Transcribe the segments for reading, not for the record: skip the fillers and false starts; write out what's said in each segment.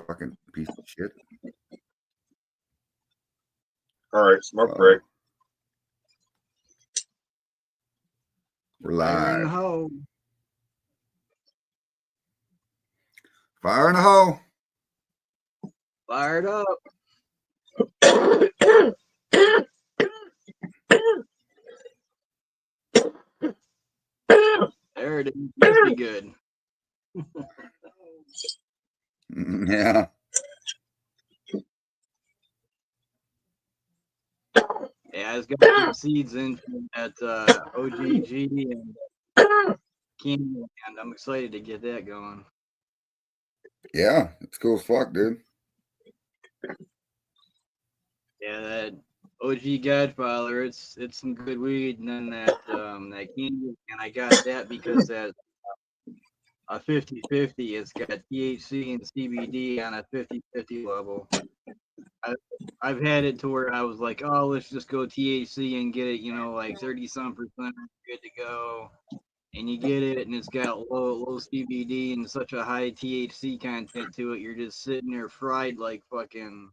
fucking piece of shit. All right, smoke break. We're live. Fire in the hole. Fire in the hole. Fired up. There it is. Must be good. Yeah. Yeah, I was got some seeds in at OGG and Candyland. I'm excited to get that going. Yeah, it's cool as fuck, dude. Yeah, that OG Godfather, it's some good weed, and then that Candyland, and I got that because that a 50-50, it's got THC and CBD on a 50-50 level. I've had it to where I was like, oh, let's just go THC and get it, like 30-some percent good to go. And you get it, and it's got low CBD and such a high THC content to it. You're just sitting there fried like fucking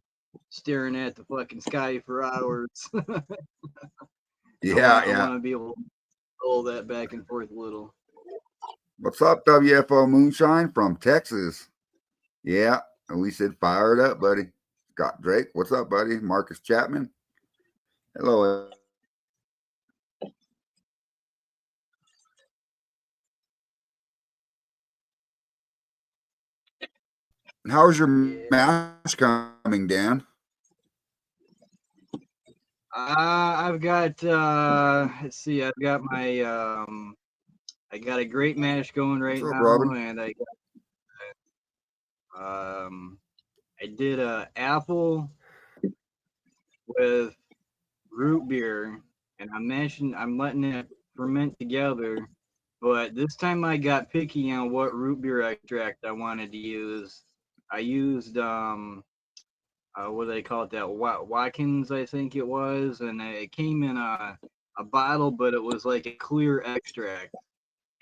staring at the fucking sky for hours. I want to be able to roll that back and forth a little. What's up, WFO Moonshine from Texas? Yeah, we said fire it up, buddy. Scott Drake, what's up, buddy? Marcus Chapman. Hello. How's your mash coming, Dan? I've got let's see, I've got my I got a great mash going right now, Robin? and I did a apple with root beer, and I'm letting it ferment together. But this time I got picky on what root beer extract I wanted to use. I used what do they call it? That Watkins, I think it was, and it came in a bottle, but it was like a clear extract.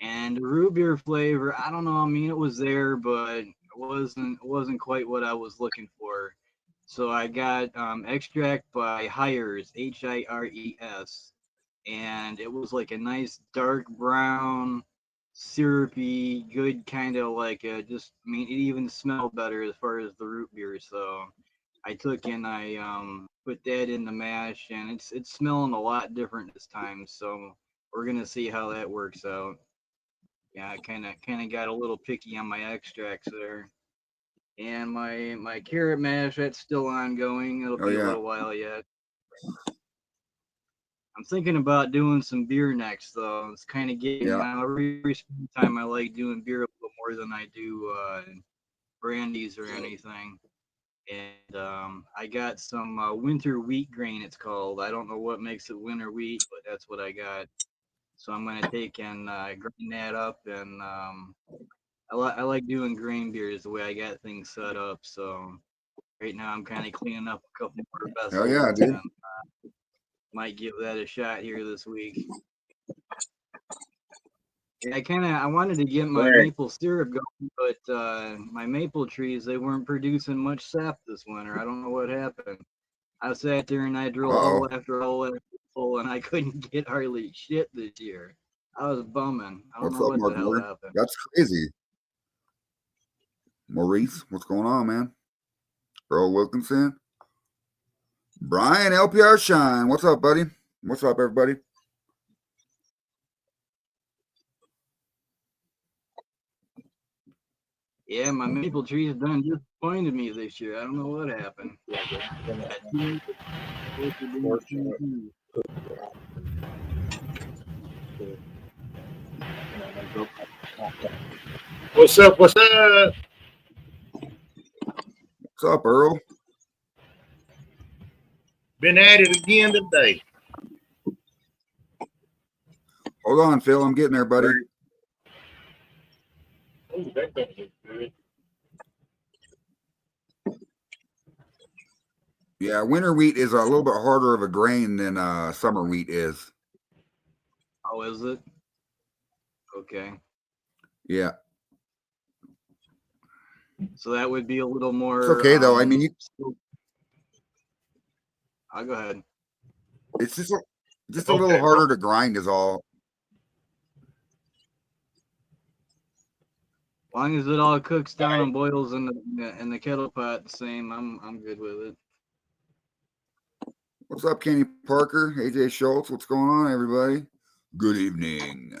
And the root beer flavor, I don't know. I mean, it was there, but it wasn't quite what I was looking for. So I got extract by Hires, Hires, and it was like a nice dark brown, syrupy, good kind of like it even smelled better as far as the root beer. So I took and I put that in the mash, and it's smelling a lot different this time. So we're gonna see how that works out. Yeah, I kind of got a little picky on my extracts there. And my carrot mash, that's still ongoing. It'll be a little while yet. I'm thinking about doing some beer next, though. It's kind of getting every spring time. I like doing beer a little more than I do brandies or anything. And I got some winter wheat grain. It's called. I don't know what makes it winter wheat, but that's what I got. So I'm gonna take and grind that up, and I like doing grain beers the way I got things set up. So right now I'm kind of cleaning up a couple more vessels. Hell yeah, dude. And, might give that a shot here this week. Yeah, I wanted to get my maple syrup going, but my maple trees, they weren't producing much sap this winter. I don't know what happened. I sat there and I drilled hole after hole after hole, and I couldn't get hardly shit this year. I was bumming. I don't know what the hell happened. That's crazy. Maurice, what's going on, man? Earl Wilkinson. Brian LPR Shine. What's up, buddy? What's up, everybody? Yeah, my maple trees done disappointed me this year. I don't know what happened. What's up? What's up? What's up, Earl? Been at it again today. Hold on, Phil. I'm getting there, buddy. Oh, that don't look good. Yeah, winter wheat is a little bit harder of a grain than summer wheat is. Oh, is it? Okay. Yeah. So that would be a little more. It's okay though. I mean, I'll go ahead. It's just a little harder to grind is all. As long as it all cooks down and boils in the kettle pot the same, I'm good with it. What's up, Kenny Parker, AJ Schultz? What's going on, everybody? Good evening.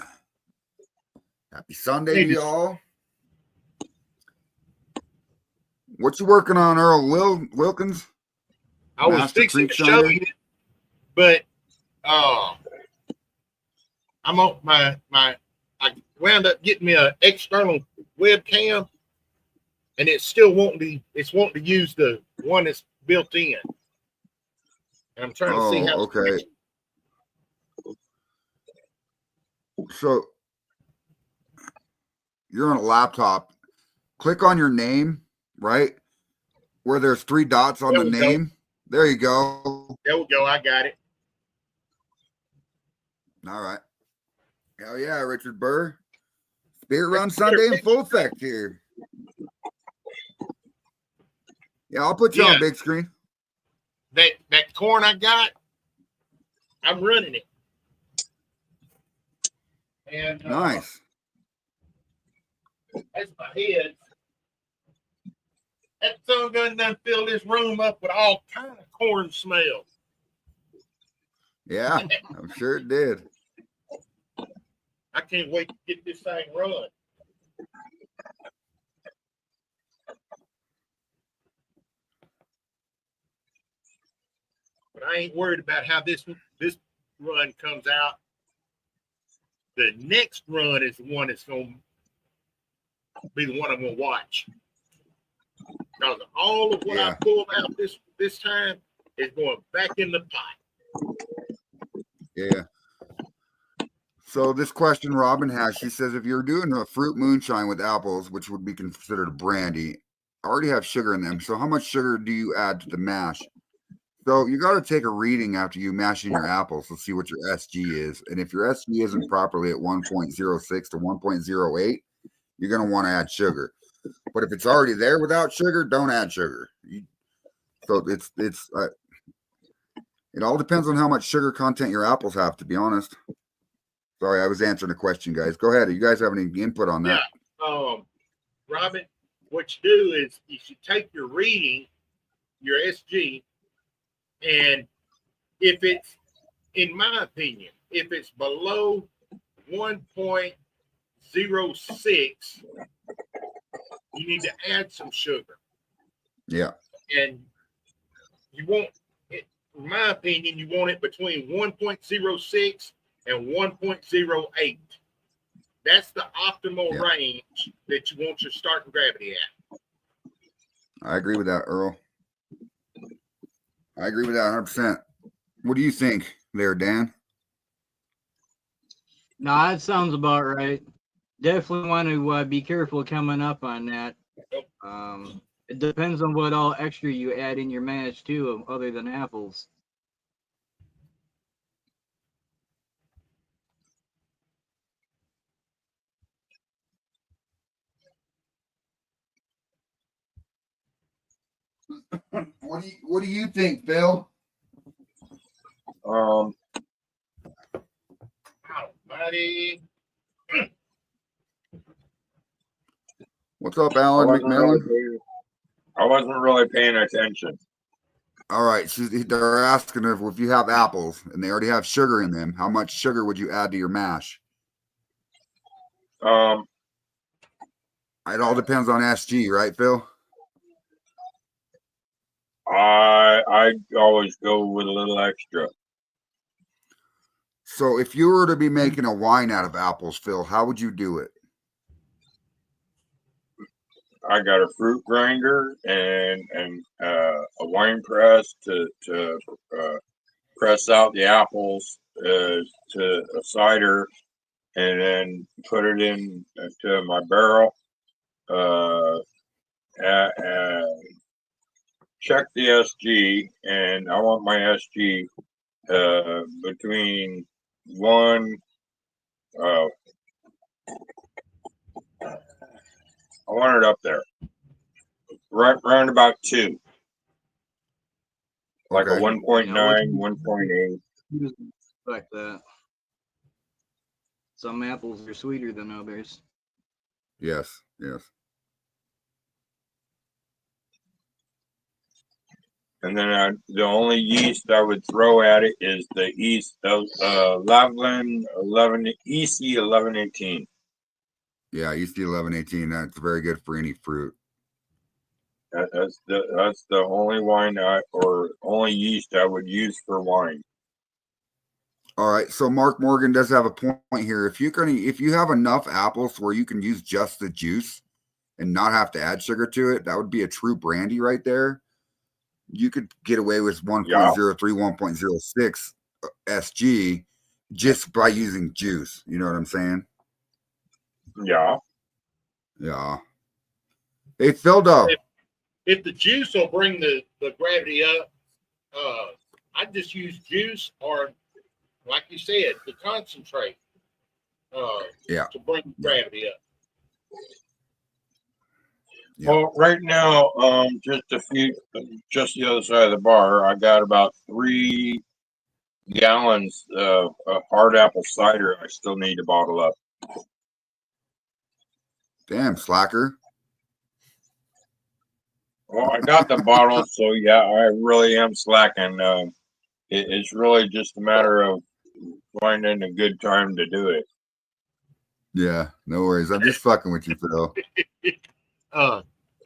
Happy Sunday to y'all. What you working on, Earl Wilkins? I was fixing to show you, but I'm on my I wound up getting me an external webcam, and it's still wanting to use the one that's built in. And I'm trying to see how. Okay. So you're on a laptop. Click on your name, right? Where there's 3 dots on the name. Go. There you go. There we go. I got it. All right. Hell yeah, Richard Burr. Spirit Run Sunday in full effect here. Yeah, I'll put you on big screen. That corn I got, I'm running it. And nice. That's my head. That son done fill this room up with all kind of corn smell. Yeah, I'm sure it did. I can't wait to get this thing run. But I ain't worried about how this run comes out. The next run is the one that's going to be the one I'm going to watch. Because all of what I pulled out this time is going back in the pot. Yeah. So this question Robin has, she says, if you're doing a fruit moonshine with apples, which would be considered a brandy, already have sugar in them. So how much sugar do you add to the mash? So you got to take a reading after you mash in your apples to see what your SG is. And if your SG isn't properly at 1.06 to 1.08, you're going to want to add sugar. But if it's already there without sugar, don't add sugar. So it all depends on how much sugar content your apples have, to be honest. Sorry, I was answering a question, guys. Go ahead. You guys have any input on that? Yeah. Robin, what you do is you should take your reading, your SG, and if it's, in my opinion, if it's below 1.06, you need to add some sugar. Yeah. And you want it, in my opinion, you want it between 1.06 and 1.08. That's the optimal range that you want your starting gravity at. I agree with that, Earl. I agree with that 100%. What do you think there, Dan? No, that sounds about right. Definitely want to be careful coming up on that. It depends on what all extra you add in your mash too, other than apples. What do you think, Phil? Buddy. What's up, Alan McMillan? I wasn't really paying attention. All right, they're asking if you have apples and they already have sugar in them, how much sugar would you add to your mash? It all depends on SG, right, Phil? I always go with a little extra. So if you were to be making a wine out of apples, Phil, how would you do it? I got a fruit grinder and a wine press to press out the apples to a cider, and then put it in to my barrel. Check the SG, and I want my SG between one. I want it up there. right around about 2. Like a Okay. 1.9, Yeah, 1.8. Like that. Some apples are sweeter than others. Yes. Yes. And then the only yeast I would throw at it is the yeast of 11, EC 1118. Yeah. EC 1118. That's very good for any fruit. That's the only wine or only yeast I would use for wine. All right. So Mark Morgan does have a point here. If you have enough apples where you can use just the juice and not have to add sugar to it, that would be a true brandy right there. You could get away with 1.03, 1.06 SG just by using juice. You know what I'm saying? Yeah. Yeah. Hey, Phildo. If the juice will bring the gravity up, I just use juice or, like you said, the concentrate. Yeah. To bring gravity up. Yeah. Well, right now, just the other side of the bar, I got about 3 gallons of hard apple cider I still need to bottle up. Damn, slacker. Well, I got the bottle, so yeah, I really am slacking. It's really just a matter of finding a good time to do it. Yeah, no worries. I'm just fucking with you, Phil.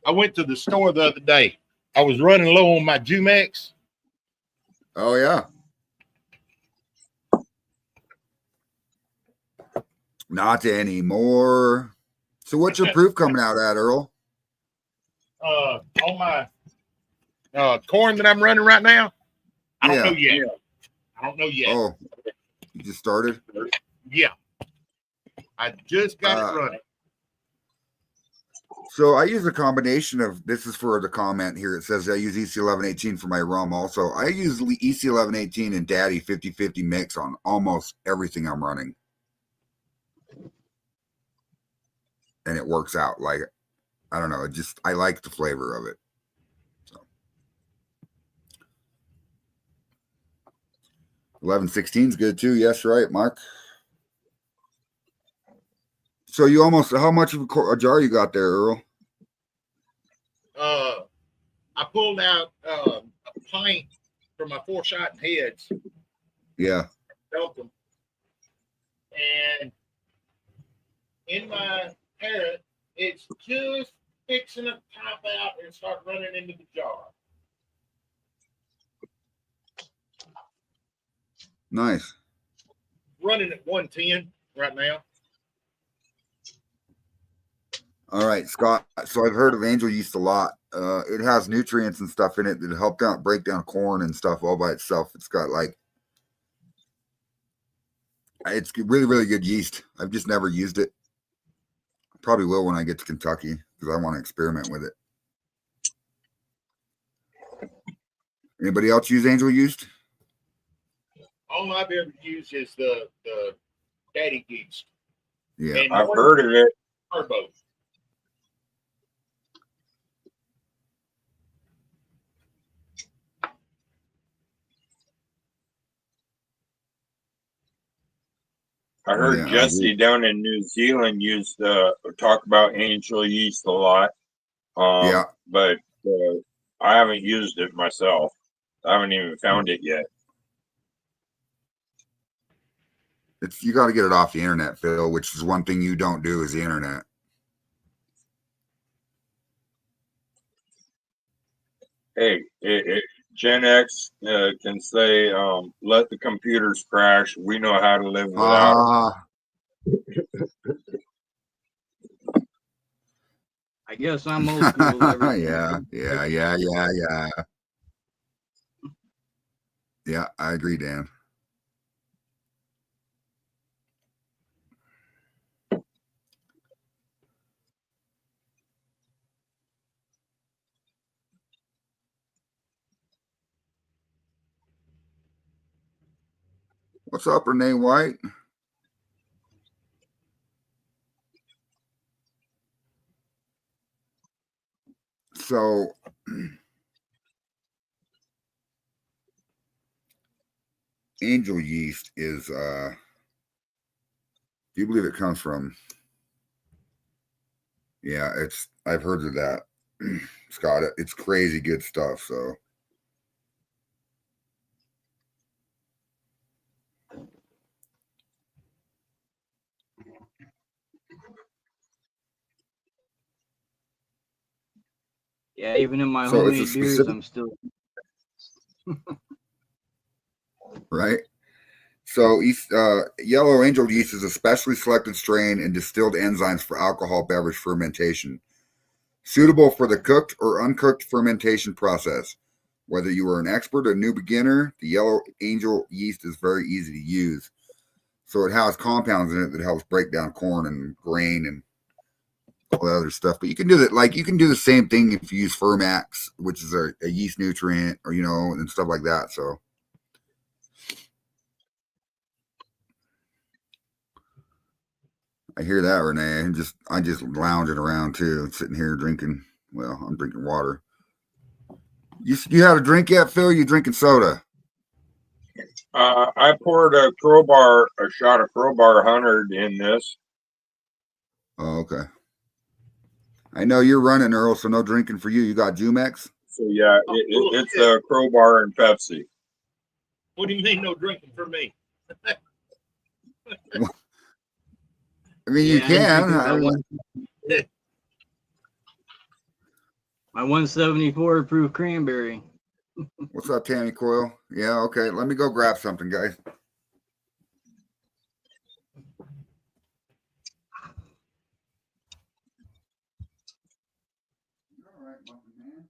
I went to the store the other day. I was running low on my Jumex. Oh, yeah. Not anymore. So what's your proof coming out at, Earl? On my corn that I'm running right now. I don't know yet. I don't know yet. Oh, you just started? Yeah. I just got it running. So I use a combination of, this is for the comment here. It says I use EC 1118 for my rum also. I use EC 1118 and Daddy 50-50 mix on almost everything I'm running. And it works out. Like, I don't know. I like the flavor of it. So 1116 is good too. Yes, right, Mark. So you almost, how much of a jar you got there, Earl? I pulled out a pint from my 4-shot heads. Yeah. Dumped them. And in my head, it's just fixing to top out and start running into the jar. Nice. Running at 110 right now. All right, Scott. So I've heard of angel yeast a lot. It has nutrients and stuff in it that help break down corn and stuff all by itself. It's got it's really, really good yeast. I've just never used it. Probably will when I get to Kentucky because I want to experiment with it. Anybody else use angel yeast? All I've ever used is the daddy yeast. Yeah, and I've heard of it. Turbo. I heard Jesse down in New Zealand talk about angel yeast a lot. Yeah. But I haven't used it myself. I haven't even found it yet. You got to get it off the internet, Phil, which is one thing you don't do is the internet. Hey, Gen X can say, let the computers crash. We know how to live without them. I guess I'm old school. Yeah. Yeah, I agree, Dan. What's up, Renee White? So angel yeast is do you believe it comes from? Yeah, I've heard of that. Scott, it's crazy good stuff. So Yeah, even in my So it's a homemade beers, specific- I'm still. right. So yellow angel yeast is a specially selected strain and distilled enzymes for alcohol beverage fermentation, suitable for the cooked or uncooked fermentation process. Whether you are an expert or a new beginner, the yellow angel yeast is very easy to use. So it has compounds in it that helps break down corn and grain and all that other stuff. But you can do that, like you can do the same thing if you use Fermax, which is a yeast nutrient, or and stuff like that. So I hear that, Renee. I'm just lounging around too, sitting here drinking. Well, I'm drinking water. You had a drink yet, Phil? You drinking soda? I poured a shot of Crowbar 100 in this. Oh, okay. I know you're running, Earl, so no drinking for you. You got Jumex? So yeah, it's a Crowbar and Pepsi. What do you mean no drinking for me? I mean, you can. My 174 proof cranberry. What's up, Tammy Coyle? Yeah, okay. Let me go grab something, guys. All right, Muffin Man.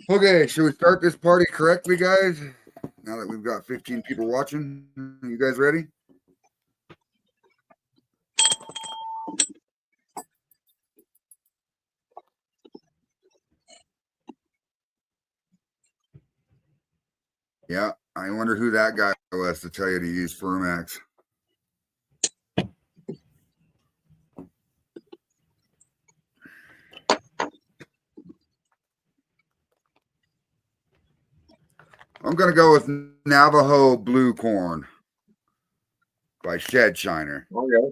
Okay, should we start this party correctly, guys? Now that we've got 15 people watching, you guys ready? Yeah, I wonder who that guy was to tell you to use Fermax. I'm going to go with Navajo Blue Corn by Shed Shiner. Okay.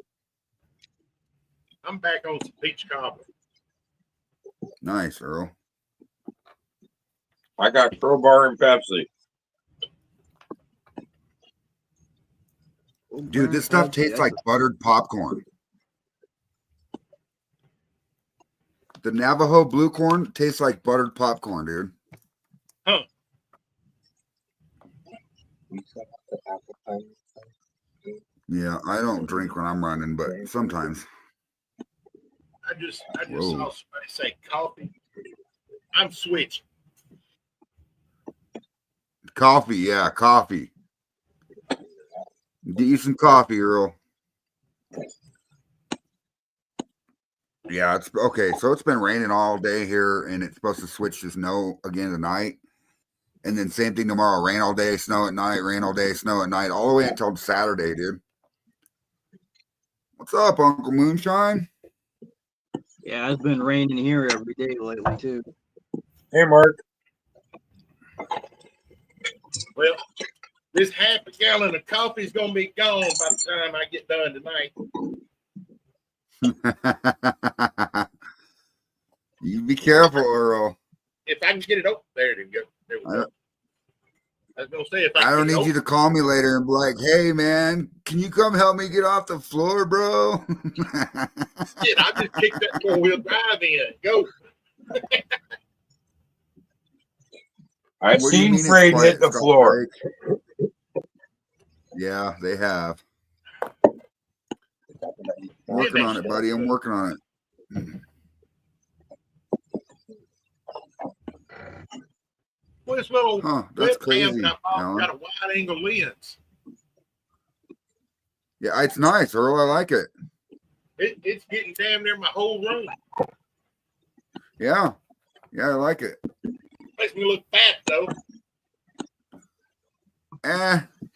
I'm back on some peach cobbler. Nice, Earl. I got Crowbar and Pepsi. Dude, this stuff tastes like buttered popcorn. The Navajo Blue Corn tastes like buttered popcorn, dude. Huh. Yeah, I don't drink when I'm running, but sometimes. I just Whoa. saw somebody say coffee. I'm switching. Coffee, yeah, coffee. Get you some coffee, Earl. Yeah, it's okay. So it's been raining all day here, and it's supposed to switch to snow again tonight. And then same thing tomorrow. Rain all day, snow at night, rain all day, snow at night, all the way until Saturday, dude. What's up, Uncle Moonshine? Yeah, it's been raining here every day lately too. Hey, Mark. Well, this half a gallon of coffee is going to be gone by the time I get done tonight. You be careful, Earl. If I can get it open, there we go. There we go. I was going to say, if I don't get it need you to call me later and be like, hey, man, can you come help me get off the floor, bro? Shit, I just kicked that four-wheel drive in. Go. I've What do you seen mean Freight it's hit the Scott floor. Drake? Yeah, they have. Working on it, buddy. I'm working on it. Well, this little That's webcam crazy, that I bought Alan. got a wide angle lens. Yeah, it's nice, Earl. I like it. It's getting damn near my whole room. Yeah, I like it. Makes me look fat though.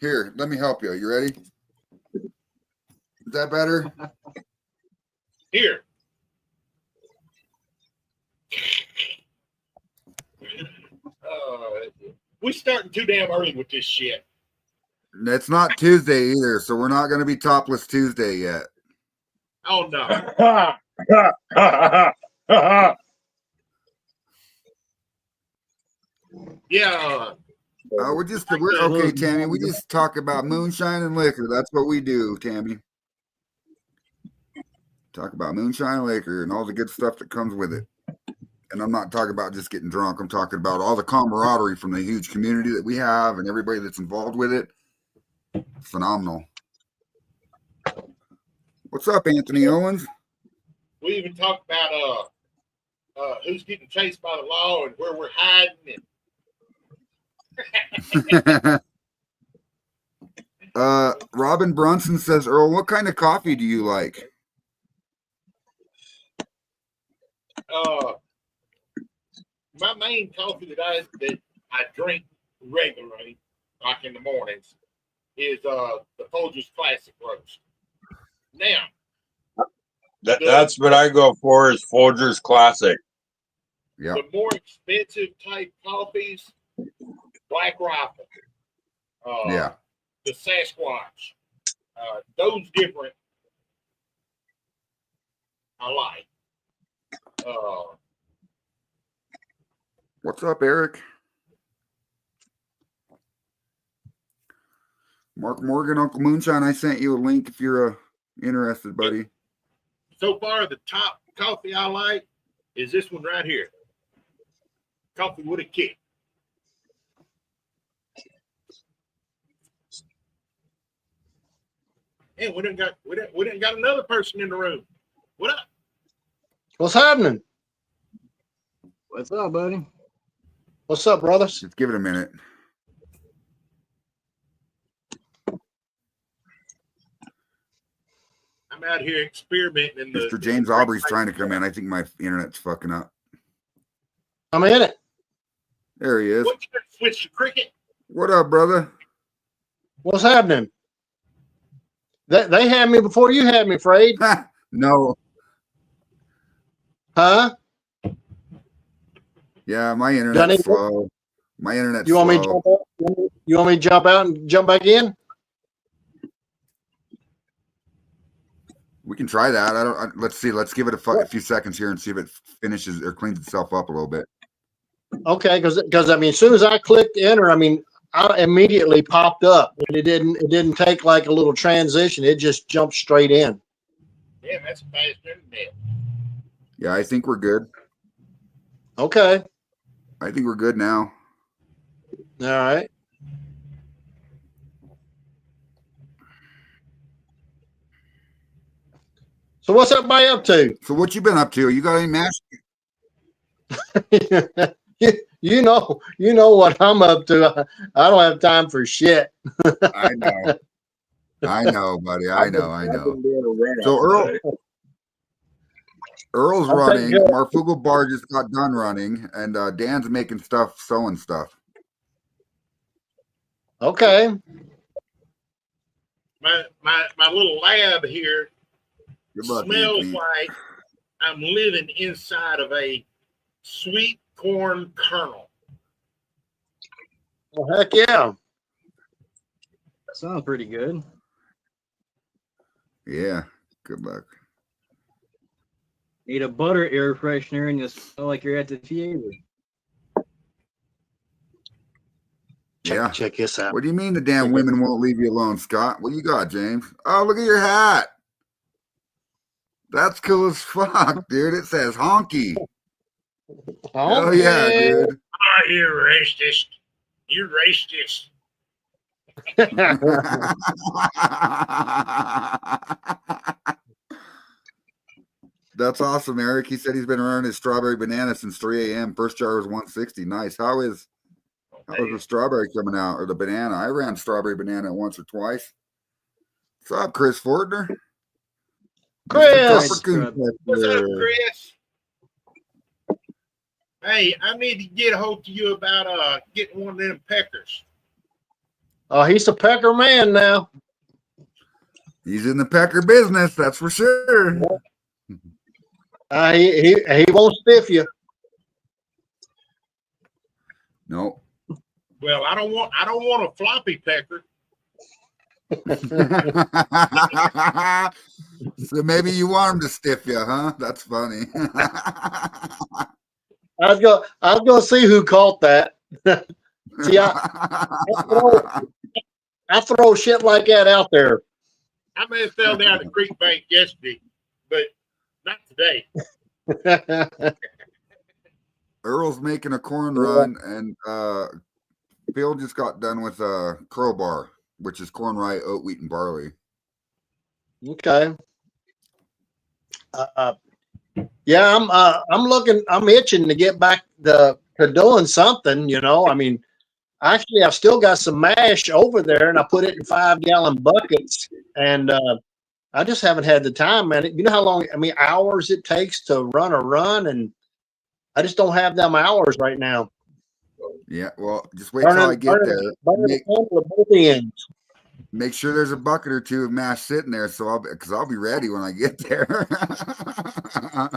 Here, let me help you. You ready? Is that better? Here. We starting too damn early with this shit. It's not Tuesday either, so we're not going to be topless Tuesday yet. Oh no. Yeah. We're okay, Tammy. We just talk about moonshine and liquor. That's what we do, Tammy. Talk about moonshine and liquor and all the good stuff that comes with it. And I'm not talking about just getting drunk. I'm talking about all the camaraderie from the huge community that we have and everybody that's involved with it. Phenomenal. What's up, Anthony Owens? We even talked about who's getting chased by the law and where we're hiding. Robin Brunson says, Earl, what kind of coffee do you like? My main coffee that I drink regularly, like in the mornings, is the Folgers Classic Roast. Now, that's what I go for is Folgers Classic. Yeah. The more expensive type coffees, Black Rifle. Yeah. The Sasquatch. Those different I like. What's up, Eric? Mark Morgan, Uncle Moonshine, I sent you a link if you're interested, buddy. So far, the top coffee I like is this one right here. Coffee with a kick. And we done got another person in the room. What up? What's happening? What's up, buddy? What's up, brothers? Just give it a minute. I'm out here experimenting in the Mr. James Aubrey's trying to come in. I think my internet's fucking up. I'm in it. There he is. What, you switch to cricket? What up, brother? What's happening? They had me before you had me, Frade. No. Huh? Yeah, my internet's slow. My internet's You want me to slow. jump out? You want me to jump out and jump back in? We can try that. Let's see. Let's give it a few seconds here and see if it finishes or cleans itself up a little bit. Okay, because I mean, as soon as I clicked enter, I mean, I immediately popped up, and it didn't take like a little transition. It just jumped straight in. Damn, that's fast internet. Yeah, I think we're good. Okay. I think we're good now. All right. So what's everybody up to? So what you been up to? You got any match? you know what I'm up to. I don't have time for shit. I know. I know, buddy. I know. I've been doing a run So up Earl, today. Earl's I'll take running. it. Marfugal Bar just got done running, and Dan's making stuff, sewing stuff. Okay. My little lab here Good luck, smells Anthony. like I'm living inside of a sweet corn kernel. Well, heck yeah. That sounds pretty good. Yeah. Good luck. Need a butter air freshener and you smell like you're at the theater. Yeah. Check this out. What do you mean the damn women won't leave you alone, Scott? What you got, James? Oh, look at your hat. That's cool as fuck, dude. It says honky. Oh yeah, dude. Oh, you racist. You racist. That's awesome, Eric. He said he's been running his strawberry banana since 3 a.m. First jar was 160. Nice. How is the strawberry coming out or the banana? I ran strawberry banana once or twice. What's up, Chris Fortner? Chris. What's up, Chris? Hey, I need to get a hold of you about getting one of them peckers. Oh, he's a pecker man now. He's in the pecker business, that's for sure. He won't stiff you. No. Well, I don't want a floppy pecker. So maybe you want him to stiff you, huh? That's funny. I was gonna see who caught that. See, I throw shit like that out there. I may have fell down the creek bank yesterday, but not today. Earl's making a corn run, and Phil just got done with crowbar, which is corn, rye, oat, wheat, and barley. Okay. Yeah, I'm itching to get back to doing something, you know. I mean, actually, I've still got some mash over there, and I put it in 5-gallon buckets, and I just haven't had the time, man. You know how long, hours it takes to run a run, and I just don't have them hours right now. Yeah, well, just wait till I get there. Make sure there's a bucket or two of mash sitting there, so I'll be ready when I get there.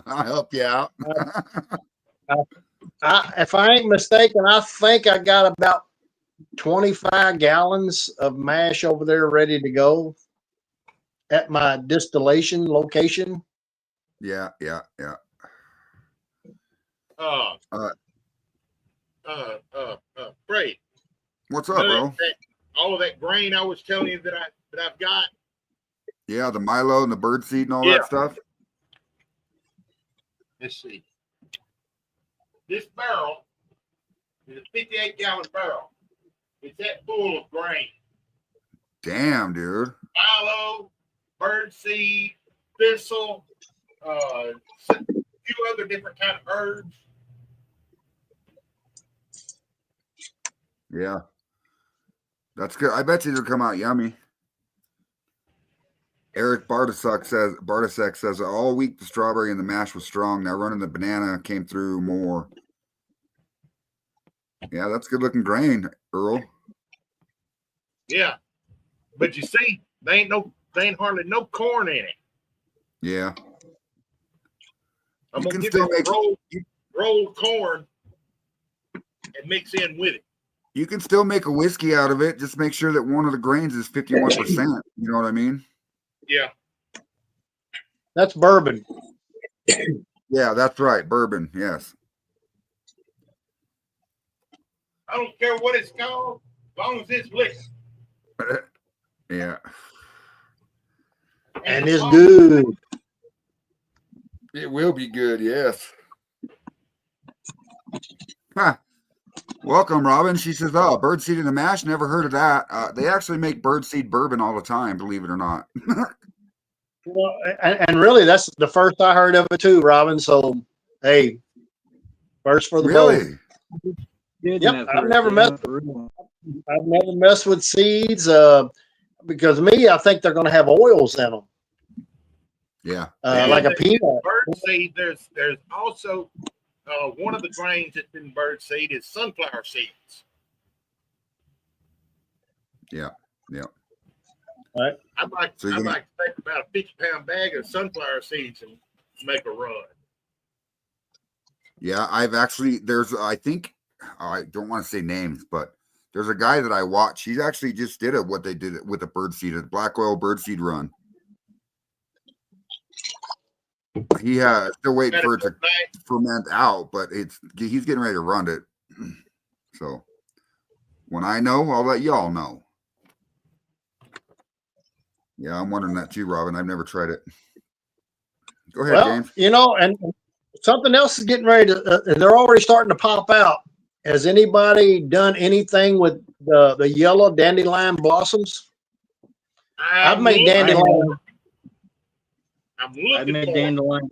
I'll help you out. If I ain't mistaken, I think I got about 25 gallons of mash over there ready to go at my distillation location. Yeah. Fred, What's up, bro? All of that grain I was telling you that I've got. Yeah, the Milo and the bird seed and all Yeah. that stuff. Let's see. This barrel is a 58-gallon barrel. It's that full of grain. Damn, dude. Milo, bird seed, thistle, a few other different kind of herbs. Yeah. That's good. I bet you it'll come out yummy. Eric Bartasek says all week the strawberry and the mash was strong. Now running the banana came through more. Yeah, that's good looking grain, Earl. Yeah. But you see, they ain't hardly no corn in it. Yeah. I'm You gonna can give still it rolled corn and mix in with it. You can still make a whiskey out of it. Just make sure that one of the grains is 51%. You know what I mean? Yeah. That's bourbon. Yeah, that's right. Bourbon. Yes. I don't care what it's called, as long as it's liquor. Yeah. And it's good. It will be good. Yes. Huh. Welcome, Robin. She says, "Oh, birdseed in the mash. Never heard of that. They actually make birdseed bourbon all the time. Believe it or not." Well, and really, that's the first I heard of it too, Robin. So, hey, first for the Really? boat. Yep, I've never messed with seeds because I think they're going to have oils in them. Yeah. Like a peanut. Bird seed. There's also one of the grains that's in bird seed is sunflower seeds. Yeah. All right. I'd like to take about a 50-pound bag of sunflower seeds and make a run. Yeah, I think I don't want to say names, but there's a guy that I watch. He actually just did what they did with a birdseed, a black oil birdseed run. He still waiting for it to ferment out, but he's getting ready to run it. So when I know, I'll let y'all know. Yeah, I'm wondering that too, Robin. I've never tried it. Go ahead, James. And something else is getting ready to. They're already starting to pop out. Has anybody done anything with the yellow dandelion blossoms? I've made dandelion. I made dandelion.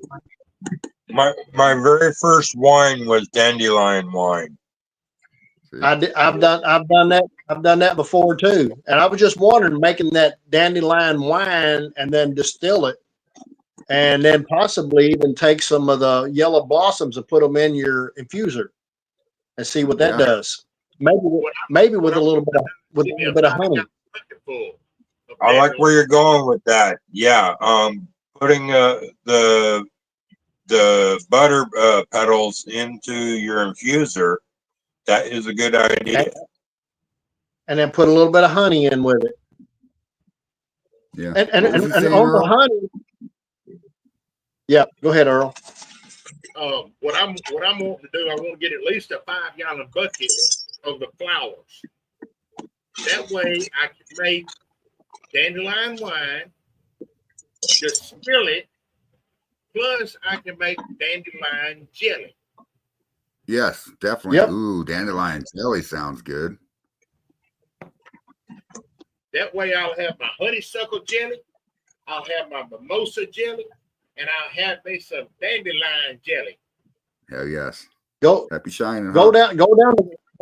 My very first wine was dandelion wine. I've done that before too, and I was just wondering, making that dandelion wine and then distill it, and then possibly even take some of the yellow blossoms and put them in your infuser and see what that does. Maybe with a little bit of with a Give me little bit of 5 honey. gallon bucket full of I like where dandelion. you're going with that. Yeah. Putting the butter petals into your infuser, that is a good idea. And then put a little bit of honey in with it. Yeah. And What was he and saying, on the Earl? honey. Yeah, go ahead, Earl. What I'm wanting to do, I want to get at least a 5 gallon bucket of the flowers. That way I can make dandelion wine, just spill it, plus I can make dandelion jelly. Yes, definitely. Yep. Ooh, dandelion jelly sounds good. That way I'll have my honeysuckle jelly, I'll have my mimosa jelly, and I'll have me some dandelion jelly. Hell yes. Go Happy shining. go Huh?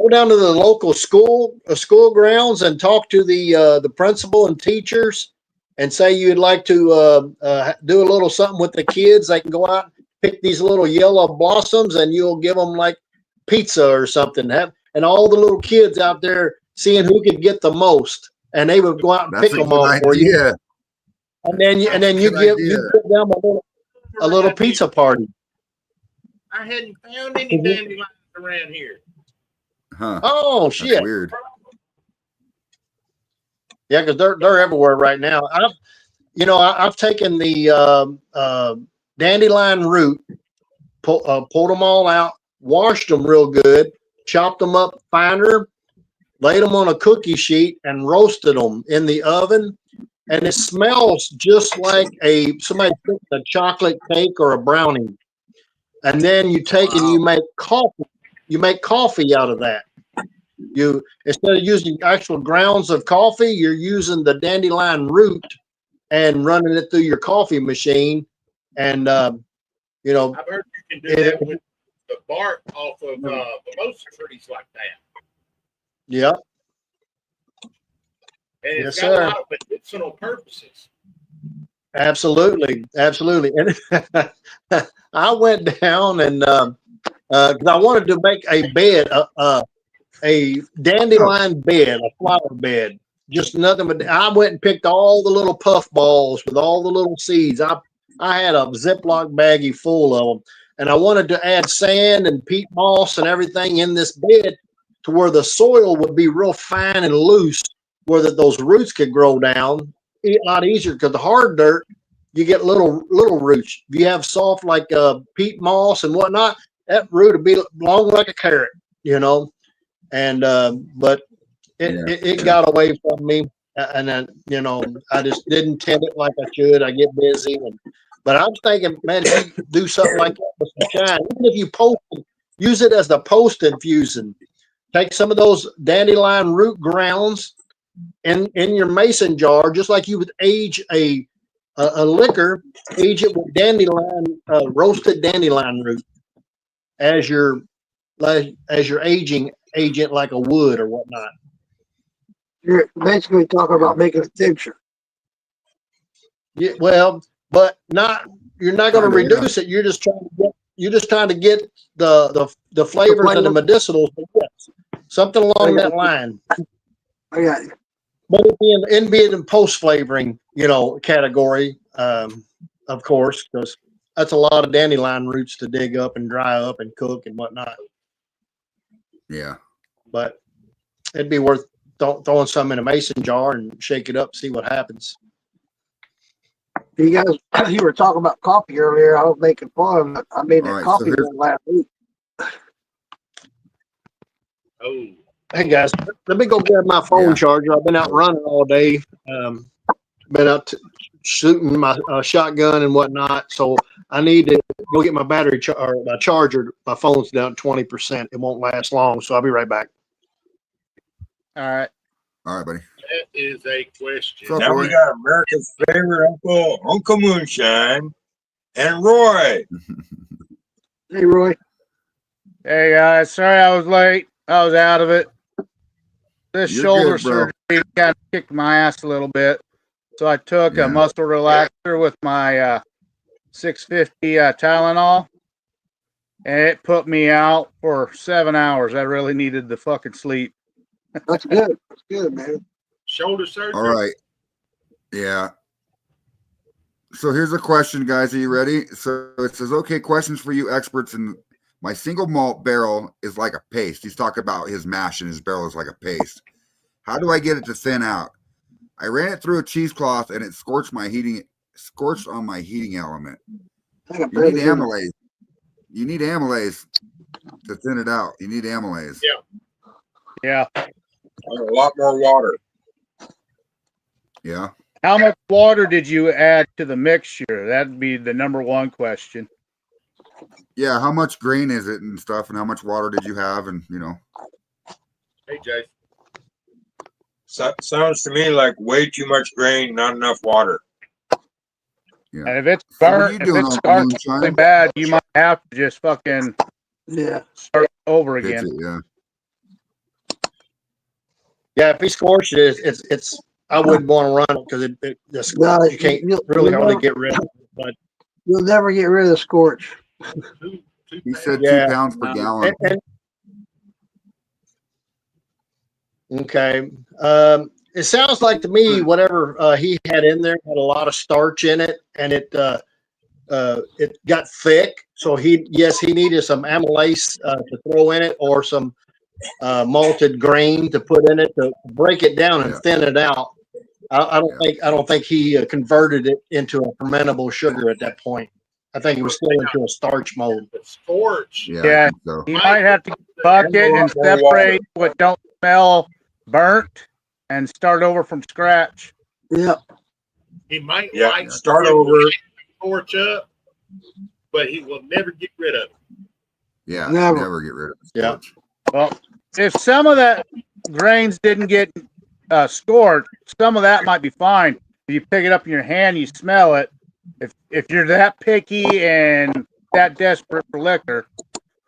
down to the local school grounds and talk to the principal and teachers and say you'd like to do a little something with the kids. They can go out, pick these little yellow blossoms, and you'll give them like pizza or something. And all the little kids out there seeing who could get the most, and they would go out and That's pick a them good all for you. idea. And then you That's a give good idea. them a little pizza party. I hadn't found any dandelions around here. Huh. Oh That's shit! weird. Yeah, because they're everywhere right now. I've taken the dandelion root, pulled them all out, washed them real good, chopped them up finer, laid them on a cookie sheet, and roasted them in the oven. And it smells just like somebody cooking a chocolate cake or a brownie. And then you take and you make coffee. You make coffee out of that. You, instead of using actual grounds of coffee, you're using the dandelion root and running it through your coffee machine. And I've heard you can do that with the bark off of mimosa trees like that. yeah, And it's Yes, got sir. a lot of medicinal purposes. absolutely. And I went down and because I wanted to make a bed, a dandelion bed, a flower bed, just nothing but. I went and picked all the little puff balls with all the little seeds. I had a Ziploc baggie full of them, and I wanted to add sand and peat moss and everything in this bed to where the soil would be real fine and loose, where those roots could grow down a lot easier. Because the hard dirt, you get little roots. If you have soft like peat moss and whatnot, that root would be long like a carrot, And but it got away from me, and then I just didn't tend it like I should. I get busy, but I was thinking, man, if you do something like that with some shine, even if you use it as the post infusion. Take some of those dandelion root grounds in your mason jar, just like you would age a liquor. Age it with roasted dandelion root as your aging agent, like a wood or whatnot. You're basically talking about making a tincture. Yeah, well, but you're not going to Kinda, yeah. reduce it. You're just trying to get the flavors and the medicinals. Yes, something along that line. I got you. But it'd be in post flavoring, category, of course, because that's a lot of dandelion roots to dig up and dry up and cook and whatnot. Yeah. But it'd be worth throwing some in a mason jar and shake it up, see what happens. You guys, you were talking about coffee earlier. I was making fun of it. I made All that right, coffee so here's- last week. Oh, Hey guys, let me go grab my phone Yeah. charger. I've been out running all day. Been out shooting my shotgun and whatnot. So I need to go get my battery or my charger. My phone's down 20%. It won't last long. So I'll be right back. All right. All right, buddy. that is a question. So- Now we got America's favorite Uncle Moonshine, and Roy. Hey, Roy. Hey guys, sorry I was late. I was out of it. This You're shoulder good, bro. surgery kind of kicked my ass a little bit. So I took Yeah. a muscle relaxer with my 650 Tylenol, and it put me out for 7 hours. I really needed the fucking sleep. That's good. That's good, man. Shoulder surgery. All right. Yeah. So here's a question, guys. Are you ready? So it says, okay, questions for you experts. And my single malt barrel is like a paste. He's talking about his mash and his barrel is like a paste. How do I get it to thin out? I ran it through a cheesecloth and it scorched on my heating element. I got You need pretty good. amylase. You need amylase to thin it out. You need amylase. Yeah. Yeah. A lot more water. Yeah. How much water did you add to the mixture? That'd be the number one question. Yeah. How much grain is it and stuff? And how much water did you have? And, you know, Hey, Jay. Sounds to me like way too much grain, not enough water. And if it's So what are burnt, you if doing it's on starting moonshine? really bad, you might have to just fucking Yeah. start over Pitch again. it, yeah. Yeah, if he scorched it, it's I wouldn't want to run it because No, you can't really hardly get rid of it. But You'll never get rid of the scorch. Two He pounds. said Yeah. 2 pounds per gallon. Okay. It sounds like to me whatever he had in there had a lot of starch in it, and it got thick. So he needed some amylase to throw in it, or some malted grain to put in it to break it down and Yeah. thin it out. I don't think he converted it into a fermentable sugar at that point. I think he was still into a starch mode. The scorch. Yeah, Yeah. I think so. You might have to bucket and separate what don't smell burnt and start over from scratch. Yeah. He might Yeah, like start to over. scorch up, but he will never get rid of it. Yeah, Never. never get rid of the Yeah. scorch. Well, if some of that grains didn't get scorched, some of that might be fine. If you pick it up in your hand, you smell it. If you're that picky and that desperate for liquor,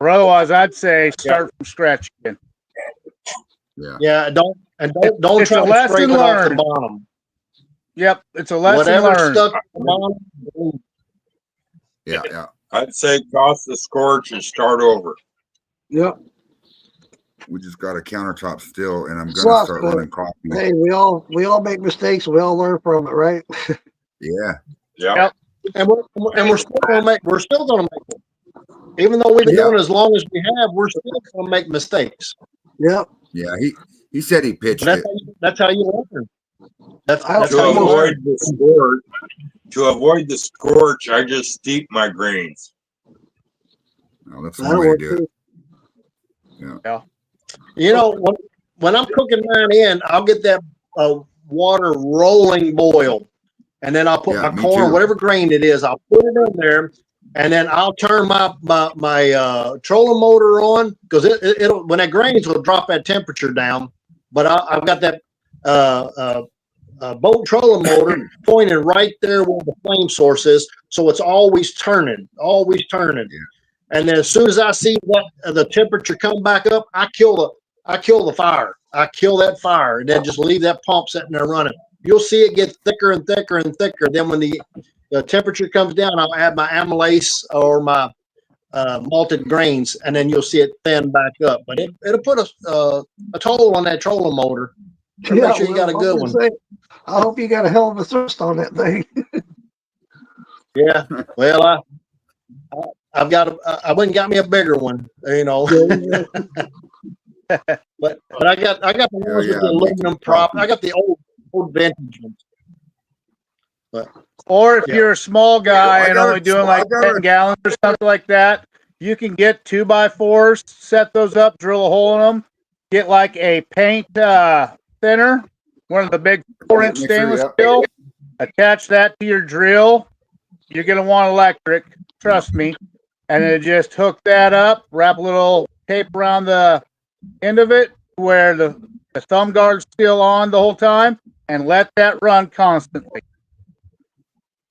or otherwise, I'd say start from scratch again. Yeah, don't It's try a to lesson scrape it off the learned. bottom. Yep, it's a lesson Whatever learned. stuck at the bottom. Yeah, yeah. I'd say toss the scorch and start over. Yep. We just got a countertop still, and I'm gonna Sucks, start but running coffee. Hey, we all make mistakes. We all learn from it, right? Yeah, Yeah. Yep. And we're still gonna make it. Even though we've been doing it as long as we have, we're still gonna make mistakes. Yep. yeah. He said he pitched That's it. that's how you learn. That's I that's To how you learn. avoid the scorch, I just steep my grains. Oh, that's That'll one way to work do it. too. You know, when I'm cooking mine in, I'll get that water rolling boil, and then I'll put Yeah, my me corn, too. whatever grain it is, I'll put it in there, and then I'll turn my trolling motor on, because it'll when that grains will drop that temperature down. But I've got that boat trolling motor pointed right there where the flame source is, so it's always turning. Yeah. And then as soon as I see that the temperature come back up, I kill the fire. I kill that fire, and then just leave that pump sitting there running. You'll see it get thicker and thicker and thicker. Then when the temperature comes down, I'll add my amylase or my malted grains, and then you'll see it thin back up. But it'll put a toll on that trolling motor. So make sure you got a well, good one. I hope you got a hell of a thirst on that thing. Yeah. Well, I've got I went and got me a bigger one, you know. but I got the ones with the aluminum prop. I got the old vintage ones. Or if Yeah. you're a small guy I and got only it. doing I like got 10 it. gallons or something like that, you can get 2x4s, set those up, drill a hole in them, get like a paint thinner, one of the big 4-inch Mixer, stainless yep. steel, attach that to your drill. You're going to want electric, trust me. And then just hook that up, wrap a little tape around the end of it where the thumb guard's still on the whole time, and let that run constantly.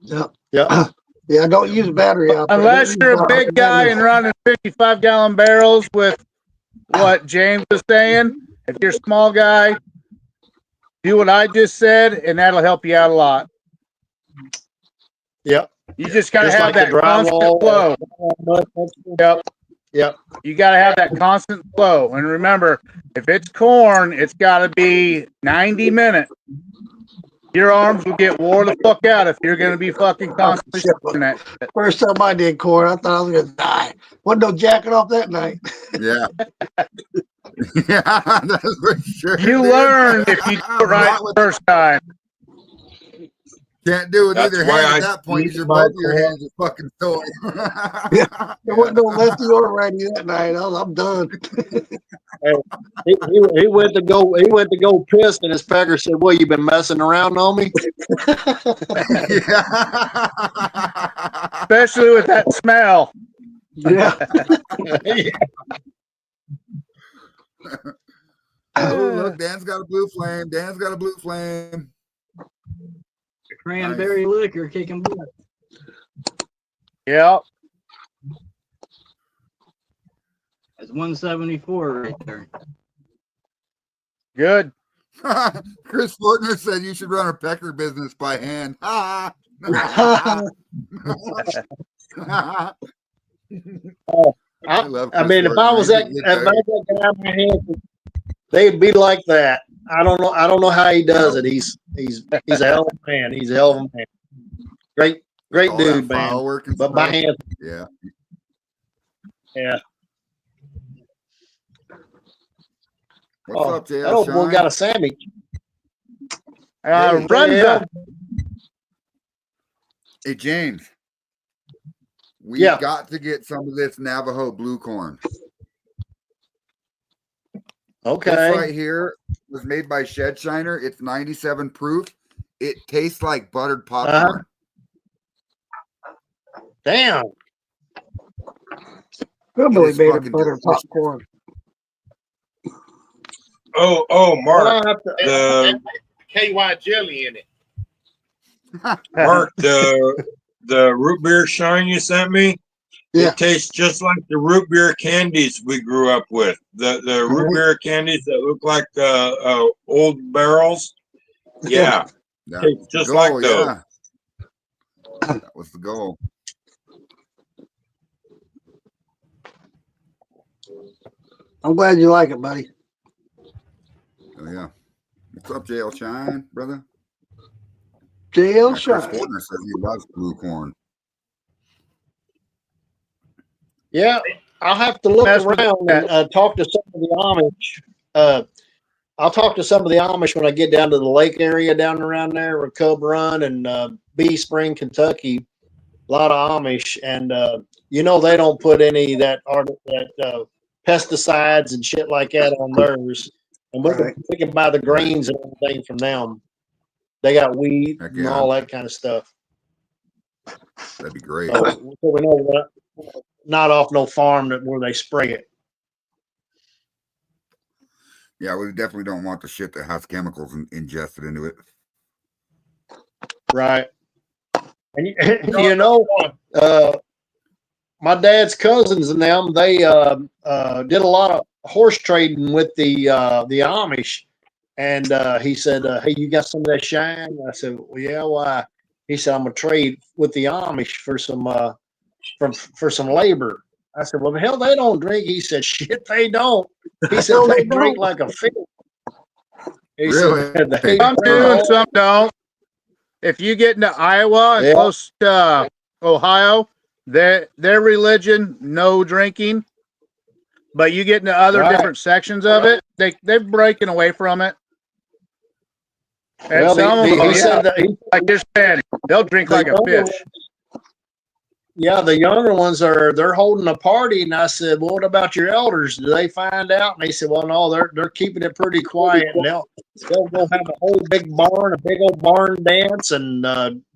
Yep. Yeah. Yeah, don't use battery out there. Unless Don't you're use a big guy and running 55-gallon barrels with what James was saying, if you're a small guy, do what I just said, and that'll help you out a lot. Yep. You just gotta Just have like the that constant drywall. flow. Yep. Yep. You got to have that constant flow. And remember, if it's corn, it's got to be 90 minutes. Your arms will get wore the fuck out if you're going to be fucking constantly doing that shit. First time I did corn, I thought I was gonna die. Wasn't no jacking off that night. Yeah. Yeah, that's for sure. You dude. learn if you do it right Not the with- first time. Can't do it with That's either why hand I at that point. use Your my both of your hands are fucking sore. There wasn't no lefty or righty that night. I'm done. He went to go piss, and his pecker said, "Well, you been messing around on me?" Yeah. Especially with that smell. Yeah. Oh, look, Dan's got a blue flame. Dan's got a blue flame. Cranberry liquor kicking butt. Yep. That's 174 right there. Good. Chris Fortner said you should run a pecker business by hand. I love I Chris mean, if I Fortner. was He's a that, good if I guy. was that guy in my hand, they'd be like that. I don't know how he does it. He's a hell of a man. He's a hell of a man. Great All that dude, file man. work and But my stuff. hand, Yeah. yeah. What's Oh, up, JL that old boy Shine? got a sandwich. Hey, Runza. Hey, James. We Yeah. got to get some of this Navajo blue corn. This Okay. right here was made by Shed Shiner. It's 97 proof. It tastes like buttered popcorn. Damn. Hillbilly It's made a fucking butter delicious. popcorn. Oh, Well, Mark, I have to, the KY jelly in it. Mark, the root beer shine you sent me. Yeah. It tastes just like the root beer candies we grew up with. The root Mhm. beer candies that look like old barrels. Yeah, That tastes was the just goal, like those. yeah. That was the goal. I'm glad you like it, buddy. Oh, yeah. What's up, JL Shine, brother? JL Chris Shine. Fortner says he loves blue corn. yeah, I'll have to look That's what- around and talk to some of the Amish. I'll talk to some of the Amish when I get down to the lake area down around there where Cub Run and Bee Spring, Kentucky. A lot of Amish, and they don't put any that pesticides and shit like that on theirs. And Right. we can buy the grains and everything from them. They got wheat Heck and yeah. all that kind of stuff. That'd be great. So we know we're not off no farm where they spray it. Yeah, we definitely don't want the shit that has chemicals ingested into it. Right. And my dad's cousins and them, they did a lot of horse trading with the Amish. And he said, "Hey, you got some of that shine?" I said, "Well, yeah, why?" He said, "I'm gonna trade with the Amish for some for some labor." I said, "Well, the hell, they don't drink." He said, "Shit, they don't." He said, No, "They they drink don't. like a fish." He Really? said, "They Some do and drink some don't. If you get into Iowa and Yeah. close to Ohio, their religion, no drinking. But you get into other Right. different sections of it, they're breaking away from it. And Well, some of he them, said that like you're saying, they'll drink like a fish. Yeah, the younger ones they're holding a party, and I said, "Well, what about your elders? Do they find out?" And they said, "Well, no, they're keeping it pretty quiet. And they'll go have a whole big old barn dance, and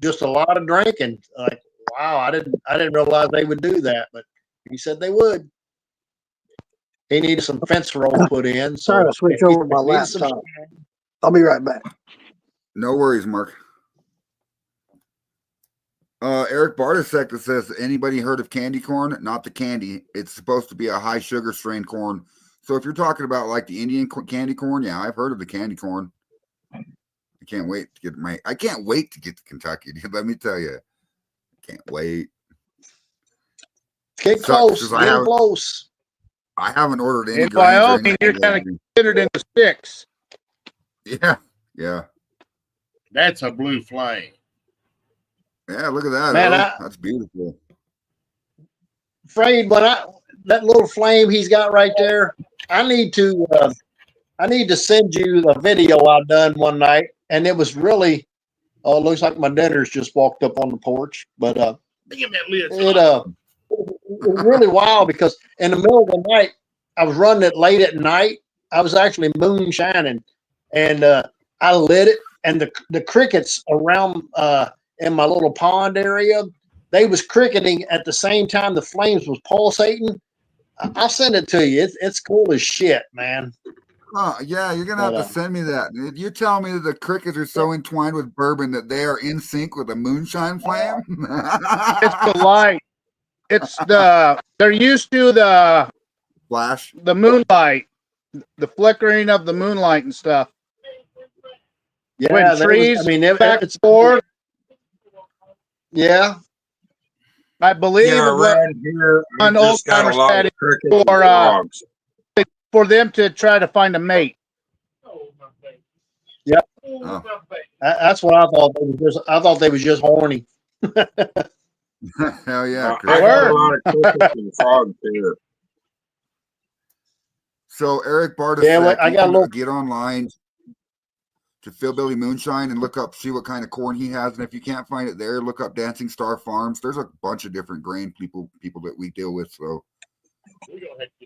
just a lot of drinking." Like, wow, I didn't realize they would do that, but he said they would. He needed some fence roll put in, so Trying to switch if he over my needed some- laptop. I'll be right back. No worries, Mark. Eric Bartasek says, anybody heard of candy corn? Not the candy. It's supposed to be a high sugar strain corn. So if you're talking about like the Indian candy corn, yeah, I've heard of the candy corn. I can't wait to get to Kentucky, dude. Let me tell you. I can't wait. Get Sucks, close. 'cause Get close. I haven't ordered any In grains or Wyoming, you're anything. kind of considered in the sticks. Yeah, yeah, That's a blue flame. yeah. Look at that. Man, Earl. That's beautiful. Afraid when that little flame he's got right there, I need to send you the video I done one night, and it was really. Oh, it looks like my dinner's just walked up on the porch, but Damn, that lid's it hot. it was really wild because in the middle of the night I was running it late at night. I was actually moonshining, and I lit it, and the crickets around in my little pond area, they was cricketing at the same time the flames was pulsating. I'll send it to you. It's cool as shit, man. Oh, yeah, you're gonna have But, to send me that. You're telling me that the crickets are so entwined with bourbon that they are in sync with the moonshine flame? It's the light. It's they're used to the Flash. moonlight, the flickering of the moonlight and stuff. Yeah, When there was- trees I mean, back it's and forth, yeah. I believe Yeah, what, around here, I an just got a old-timer lot said of crickets and for, frogs. for them to try to find a mate. Yep. Oh. That's what I thought. I thought they was just horny. Hell yeah. I Chris. got a lot of crickets and frogs here. So Eric Bartis Yeah, said I you got a can little- get online to Philbilly Moonshine and look up, see what kind of corn he has. And if you can't find it there, look up Dancing Star Farms. There's a bunch of different grain people that we deal with. So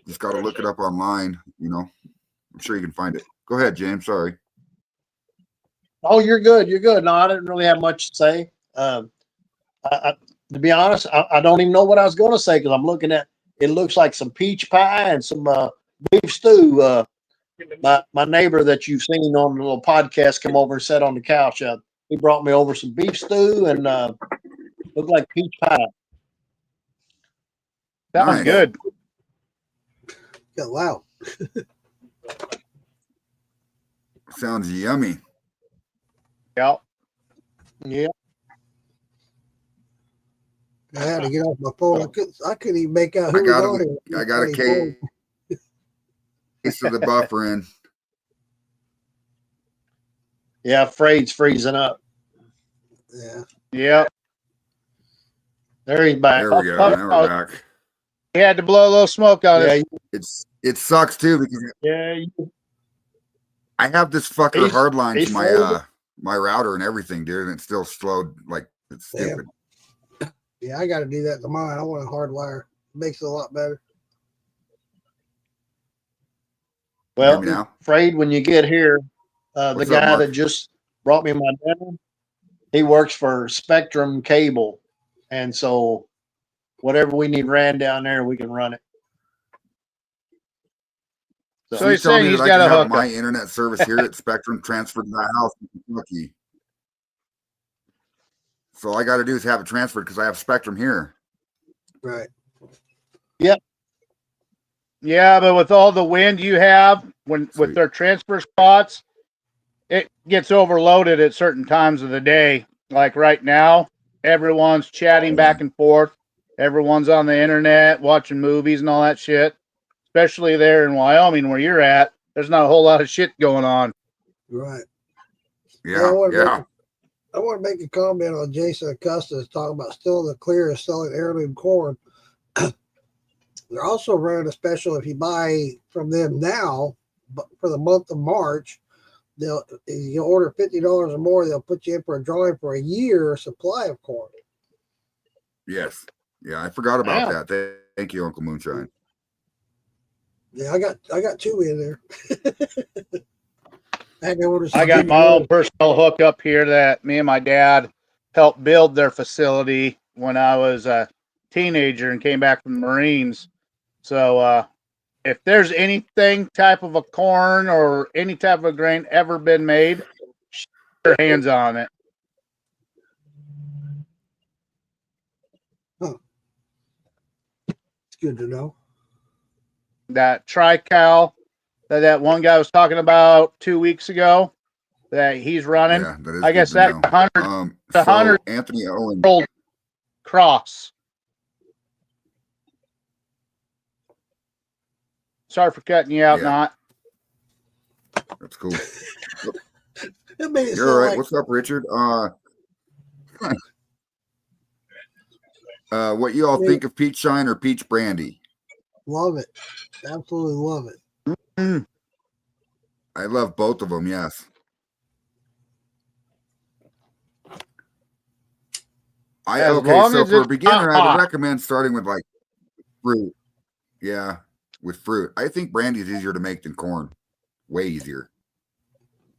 just got to look it up online. You know, I'm sure you can find it. Go ahead, James. Sorry. Oh, you're good. You're good. No, I didn't really have much to say. To be honest, I don't even know what I was going to say because I'm looking at. It looks like some peach pie and some beef stew. My neighbor that you've seen on the little podcast come over and sat on the couch. He brought me over some beef stew and looked like peach pie. That was Nice. good. Yeah, wow. Sounds yummy. Yeah. Yeah. I had to get off my phone. I couldn't even make out who I got was on it. it. I got a case of the buffer in. Yeah, Freight's freezing up. Yeah. Yeah. There he's back. There we go. Now we're back. He had to blow a little smoke on Yeah, us. It sucks too because yeah. I have this fucker He's- hardline he's to my frozen. my router and everything, dude, and it's still slowed like it's Damn. stupid. Yeah, I got to do that to mine. I want a hard wire. Makes it a lot better. Hear Well, me now? Afraid when you get here, the What's up, guy Mark? that just brought me my dinner, he works for Spectrum Cable, and so whatever we need ran down there, we can run it. So he's he's telling saying me he's that I got can a have hookup. my internet service here at Spectrum transferred to my house in Kentucky. So all I got to do is have it transferred because I have Spectrum here. Right. Yeah, but with all the wind you have, with Sweet. their transfer spots, it gets overloaded at certain times of the day. Like right now, everyone's chatting back and forth. Everyone's on the internet watching movies and all that shit. Especially there in Wyoming where you're at, there's not a whole lot of shit going on. Right. Yeah, I want yeah. to make a comment on Jason Acosta's talking about still the clear is selling heirloom corn. They're also running a special if you buy from them now, but for the month of March, if you order $50 or more, they'll put you in for a drawing for a year supply of corn. Yes. Yeah, I forgot about Yeah. that. Thank you, Uncle Moonshine. Yeah, I got two in there. I had to order I got some my own personal hookup here that me and my dad helped build their facility when I was a teenager and came back from the Marines. So if there's anything type of a corn or any type of a grain ever been made, your hands on it. It's good to know. That Tri-Cal that one guy was talking about 2 weeks ago that he's running. Yeah, that is I good guess to that know. 100 So 100 Anthony Owen. cross. Sorry for cutting you out, Yeah. Not. That's cool. It made it You're sound all right. like What's up, Richard? What you all think of peach shine or peach brandy? love it. Absolutely love it. I love both of them. Yes. As Okay. long So as for a it's beginner, not I would hot. recommend starting with like fruit. Yeah, with fruit. I think brandy is easier to make than corn. Way easier.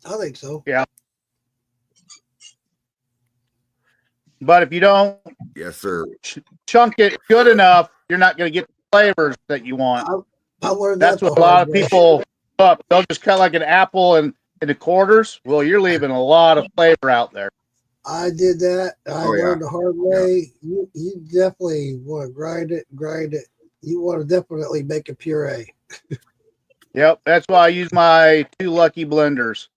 I think so. But if you don't Yes, sir. chunk it good enough, you're not going to get the flavors that you want. I learned That's that the what a lot hard of way. people up. They'll just cut like an apple and into quarters. Well, you're leaving a lot of flavor out there. I did that. I Oh, yeah. learned the hard way. You definitely want to grind it. You want to definitely make a puree. Yep, that's why I use my 2 Lucky blenders.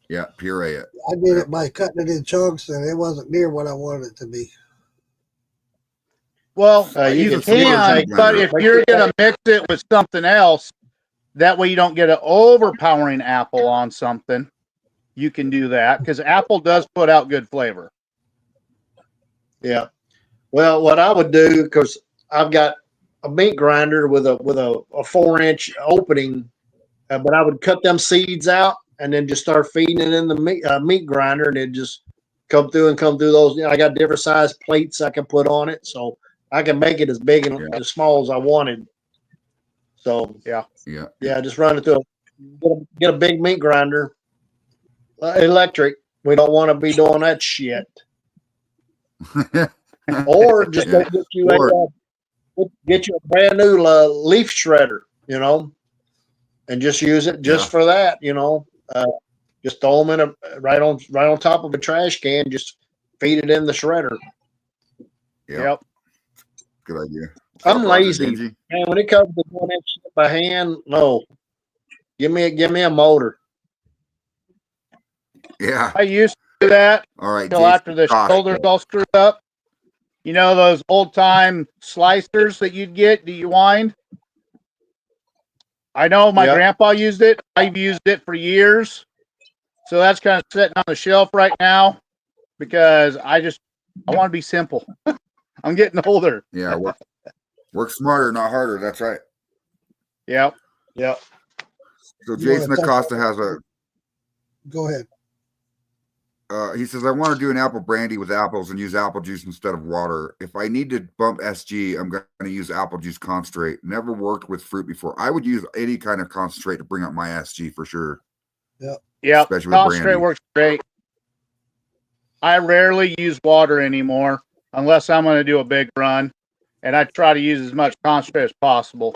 Yeah, puree it. I did it by cutting it in chunks, and it wasn't near what I wanted it to be. Well, You you can can, take but blender. if you're gonna mix it with something else, that way you don't get an overpowering apple on something. You can do that because apple does put out good flavor. Yeah. Well, what I would do, because I've got a meat grinder with a 4-inch opening, but I would cut them seeds out and then just start feeding it in the meat grinder, and it just come through those. You know, I got different size plates I can put on it, so I can make it as big and Yeah. as small as I wanted. So Yeah. just run it through. Get a big meat grinder, electric. We don't want to be doing that shit. Or just Yeah. get you a brand new leaf shredder, you know, and just use it just Yeah. for that, you know. Just throw them in right on top of a trash can. Just feed it in the shredder. Yep. Good idea. I'm Roger lazy, Dingy? man. When it comes to doing that shit by hand, no. Give me a motor. Yeah. I used to do that All right. until Jason after the Costa. shoulders all screwed up. You know those old time slicers that you'd get that you wind? I know my Yep. grandpa used it. I've used it for years. So that's kind of sitting on the shelf right now because I want to be simple. I'm getting older. Yeah. Work smarter, not harder. That's right. Yep. Yep. So You wanna Jason touch- Acosta has Go ahead. he says, I want to do an apple brandy with apples and use apple juice instead of water. If I need to bump SG, I'm going to use apple juice concentrate. Never worked with fruit before. I would use any kind of concentrate to bring up my SG for sure. Yep. Especially with Concentrate brandy. works great. I rarely use water anymore unless I'm going to do a big run. And I try to use as much concentrate as possible.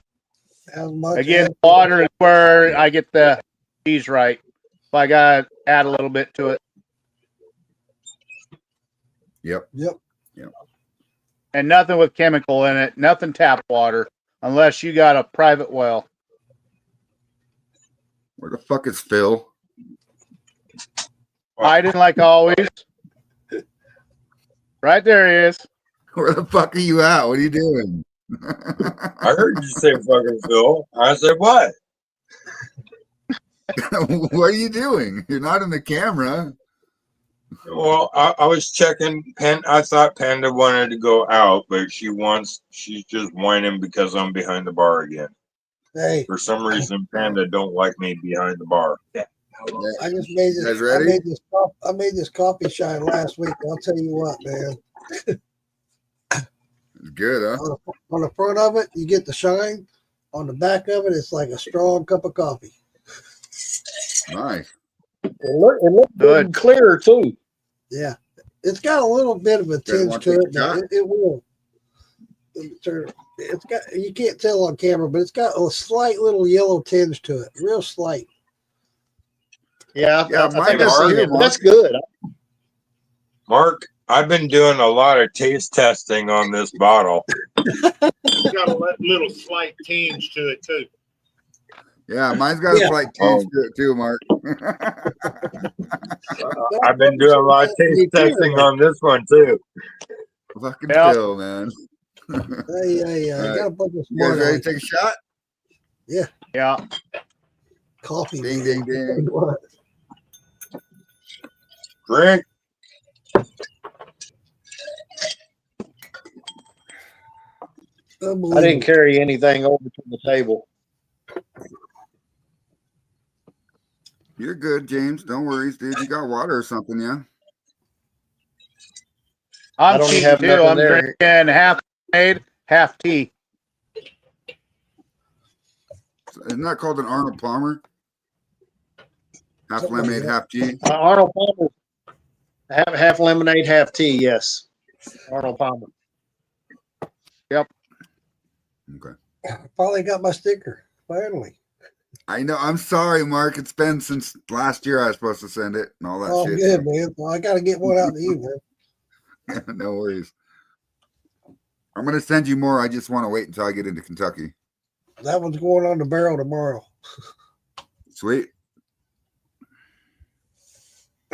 As much Again, as- water is where I get the cheese right. If I got to add a little bit to it. Yep. Yep. And nothing with chemical in it. Nothing tap water unless you got a private well. Where the fuck is Phil? Hiding like always. Right there he is. Where the fuck are you at? What are you doing? I heard you say fucking Phil. I said what? What are you doing? You're not in the camera. Well, I was checking. I thought Panda wanted to go out, but she's just whining because I'm behind the bar again. Hey, For some reason, Panda don't like me behind the bar. I just made You this. guys ready? I made this coffee shine last week. I'll tell you what, man. It's good, huh? On the front of it, you get the shine. On the back of it, it's like a strong cup of coffee. Nice. It looks good Good. and clear too. Yeah, it's got a little bit of a Guys tinge want to to it, take a but shot? it will. It's got, you can't tell on camera, but it's got a slight little yellow tinge to it, real slight. Yeah, Yeah, I mine think I does see too, it. But that's good. Mark, I've been doing a lot of taste testing on this bottle. It's got a little slight tinge to it too. Yeah, mine's got Yeah. a slight tinge to it too, Mark. I've been doing a lot of taste testing on this one too. Fucking Yeah. Phil, man. Hey, All right. got a bunch of You guys smart ready eyes. to take a shot? Yeah. Coffee. Ding, man. ding, ding. What? Drink. I Unbelievable. didn't carry anything over to the table. You're good, James. Don't worry, dude. You got water or something, yeah? I I'm don't even cheating have too. nothing I'm there. drinking half made, half tea. Isn't that called an Arnold Palmer? Half Something like lemonade, that. half tea. Arnold Palmer, half lemonade, half tea. Yes, Arnold Palmer. Okay. I finally got my sticker. Finally. I know. I'm sorry, Mark. It's been since last year I was supposed to send it and all that Oh, shit. good, man. Well, I got to get one out to you, man. So. No worries. I'm gonna send you more. I just want to wait until I get into Kentucky. That one's going on the barrel tomorrow. Sweet.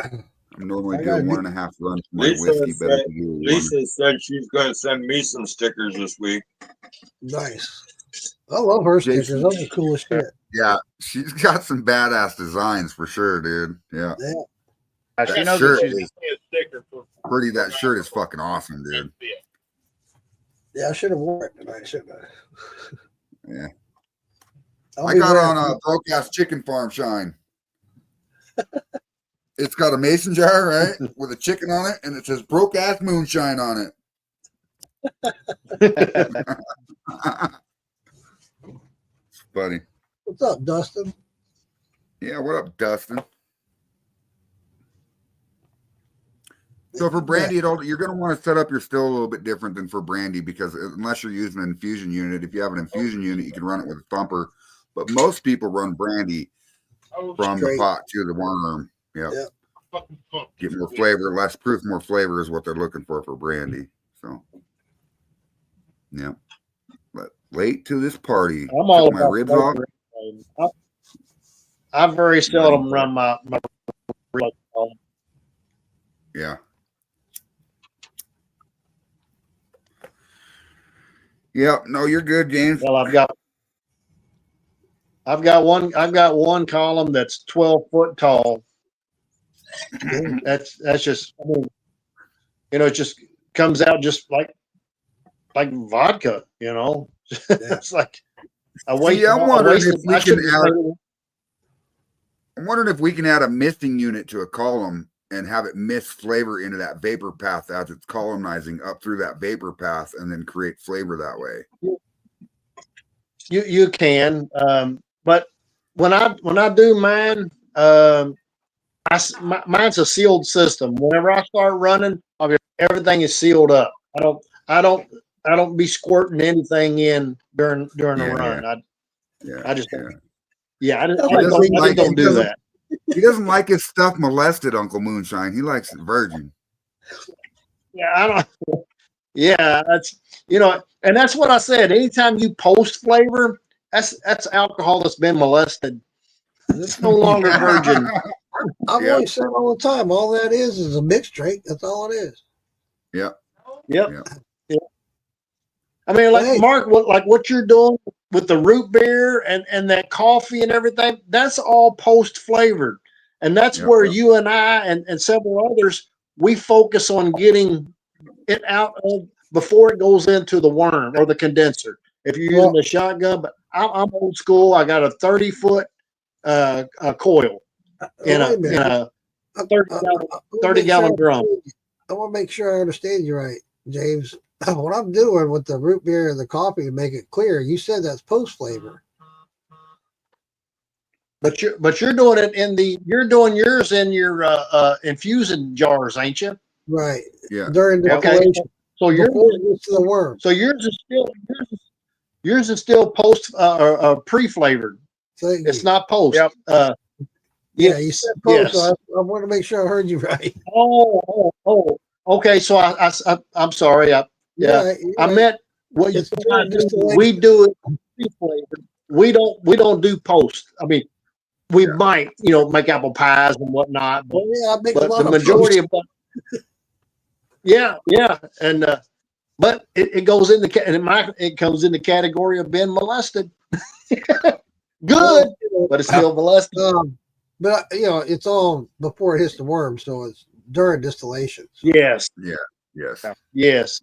I'm normally I doing gotta 1.5 runs for my Lisa whiskey, but I said, can do one. Lisa said she's going to send me some stickers this week. Nice. I love her Jason. stickers. Those are cool as shit. Yeah, she's got some badass designs for sure, dude. Yeah, Yeah. She That knows shirt that she's is A sticker for pretty. That shirt is fucking awesome, dude. Yeah, I should have worn it tonight, shouldn't I? Yeah. I'll I be got wearing- on a broke-ass chicken farm shine. It's got a mason jar, right, with a chicken on it, and it says broke-ass moonshine on it. It's funny. What's up, Dustin? Yeah, what up, Dustin? So for brandy, you're going to want to set up your still a little bit different than for brandy, because unless you're using an infusion unit, if you have an infusion unit, you can run it with a thumper. But most people run brandy oh, from the Straight. pot to the worm. Yep. Yeah. fucking pump. Get more flavor, less proof, more flavor is what they're looking for brandy. So, yeah. But late to this party, I'm all took my about ribs flavor. off. I very seldom run my ribs off. Yeah. Yep. No, you're good, James. Well, I've got one column that's 12 foot tall. That's just, I mean, it just comes out just like vodka, It's like I See, I'm wondering if we I can should've add. made it- I'm wondering if we can add a misting unit to a column and have it mist flavor into that vapor path as it's columnizing up through that vapor path, and then create flavor that way. You can, but when I do mine, mine's a sealed system. Whenever I start running, everything is sealed up. I don't be squirting anything in during the Yeah, run. Yeah. I just yeah. I just He doesn't don't do that. He doesn't like his stuff molested, Uncle Moonshine. He likes it virgin. Yeah, I don't. Yeah, that's and that's what I said. Anytime you post flavor, that's alcohol that's been molested. It's no longer virgin. I've Yep. always said all the time, all that is a mixed drink. That's all it is. Yep. Yeah. I mean, like Hey. Mark, what you're doing with the root beer and that coffee and everything, that's all post flavored, and that's Yep, where yep. you and I and several others, we focus on getting it out of before it goes into the worm or the condenser. If you're using a shotgun, but I'm old school. I got a 30-foot coil in Wait a a minute. 30 gallon drum. I want to make sure I understand you right, James. What I'm doing with the root beer and the coffee to make it clear, you said that's post flavor. But you're doing it you're doing yours in your infusion jars, ain't you? Right. Yeah. During Okay. distillation. So Before it gets to the worm. So yours is still post pre-flavored. Thank It's you. not post. Yep. Yeah, you said post, yes. so I want to make sure I heard you right. Oh. Okay. So I'm sorry. Yeah, I meant what It's you during distillation. we do it pre-flavored. We don't do post. I mean, we might make apple pies and whatnot, but, Oh, yeah, I make a but lot the of majority post. of yeah, and but it goes in it comes in the category of being molested. Good, but it's still molesting. But it's all before it hits the worm, so it's during distillation. So. Yes, Yes. yes. Yes.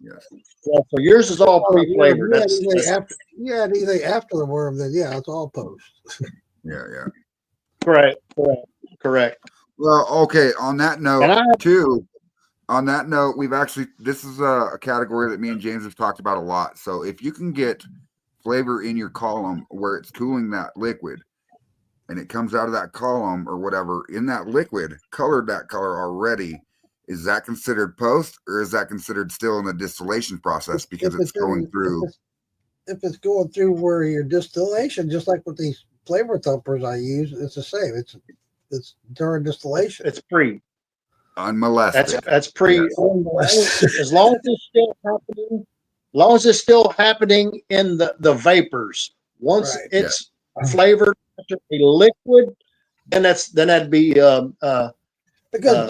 So yours is all pre-flavored. That's anything after the worm, then yeah, it's all post. Yeah. correct. Well, okay. On that note, And I- too. On that note, this is a category that me and James have talked about a lot. So if you can get flavor in your column where it's cooling that liquid and it comes out of that column or whatever in that liquid, colored that color already, is that considered post or is that considered still in the distillation process because it's going through? If it's going through where your distillation, just like with these flavor thumpers I use, it's the same. It's during distillation. It's pre. Unmolested. That's pre. Yes. As long as it's still happening, in the vapors. Once Right. it's flavored to a liquid, then that'd be Because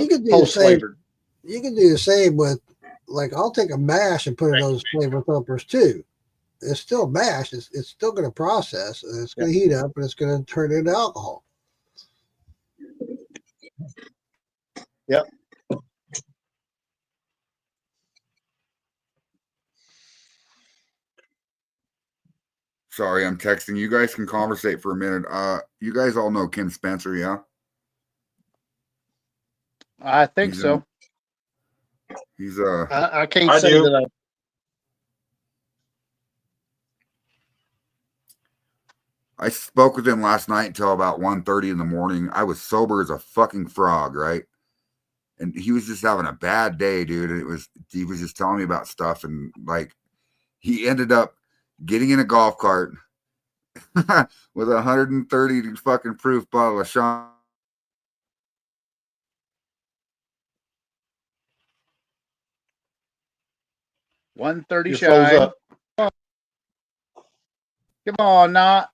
you can do the post same. flavored. You can do the same with, like, I'll take a mash and put in those flavor thumpers too. It's still mash. It's still going to process and it's going to heat up and it's going to turn into alcohol. Yep. Sorry, I'm texting. You guys can conversate for a minute. You guys all know Kim Spencer, yeah? I think He's so. He's I can't I say do. that. I spoke with him last night until about 1:30 in the morning. I was sober as a fucking frog, right? And he was just having a bad day, dude. And he was just telling me about stuff, and like he ended up getting in a golf cart with a 130 fucking proof bottle of Sean. $130 You froze shine. up. Come on, not.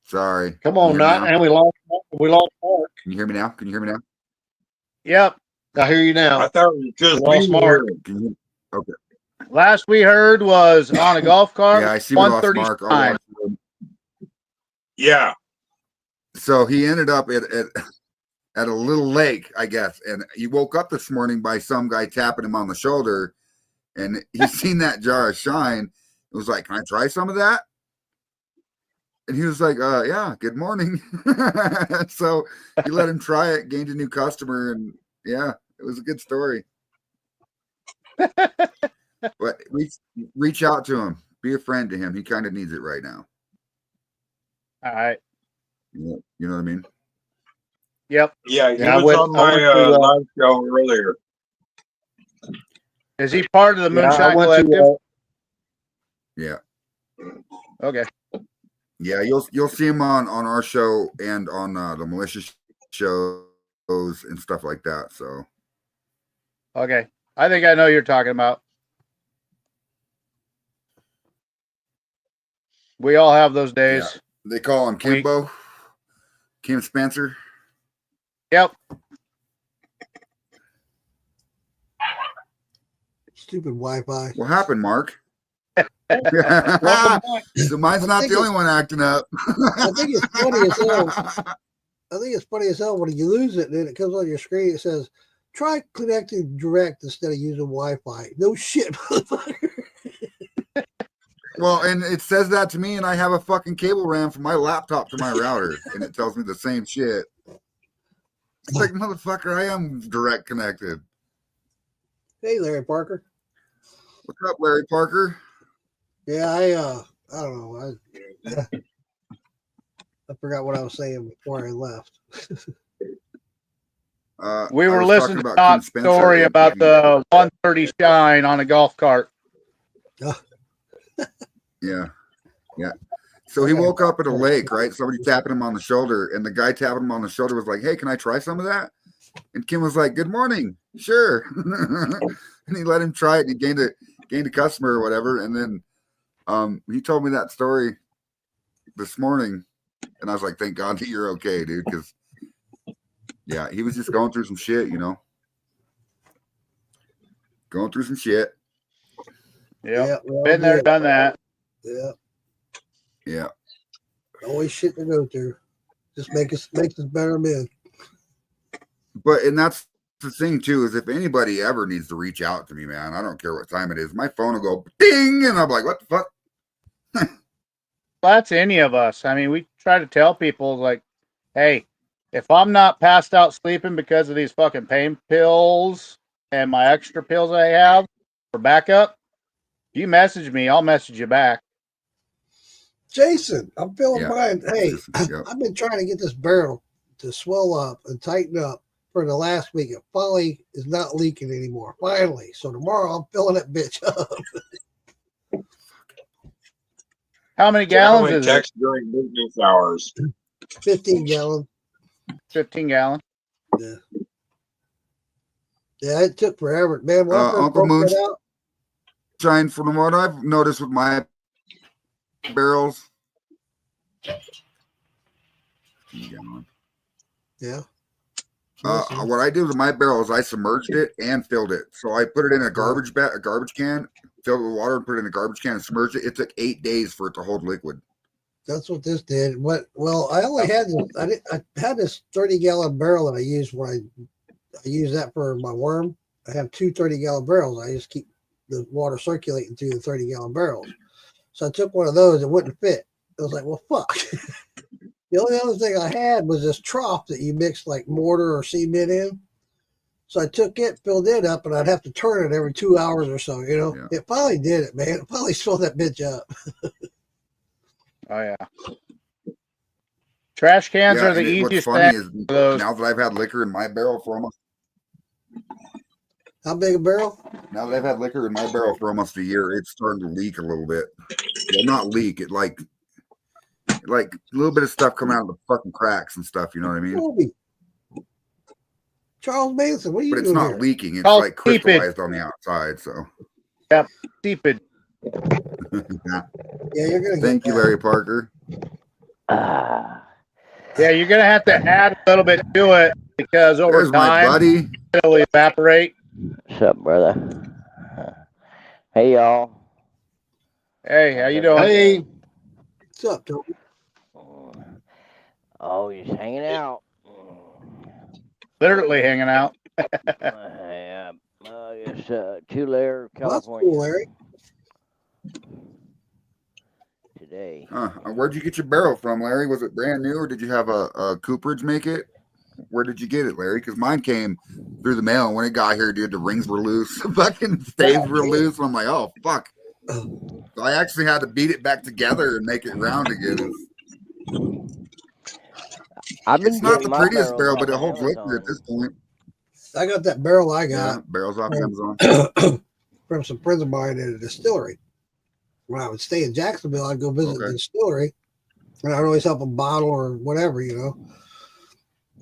Sorry. Come on, Can you hear me not now? and we lost Mark. Can you hear me now? Can you hear me now? Yep. I hear you now. I thought it was just Lost me. Mark. Can you? Okay. Last we heard was on a golf cart. Yeah, I see we lost 130 Mark. I'll shine. watch him. Yeah. So he ended up at a little lake, I guess, and he woke up this morning by some guy tapping him on the shoulder, and he seen that jar of shine. It was like, "Can I try some of that?" And he was like, yeah, good morning." So he let him try it, gained a new customer, and yeah, it was a good story. But reach out to him, be a friend to him. He kind of needs it right now. All right. You know what I mean? Yep. Yeah, he Yeah, was on my live show earlier. Is he part of the Yeah, Moonshine I went Collective? to, Yeah. Okay. Yeah, you'll see him on our show and on the malicious shows and stuff like that. So Okay. I think I know you're talking about. We all have those days. they call him Kimbo, Kim Spencer. Yep. Stupid Wi-Fi. What happened, Mark? welcome back. So mine's not the only one acting up. I think it's funny as hell. I think it's funny as hell when you lose it and then it comes on your screen. It says, "Try connecting direct instead of using Wi-Fi." No shit, motherfucker. Well, and it says that to me, and I have a fucking cable ran from my laptop to my router, and it tells me the same shit. It's like, motherfucker, I am direct connected. Hey, Larry Parker. What's up, Larry Parker? Yeah, I don't know. I forgot what I was saying before I left. I We were was listening talking to about Kim Todd's Spencer story and- about the 130 shine on a golf cart. Yeah. So he woke up at a lake, right? Somebody tapping him on the shoulder, and the guy tapping him on the shoulder was like, "Hey, can I try some of that?" And Kim was like, "Good morning, sure." And he let him try it, and he gained a customer or whatever. And then he told me that story this morning, and I was like, "Thank God that you're okay, dude," because yeah, he was just going through some shit, going through some shit. Yep. Yeah, well, Been there, yeah. done that. Yeah, Yeah. always shit to go through. Just makes us better men. But and that's the thing too, is if anybody ever needs to reach out to me, man, I don't care what time it is, my phone will go ding, and I'm like, what the fuck? That's any of us. I mean, we try to tell people like, hey, if I'm not passed out sleeping because of these fucking pain pills and my extra pills I have for backup, if you message me, I'll message you back. Jason, I'm feeling Yeah. mine. Hey, Yep. I've been trying to get this barrel to swell up and tighten up for the last week. It finally is not leaking anymore. Finally. So tomorrow I'm filling that bitch up. How many gallons Definitely is it? text during business hours. 15 gallon. 15 gallon. Yeah. Yeah, it took forever. Man, when I first Uncle broke that out, Moonshine, from what I've noticed with my barrels. yeah. What I did with my barrels, I submerged it and filled it. So I put it in a garbage can, filled it with water, and put it in a garbage can and submerged it. It took 8 days for it to hold liquid. That's what this did. Well, I only had this. I had this 30-gallon barrel that I used when I use that for my worm. I have 2 30-gallon barrels. I just keep the water circulating through the 30-gallon barrels. So I took one of those. It wouldn't fit. I was like, well, fuck. The only other thing I had was this trough that you mix like mortar or cement in. So I took it, filled it up, and I'd have to turn it every 2 hours or so. You know, Yeah. It finally did it, man. It finally filled that bitch up. Oh yeah. Trash cans are the and what's easiest funny thing. is Those. now that I've had liquor in my barrel for almost How big a barrel? now that I've had liquor in my barrel for almost a year, it's starting to leak a little bit. Well, not leak, it like a little bit of stuff coming out of the fucking cracks and stuff. You know what I mean? Colby. Charles Manson, what are you But it's doing not here? leaking. It's Oh, like crystallized on the outside. So Stupid. Yeah, you're gonna thank get you, that. Larry Parker. Yeah, you're gonna have to add a little bit to it because over There's my time buddy. it'll evaporate. What's up, brother? Hey, y'all. Hey, how you doing? Hey, What's up, Toby? Oh, you're just hanging out. Literally hanging out. Yeah, I guess Tulare, Well, that's California. cool, Larry. Today. Where'd you get your barrel from, Larry? Was it brand new, or did you have a Cooperage make it? Where did you get it, Larry? Because mine came through the mail, and when it got here, dude, the rings were loose, fucking staves were loose. I'm like, oh fuck. So I actually had to beat it back together and make it round again. It's not the prettiest barrel, but it holds liquor at this point. I got that barrel I Yeah, got barrels off Amazon. from some friends of mine at a distillery. When I would stay in Jacksonville, I'd go visit the distillery, and I'd always help them bottle or whatever, you know.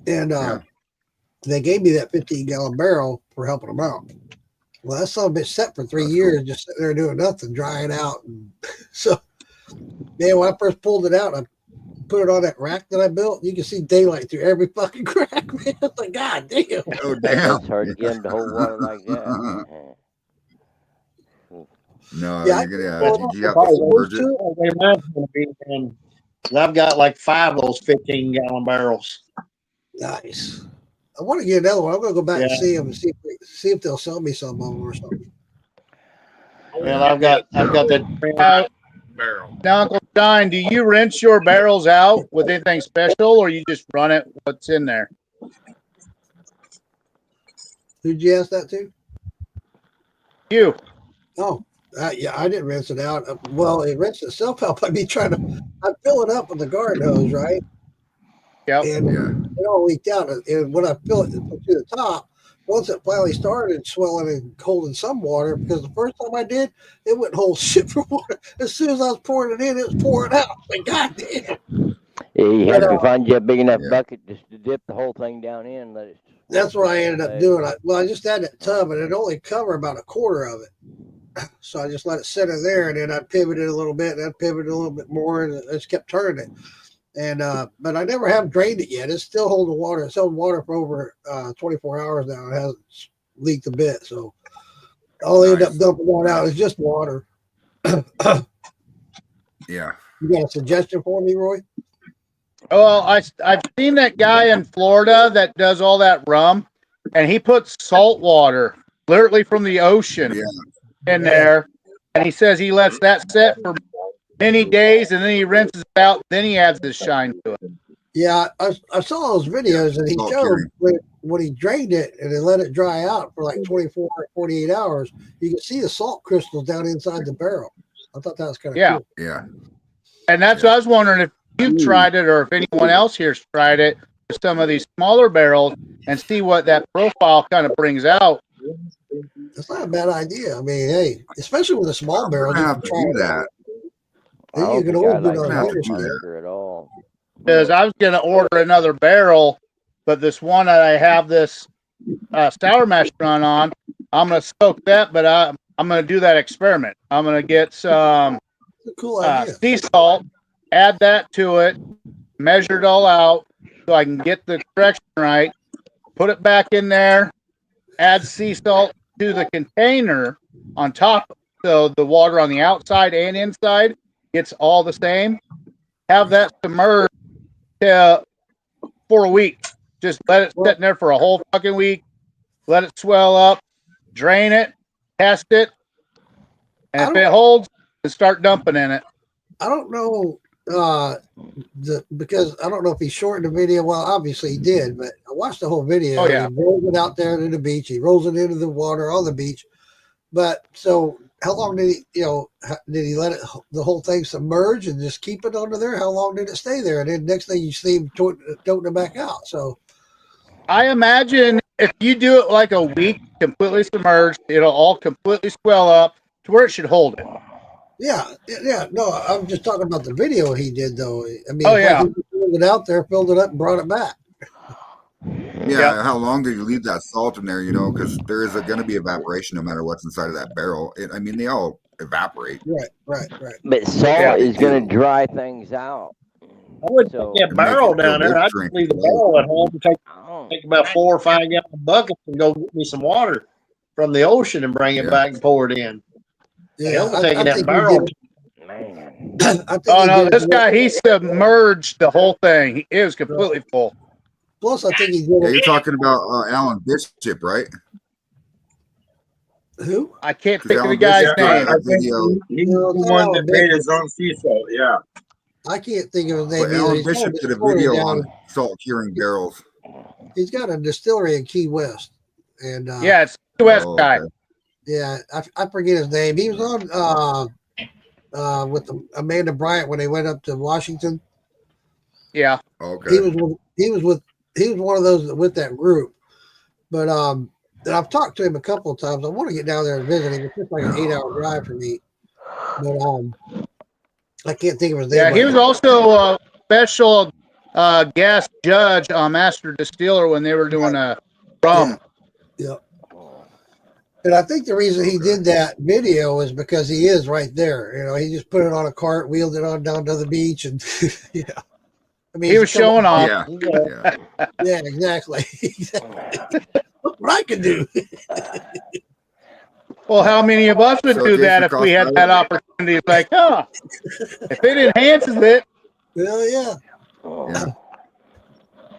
And they gave me that 15-gallon barrel for helping them out. Well, that son of a bitch sat for 3 years, just sitting there doing nothing, drying out. And so, man, when I first pulled it out, I put it on that rack that I built. You can see daylight through every fucking crack, man. It's like, God damn. Oh, damn. It's hard to get them to hold water like that. No, Yeah, you're gonna you have to submerge it. I've got like 5 of those 15-gallon barrels. Nice. I want to get another one. I'm going to go back and Yeah. see them and see if they'll sell me some of them or something. Well, I've got that. barrel. Now, Uncle John, do you rinse your barrels out with anything special, or you just run it what's in there? Who'd you ask that to? You. Oh, yeah, I didn't rinse it out. Well, it rinsed itself out by me I fill it up with the garden hose, right? Yep. And it all leaked out. And when I fill it to the top, once it finally started swelling and holding some water, because the first time I did, it wouldn't hold shit for water. As soon as I was pouring it in, it was pouring out. Like, God damn. Yeah, you have to But, find you a big enough bucket just to dip the whole thing down in and let it. That's what I ended up doing. I just had that tub, and it only covered about a quarter of it. So I just let it sit in there, and then I pivoted a little bit, and I pivoted a little bit more, and I just kept turning it. And but I never have drained it yet. It's still holding water. It's held water for over 24 hours now. It hasn't leaked a bit. So all I end up dumping that out is just water. Yeah. You got a suggestion for me, Roy? Well, I've seen that guy in Florida that does all that rum, and he puts salt water literally from the ocean in there, and he says he lets that set for many days, and then he rinses it out. Then he adds his shine to it. Yeah, I saw those videos and he Salt showed curing. when he drained it and then let it dry out for like 24 or 48 hours, you can see the salt crystals down inside the barrel. I thought that was kind of Yeah. cool. Yeah. And that's what I was wondering if you've tried it or if anyone else here's tried it with some of these smaller barrels and see what that profile kind of brings out. That's not a bad idea. I mean, hey, especially with a small barrel, I you have can to try do it that. out. I Then you don't can think I always do like it on have a to bigger do that. scale. at all. Because I was going to order another barrel, but this one that I have this sour mash run on, I'm going to soak that, but I'm going to do that experiment. I'm going to get some It's a cool idea. sea salt, add that to it, measure it all out so I can get the correction right, put it back in there, add sea salt to the container on top so the water on the outside and inside gets all the same. Have that submerged for a week. Just let it sit in there for a whole fucking week. Let it swell up, drain it, test it, and if it holds, then start dumping in it. I don't know because I don't know if he shortened the video. Well, obviously he did, but I watched the whole video. Oh, yeah. He rolls it out there to the beach. He rolls it into the water on the beach. But so how long did did he let it the whole thing submerge and just keep it under there? How long did it stay there? And then next thing you see him toting it back out. So I imagine if you do it like a week, completely submerged, it'll all completely swell up to where it should hold it. yeah. No, I'm just talking about the video he did though. I mean, Oh, it's yeah. like he pulled it out there, filled it up, and brought it back. Yeah. How long do you leave that salt in there? Because there is going to be evaporation no matter what's inside of that barrel. I mean, they all evaporate. Right. But salt is going to dry things out. I wouldn't So- take that barrel down there. I'd just leave the barrel at home and take about 4 or 5 gallon buckets and go get me some water from the ocean and bring it back and pour it in. Yeah, Hell, taking that think barrel. Man. I think Oh he no, did this it- guy, he submerged the whole thing. It was completely full. Plus, I think he did Yeah, it. you're talking about Alan Bishop, right? Who? I can't 'Cause think of the Alan guy's Bishop name. got a video, He's the one that made his own sea salt. Yeah. I can't think of his name but either. Alan He's got Bishop did a distillery video down- on salt curing barrels. He's got a distillery in Key West, and Yeah, it's the West Oh, guy. okay. yeah, I forget his name. He was on with Amanda Bryant when they went up to Washington. Yeah. Okay. He was one of those with that group. But and I've talked to him a couple of times. I want to get down there and visit him. It's just like an 8-hour drive for me. But I can't think of his name. Yeah, he right was now. also a special guest judge on Master Distiller when they were doing a rum. Yeah. And I think the reason he did that video is because he is right there. He just put it on a cart, wheeled it on down to the beach, and yeah. I mean, He was showing off. Yeah. Yeah, Yeah. yeah, exactly. Look what I can do. Well, how many of us would So do that if Jason we had Costello- that opportunity? It's like, if it enhances it, Well, yeah. Yeah.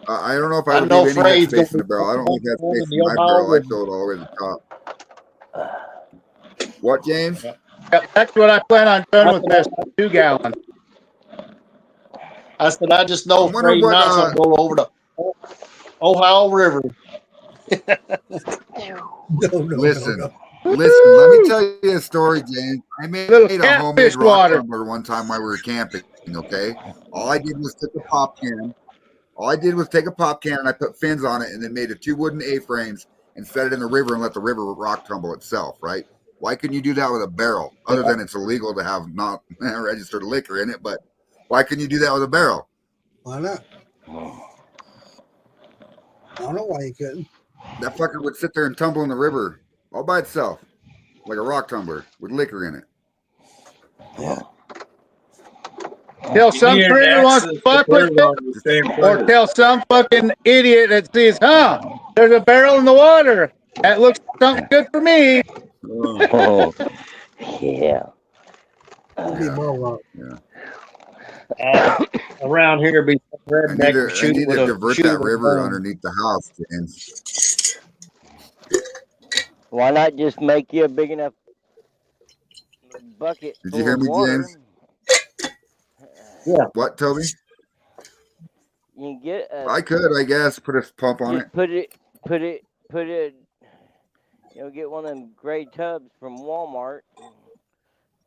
I don't know if I I would know leave any Frey's space in gonna the barrel. I don't leave that be space in my the barrel. I Obama. fill it all the way to the top. What, James? that's what I plan on doing with this 2 gallon. I said, I just know I wonder Frey what, Knox will go over the Ohio River. No, Listen, no. listen. Let me tell you a story, James. I made Little a homemade catfish rock water. tumbler one time while we were camping. Okay, all I did was take a pop can. All I did was take a pop can and I put fins on it and then made 2 wooden A-frames and set it in the river and let the river rock tumble itself. Right? Why couldn't you do that with a barrel? Other than it's illegal to have not registered liquor in it, but why couldn't you do that with a barrel? Why not? I don't know why you couldn't. That fucker would sit there and tumble in the river all by itself, like a rock tumbler with liquor in it. Yeah. Tell some He had pretty wants to access fuck put with it it, on the same or place. tell some fucking idiot that sees, there's a barrel in the water. That looks something good for me. Oh, yeah. It'll be Mohawk. Around here, be some I need redneck to, I shoot need with to a divert shoot that with a river gun. underneath the house, James. Why not just make you a big enough bucket Did full you hear of me, water? James? What, Toby? You can get a, I could, I guess, put a pump on just it. put it. You know, get one of them gray tubs from Walmart.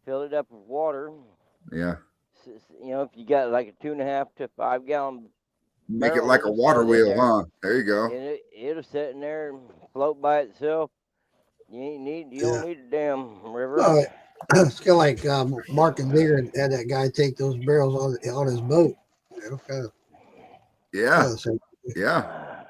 Fill it up with water. Yeah. You know, if you got like a 2.5 to 5 gallon Make it barrel, like a it'll water sit in wheel, there, huh? There you go. and it'll sit in there and float by itself. You don't need a damn river. Well, it's kind of like Mark and Digger had that guy take those barrels on his boat. You know, kind of Yeah. the same. Yeah.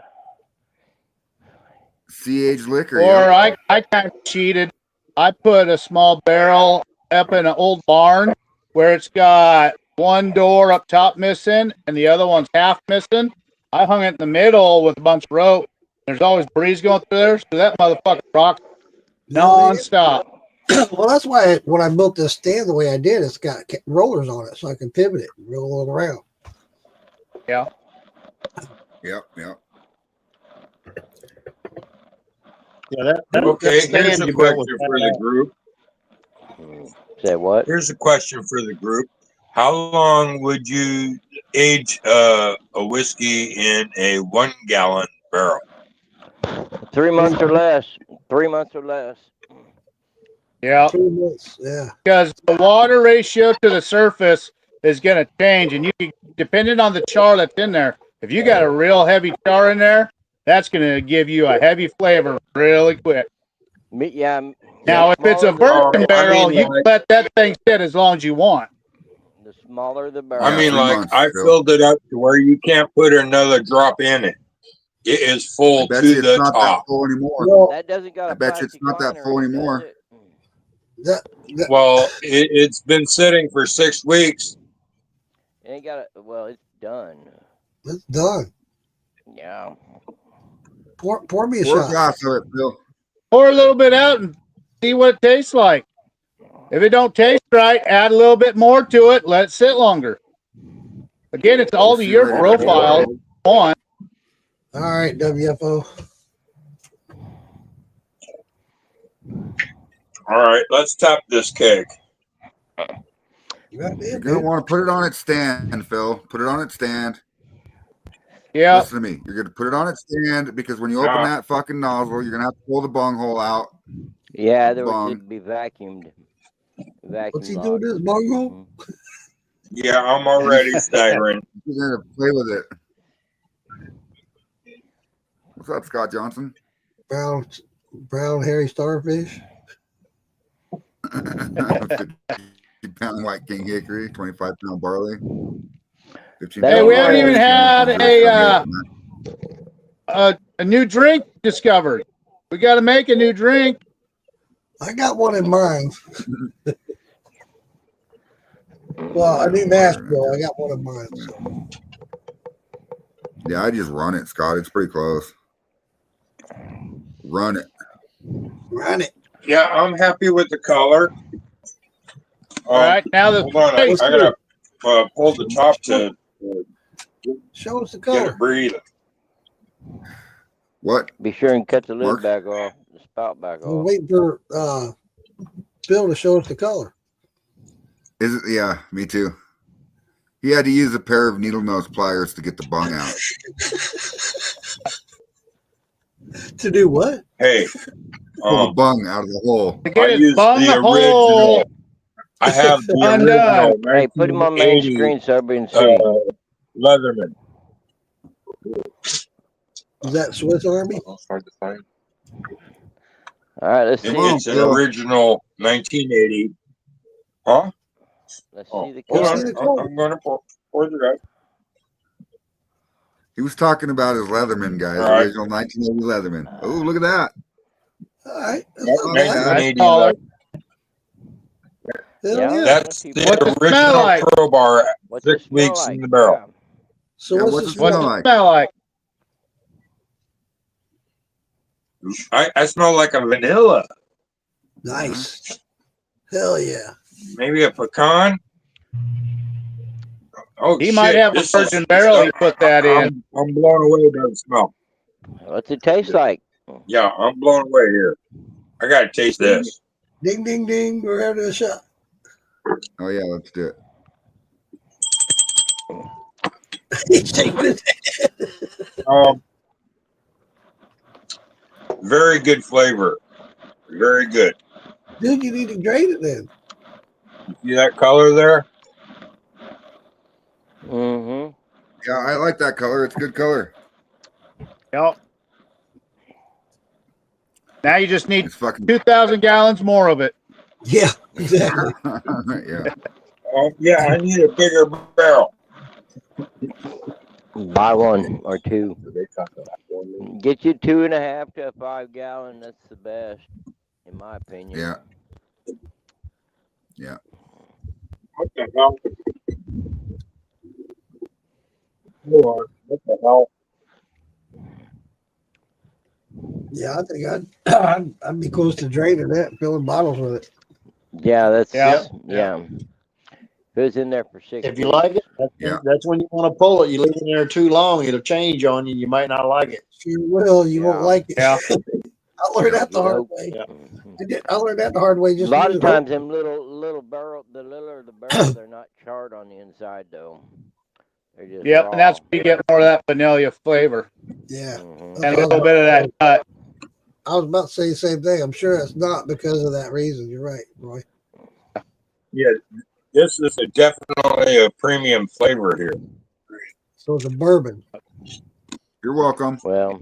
CH liquor. Or Yeah. I kind of cheated. I put a small barrel up in an old barn where it's got one door up top missing and the other one's half missing. I hung it in the middle with a bunch of rope. There's always breeze going through there, so that motherfucker rocks non-stop. Well, that's why when I built this stand the way I did, it's got rollers on it, so I can pivot it and roll it around. Yeah. Yep. Yep. Yeah, that Okay, stand here's a you built question was for the group. Say what? Here's a question for the group. How long would you age a whiskey in a 1 gallon barrel? 3 months or less. 3 months or less. Yeah. 2 months, yeah. Because the water ratio to the surface is going to change, and you can, depending on the char that's in there, if you got a real heavy char in there, that's going to give you a heavy flavor really quick. Yeah. Now, if it's a bourbon barrel, you can let that thing sit as long as you want. The smaller the barrel. I mean, 3 like, months, I Phil. filled it up to where you can't put another drop in it. It is I full bet to you the it's not that top. full anymore. Well, That doesn't got I a bet you it's plastic not that liner full in it, anymore. does it? that Well, it's been sitting for 6 weeks. It ain't got a, well, it's done. it's done. Yeah. Pour me a Pour a shot. glass of it, Phil. Pour a little bit out and see what it tastes like. If it don't taste right, add a little bit more to it. Let it sit longer. Again, it's all We'll to see your later. profile. On. All right, WFO. All right, let's tap this keg. You got You're it, gonna dude. want to put it on its stand, Phil. Put it on its stand. Yeah. Listen to me. You're gonna put it on its stand because when you open Yeah. that fucking nozzle, you're gonna have to pull the bung hole out. Yeah, there was Bong. to be vacuumed. Vacuum What's he locked. doing this, Mongo? Mhm. Yeah, I'm already staggering. You're gonna play with it. What's up, Scott Johnson? Brown hairy starfish. 50-pound white king hickory, 25-pound barley. 15 Hey, we Yeah, haven't even had a new drink discovered. We got to make a new drink. I got one in mind. Well, I need Nashville. I got one in mind. So. Yeah, I just run it, Scott. It's pretty close. Run it. Run it. Yeah, I'm happy with the color. All right, now the Hold on, I gotta pull the top to Show us the get color. it breathing. What? Be sure and cut the lid Mark? back off, the spout back We're off. waiting for Bill to show us the color. Is it? Yeah, me too. He had to use a pair of needle nose pliers to get the bung out. To do what? Hey, Pull the bung out of the hole. to get I his used bung the hole. original. I have the Undone. original Hey, put him on main 1980 screen so everybody can see. Leatherman. Is that Swiss Army? Hard to find. All right, let's see. Come on, It's an Bill. original 1980. Huh? Let's Oh, see the hold color. see the on. color. I'm gonna pour the guy. He was talking about his Leatherman, guys. All right. Original 1980 Leatherman. Oh, look at that. All right. That's That's not bad. 1980 taller. Leatherman. Hell Yeah. yeah. That's What's the it smell original like? crowbar. What's 6 it smell weeks like? in the barrel. Yeah. So Yeah, what's what's the it smell? What's smell it like? smell like? I smell like a vanilla. Nice. Hell yeah. Maybe a pecan. Oh, He shit. might have a This virgin is- barrel he put that in. I'm blown away by the smell. What's it taste like? Yeah, I'm blown away here. I gotta taste this. Ding, ding, ding. We're having a shot. Oh yeah, let's do it. He's shaking his head. Very good flavor. Very good. Dude, you need to drain it then. See that color there? Mm-hmm. Yeah, I like that color. It's a good color. Yep. Now you just need It's fucking 2,000 gallons more of it. Yeah, exactly. yeah. Oh, yeah, I need a bigger barrel. Buy one or two. Get you 2.5 to 5 gallon. That's the best, in my opinion. Yeah. Yeah. What the hell? Hold on. What the hell? Yeah, I think I'd be close to draining that and filling bottles with it. Yeah, that's Yeah. yeah. If it was in there for 6 If you weeks. like it, Yeah. that's when you want to pull it. You leave it in there too long, it'll change on you. You might not like it. Sure will. You won't Yeah. like it. Yeah. I learned that the hard Nope. way. Yeah. I learned that the hard way. A Just lot of using- times, them little barrel, the littler the barrel, they're not charred on the inside though. They're just Yep, raw. and that's where you get more of that vanilla flavor Yeah. Mhm. and a little bit of that nut. I was about to say the same thing. I'm sure it's not because of that reason. You're right, Roy. Yeah, this is definitely a premium flavor here. So it's a bourbon. You're welcome. Well,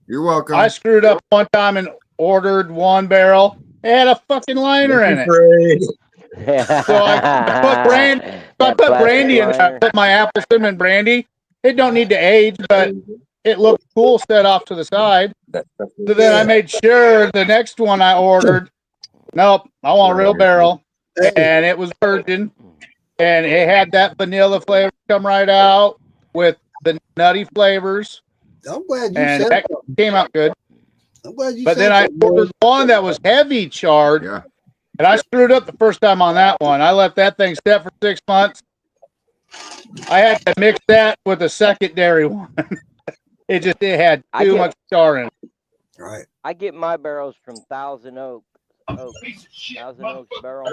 You're welcome. I screwed up one time and ordered one barrel. It had a fucking liner in it. Great. so I put brandy in there. I put my apple cinnamon brandy. It don't need to age, but it looked cool set off to the side. So then I made sure the next one I ordered, nope, I want a real barrel. Hey, And it was virgin. And it had that vanilla flavor come right out with the nutty flavors. I'm glad you And said that something. came out good. I'm glad you But said then I something, Roy. ordered one that was heavy charred. Yeah. And I screwed up the first time on that one. I left that thing set for 6 months. I had to mix that with a secondary one. it had I too get- much char in it. Right. I get my barrels from Thousand Oaks barrel.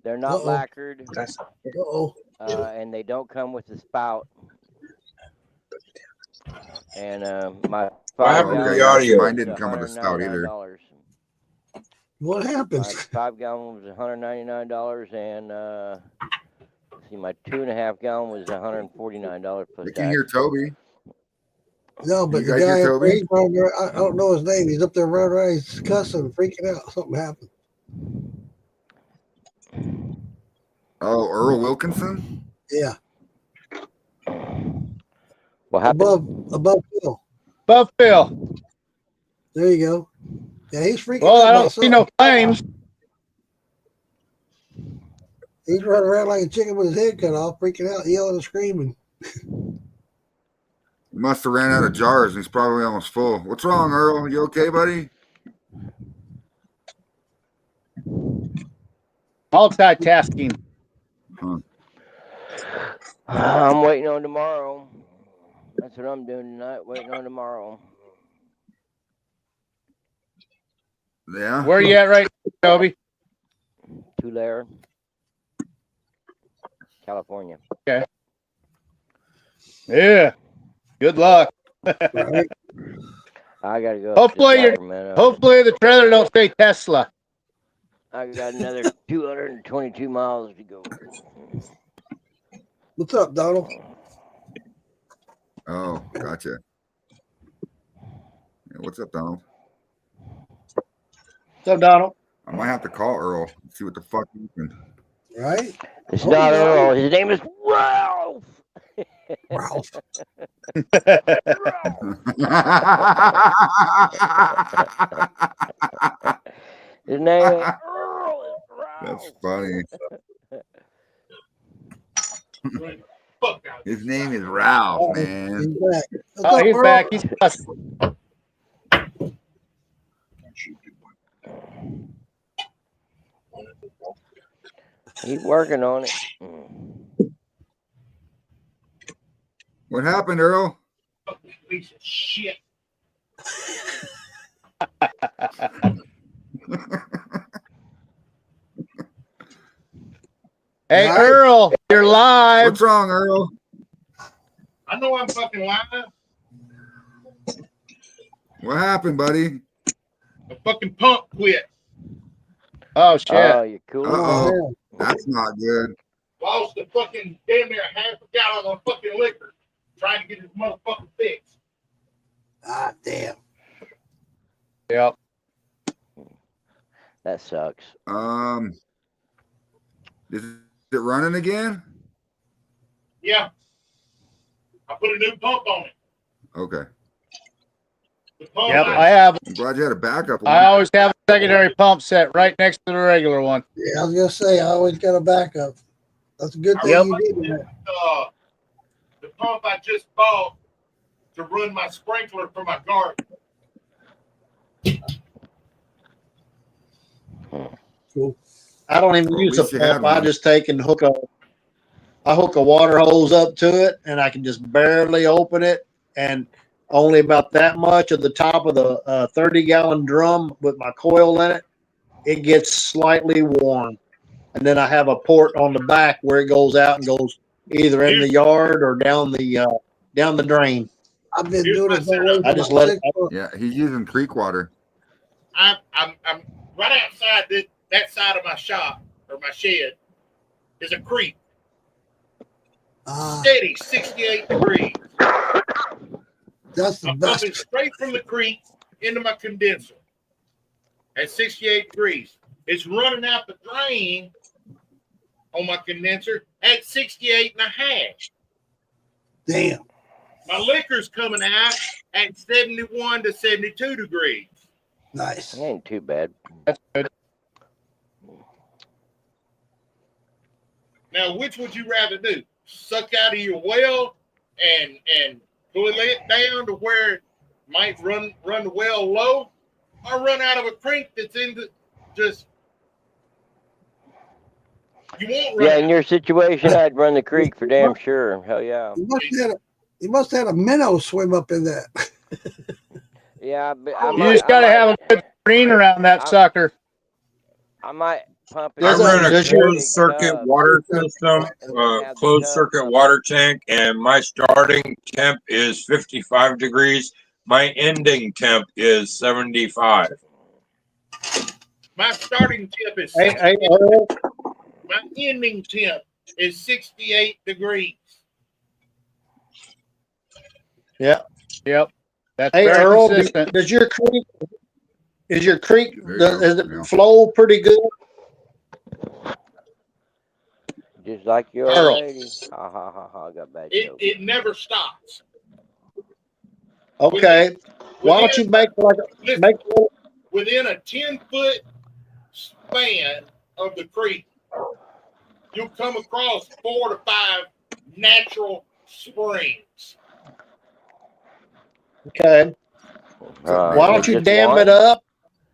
They're not Uh-oh. lacquered, Uh-oh. and they don't come with a spout. And my What 5 happened to gallon the audio? Mine didn't come with a spout either. $199. What My happens? 5 gallon was $199, and see, my 2.5 gallon was $149 plus You can tax. hear Toby. No, but You the guys guy hear up Toby? there, he's running around, I don't know his name. He's up there running around. He's cussing, freaking out. Something happened. Oh, Earl Wilkinson? Yeah. What happened? Above Phil. Above Phil. There you go. Yeah, he's freaking Well, out. I about don't see something. no flames. He's running around like a chicken with his head cut off, freaking out, yelling and screaming. He must have ran out of jars and he's probably almost full. What's wrong, Earl? You okay, buddy? Multitasking. I'm waiting on tomorrow. That's what I'm doing tonight, waiting on tomorrow. Yeah. Where you at right now, Toby? Tulare, California. Yeah. Good luck. Right? I gotta go. Hopefully you're- Hopefully the trailer don't say Tesla. I got another 222 miles to go. What's up, Donald? Oh, gotcha. Yeah, what's up, Donald? What's up, Donald? I might have to call Earl and see what the fuck he can. Right? It's Oh, not yeah. Earl. His name is Ralph. Ralph. His name ain't Earl. It's Ralph. That's funny. His name is Ralph, He's man. back. What's Oh, up, he's Earl? back. He's cussing. He's working on it. What happened, Earl? Fucking piece of shit. Hey, Nice. Earl, you're live. What's wrong, Earl? I know I'm fucking lying. What happened, buddy? The fucking pump quit. Oh, shit. Oh, you cool? Uh-oh. That's not good. Lost the fucking damn near half a gallon of fucking liquor trying to get this motherfucker fixed. Ah, damn. Yep. That sucks. Is it running again? Yeah. I put a new pump on it. Okay. The pump Yep. I- I'm glad you had a backup I one. always have a secondary pump set right next to the regular one. Yeah, I was gonna say I always got a backup. That's a good thing Yep. you did that. the pump I just bought to run my sprinkler for my garden. I don't even Well, at use a least you have pump. I one. just take and hook a water hose up to it, and I can just barely open it, and only about that much of the top of the 30-gallon drum with my coil in it. It gets slightly warm, and then I have a port on the back where it goes out and goes either in the yard or down the drain. I've been Here's doing my it that way setup. I for just about let it- 6 months. Yeah, he's using creek water. I'm right outside that side of my shop or my shed is a creek. Ah, Steady 68 degrees. that's the I'm best. pumping straight from the creek into my condenser at 68 degrees. It's running out the drain on my condenser at 68 and a half. Damn. My liquor's coming out at 71 to 72 degrees. Nice. It ain't too bad. That's good. Now, which would you rather do? Suck out of your well and pull it down to where it might run the well low, or run out of a creek that's in the just you won't run Yeah, out. in your situation, I'd run the creek for damn sure. Hell yeah. You must have had a minnow swim up in that. Yeah, but I You might, just got to have a good screen around that sucker. I might pump it. I Does run a does your- closed circuit water system, closed circuit water tank, and my starting temp is 55 degrees. My ending temp is 75. My starting temp is Hey, 68. Earl, My ending temp is 68 degrees. Yep. That's hey, very Earl, consistent. does your creek There you go. does it Yeah. flow pretty good? Just like your Earl. old lady. Ha ha ha ha. I got bad It jokes. it never stops. Okay. Why don't you make Listen, make within a 10-foot span of the creek, you'll come across 4 to 5 natural springs. okay? So Why don't you Just dam one? it up?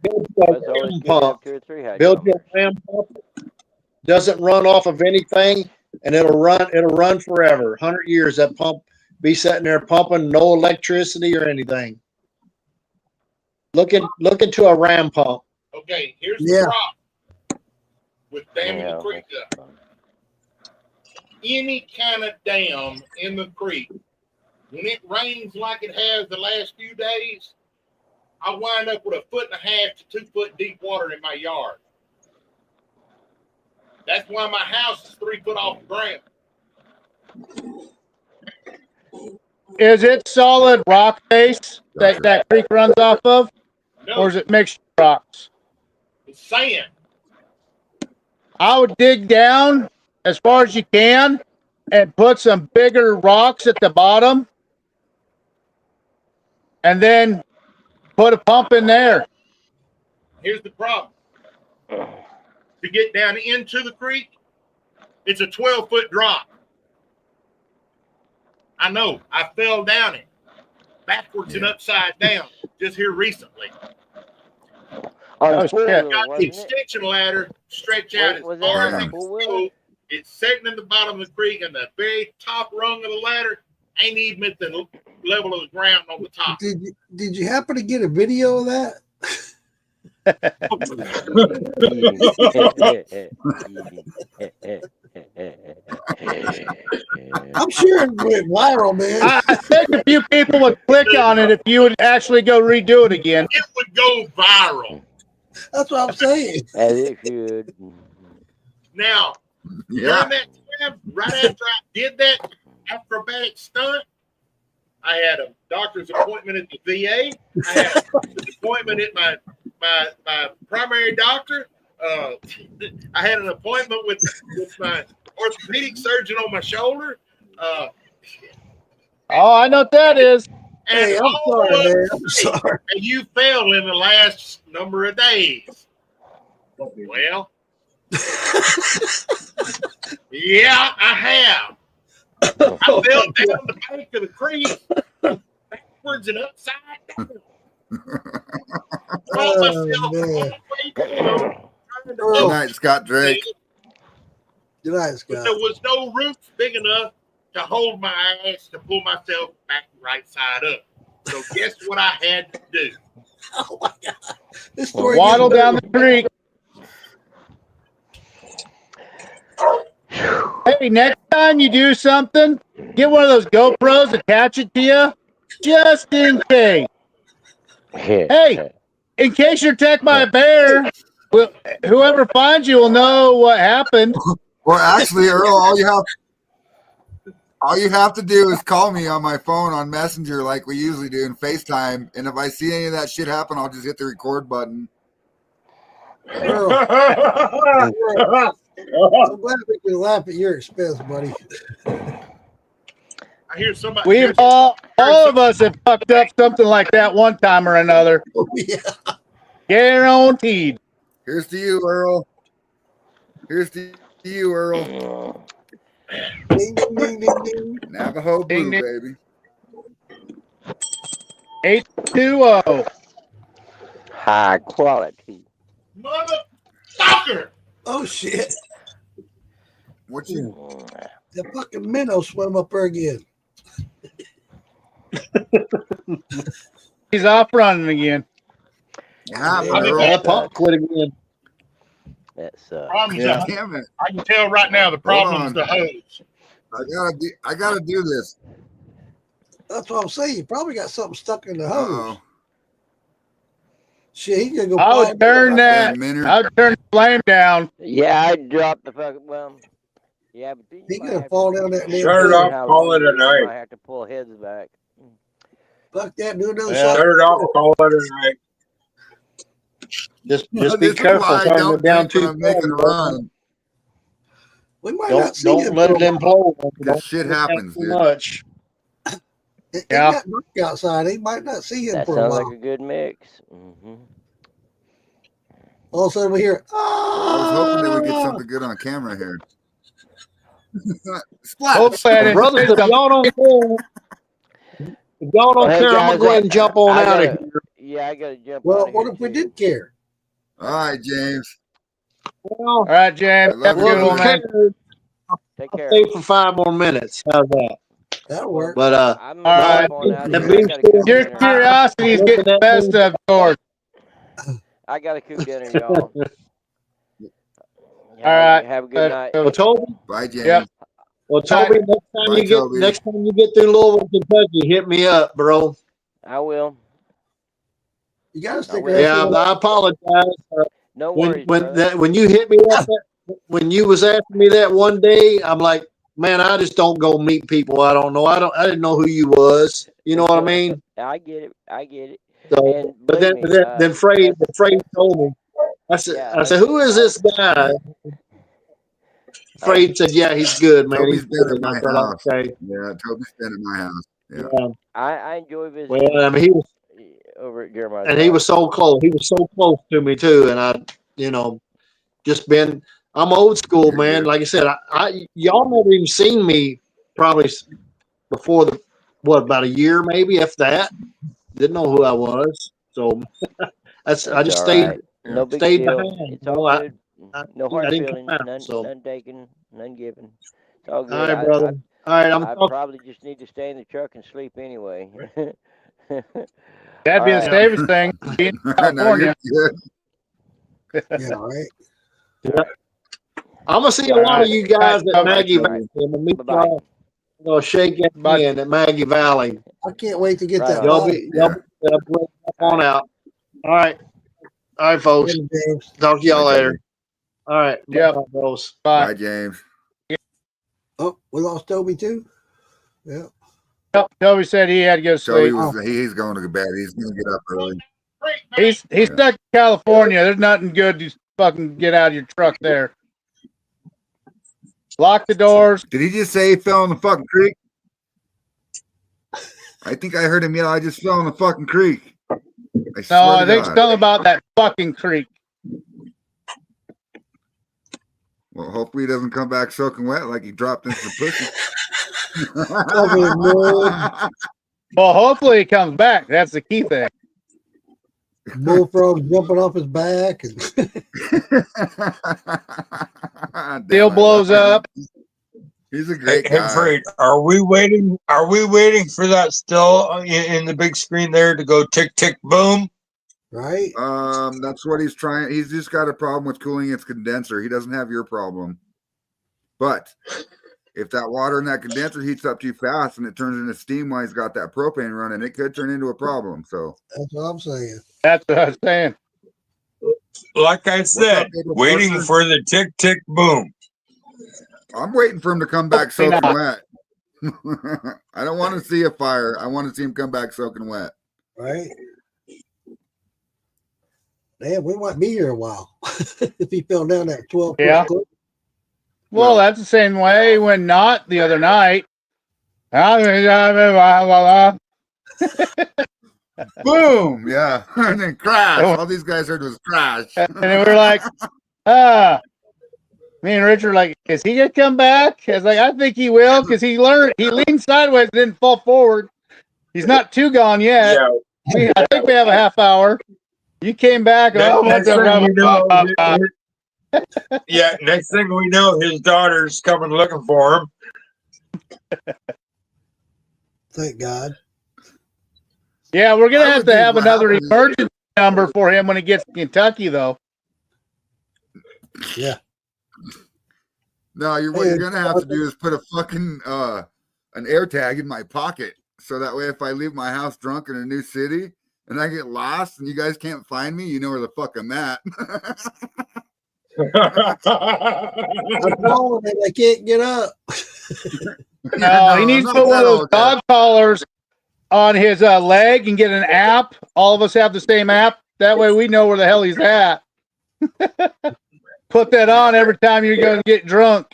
Build That's a always ram good to have pump. 2 or 3 Build your hydrants. ram pump. Doesn't run off of anything, and it'll run forever. 100 years that pump be sitting there pumping, no electricity or anything. Look into a ram pump. Okay, here's Yeah. the problem with damming Yeah, the creek that's up. Any kind of dam in the creek, when it rains like it has the last few days, I wind up with 1.5 to 2 foot deep water in my yard. That's why my house is 3 foot off the ground. Is it solid rock base that creek runs off of? No, Or is it mixed rocks? it's sand. I would dig down as far as you can and put some bigger rocks at the bottom and then put a pump in there. Here's the problem. To get down into the creek, it's a 12-foot drop. I know. I fell down it backwards and upside down just here recently. On Oh, a four shit. wheeler, got the wasn't it? extension ladder stretch out Was as that far on as a it four can wheeler? go. It's sitting in the bottom of the creek, and the very top rung of the ladder ain't even at the level of the ground on the top. Did you happen to get a video of that? I'm sure it went viral, man. I think a few people would click on it if you would actually go redo it again. It would go viral. That's what I'm saying. As it should. Now, Yeah. during that time, right after I did that acrobatic stunt, I had a doctor's appointment at the VA. I had an appointment at my primary doctor. I had an appointment with my orthopedic surgeon on my shoulder. Oh, I know what that is. And Hey, I'm all sorry, of man. a I'm sudden, sorry. and you fell in the last number of days. Well, yeah, I have. I fell down the bank of the creek, backwards and upside down. Rolled myself all man. the way down, trying to Good up night, Scott Drake. Good night, but Scott. there was no roots big enough to hold my ass to pull myself back right side up. So guess what I had to do? Oh my God. This story Waddle gets down the creek. Hey, next time you do something, get one of those GoPros, attach it to you, just in case. Hey, in case you're attacked by a bear, whoever finds you will know what happened. Or actually, Earl, all you have to do is call me on my phone on Messenger like we usually do in FaceTime. And if I see any of that shit happen, I'll just hit the record button. Earl, I'm glad we can laugh at your expense, buddy. I hear somebody. We've all of us have fucked up something like that one time or another. Oh, yeah. Guaranteed. Here's to you, Earl. Here's to you, Earl. Ding, ding, ding, ding, ding. Navajo Ding, Blue, ding. baby. 820. High quality. Motherfucker! Oh, shit. What you? The fucking minnow swim up there again. He's off running again. What happened, I think Earl? That pump quit again. That sucks. Problem's Yeah. the- Damn it! I can tell right now the problem's on. the hose. I gotta do this. That's what I'm saying. You probably got something stuck in the hose. Uh-oh. Shit, he gonna go. I would turn that. Van Minner. I would turn the flame down. Yeah, I dropped the fucking. Well, yeah, but then He you might gonna have fall to- down that damn Shut it thing. off. how Call it a long night. You might have to pull heads back. Fuck that. Do another Yeah. shot. Shut it off. Call it a night. Just This be is careful why I turning don't it down drink when too I'm making a fast. run. We might not see Don't him. let it implode. This shit happens, too dude. much. It Yeah. got dark outside. He might not see him That for a sounds while. like a good mix. Mm-hmm. All of a sudden we hear. I was hoping that we get "Ah!" something good on camera here. Splash. Hopefully I didn't Brothers, say if something. y'all don't care, if y'all don't Well, hey, care, I'm guys, gonna go ahead and jump on I out of gotta- here. Yeah, I gotta jump. Well, out of what here if we too. did care? All right, James. Well, All right, James. I love Have a you, good well, one, if man. you care, Take I'll care. stay for 5 more minutes. How's that? That'll work. But I'm All right. going out of That here. I being gotta said- cook Your dinner. curiosity is getting the best of yours. I gotta cook dinner, y'all. All right. Have a good night. well, Toby, Bye, James. Yep. well, Toby, Bye, Toby. next time you get through Louisville, Kentucky, hit me up, bro. I will. You gotta stick will. around. Yeah, I apologize. No worries. brother. When you hit me up, when you was asking me that one day, I'm like, man, I just don't go meet people I don't know. I didn't know who you was. You know what I mean? I get it. I get it. So, And but then, believe me, then Frey told me. I said, who is this guy? Frey said, yeah, he's good, man. Toby's He's been good. at my I said, house. okay. Yeah, Toby's been at my house. Yeah. Yeah. I enjoy visiting. Well, I mean, he was, over at Jeremiah's and he house. was so close. He was so close to me too. And I, just been. I'm old school, You're man. good. Like I said, I y'all never even seen me probably before about a year, maybe if that. Didn't know who I was, so I just all stayed. right. No big Stayed deal. behind. It's all Well, good. I No hard didn't come feelings. out, None, so. none taken. None given. It's all All good. right, brother. All right, I'm I talking. probably just need to stay in the truck and sleep anyway. That'd be the Alright. safest thing. Being in No, you're California. good. Yeah, right. I'm gonna see a All lot right. of you guys Bye, at Maggie Toby. Valley. I'm gonna meet Bye-bye. y'all. I'm gonna shake your Bye. hand at Maggie Valley. I can't wait to get Right that. on. Y'all body. be y'all up on out. All right, folks. Later, James. Talk to y'all Bye, later. Toby. All right, Yep. bye, bros. Bye. Bye, James. Oh, we lost Toby too. Yeah. Toby said he had to go to Toby sleep. was he's going to bed. He's going to get up early. He's Yeah. stuck in California. There's nothing good to fucking get out of your truck there. Lock the doors. Did he just say he fell in the fucking creek? I think I heard him yell, I just fell in the fucking creek. I No, swear I to think God. something about that fucking creek. Well, hopefully he doesn't come back soaking wet like he dropped into the pussy. Well, hopefully he comes back. That's the key thing. Bullfrog jumping off his back. And Steel blows up. He's a Hey, great hey guy. Fred, are we waiting for that still in the big screen there to go tick tick boom? right? That's what he's trying. He's just got a problem with cooling its condenser. He doesn't have your problem. But if that water in that condenser heats up too fast and it turns into steam while he's got that propane running, it could turn into a problem. So That's what I'm saying. That's what I was saying. Like I what's said, up, little waiting fucker? for the tick tick boom. I'm waiting for him to come back Hopefully soaking not. wet. I don't want to see a fire. I want to see him come back soaking wet. Right? Damn, we might be here a while if he fell down that 12 foot Yeah. cliff. Well, that's the same way when not the other night. Boom! Yeah, and then crash. All these guys heard was crash. And then we were like, me and Richard were like, is he gonna come back? I was like, I think he will, because he leaned sideways, didn't fall forward. He's not too gone yet. Yeah. I think we have a half hour. You came back. Next thing we know, yeah. Next thing we know, his daughter's coming looking for him. Thank God. Yeah, we're gonna I have would to think have what another happens- emergency number for him when he gets to Kentucky, though. Yeah. No, what you're gonna have to do is put a fucking an air tag in my pocket, so that way if I leave my house drunk in a new city and I get lost and you guys can't find me, you know where the fuck I'm at. I'm falling and I can't get up. No, he needs to put one of those dog collars on his leg and get an app. All of us have the same app. That way we know where the hell he's at. Put that on every time you're going to get drunk.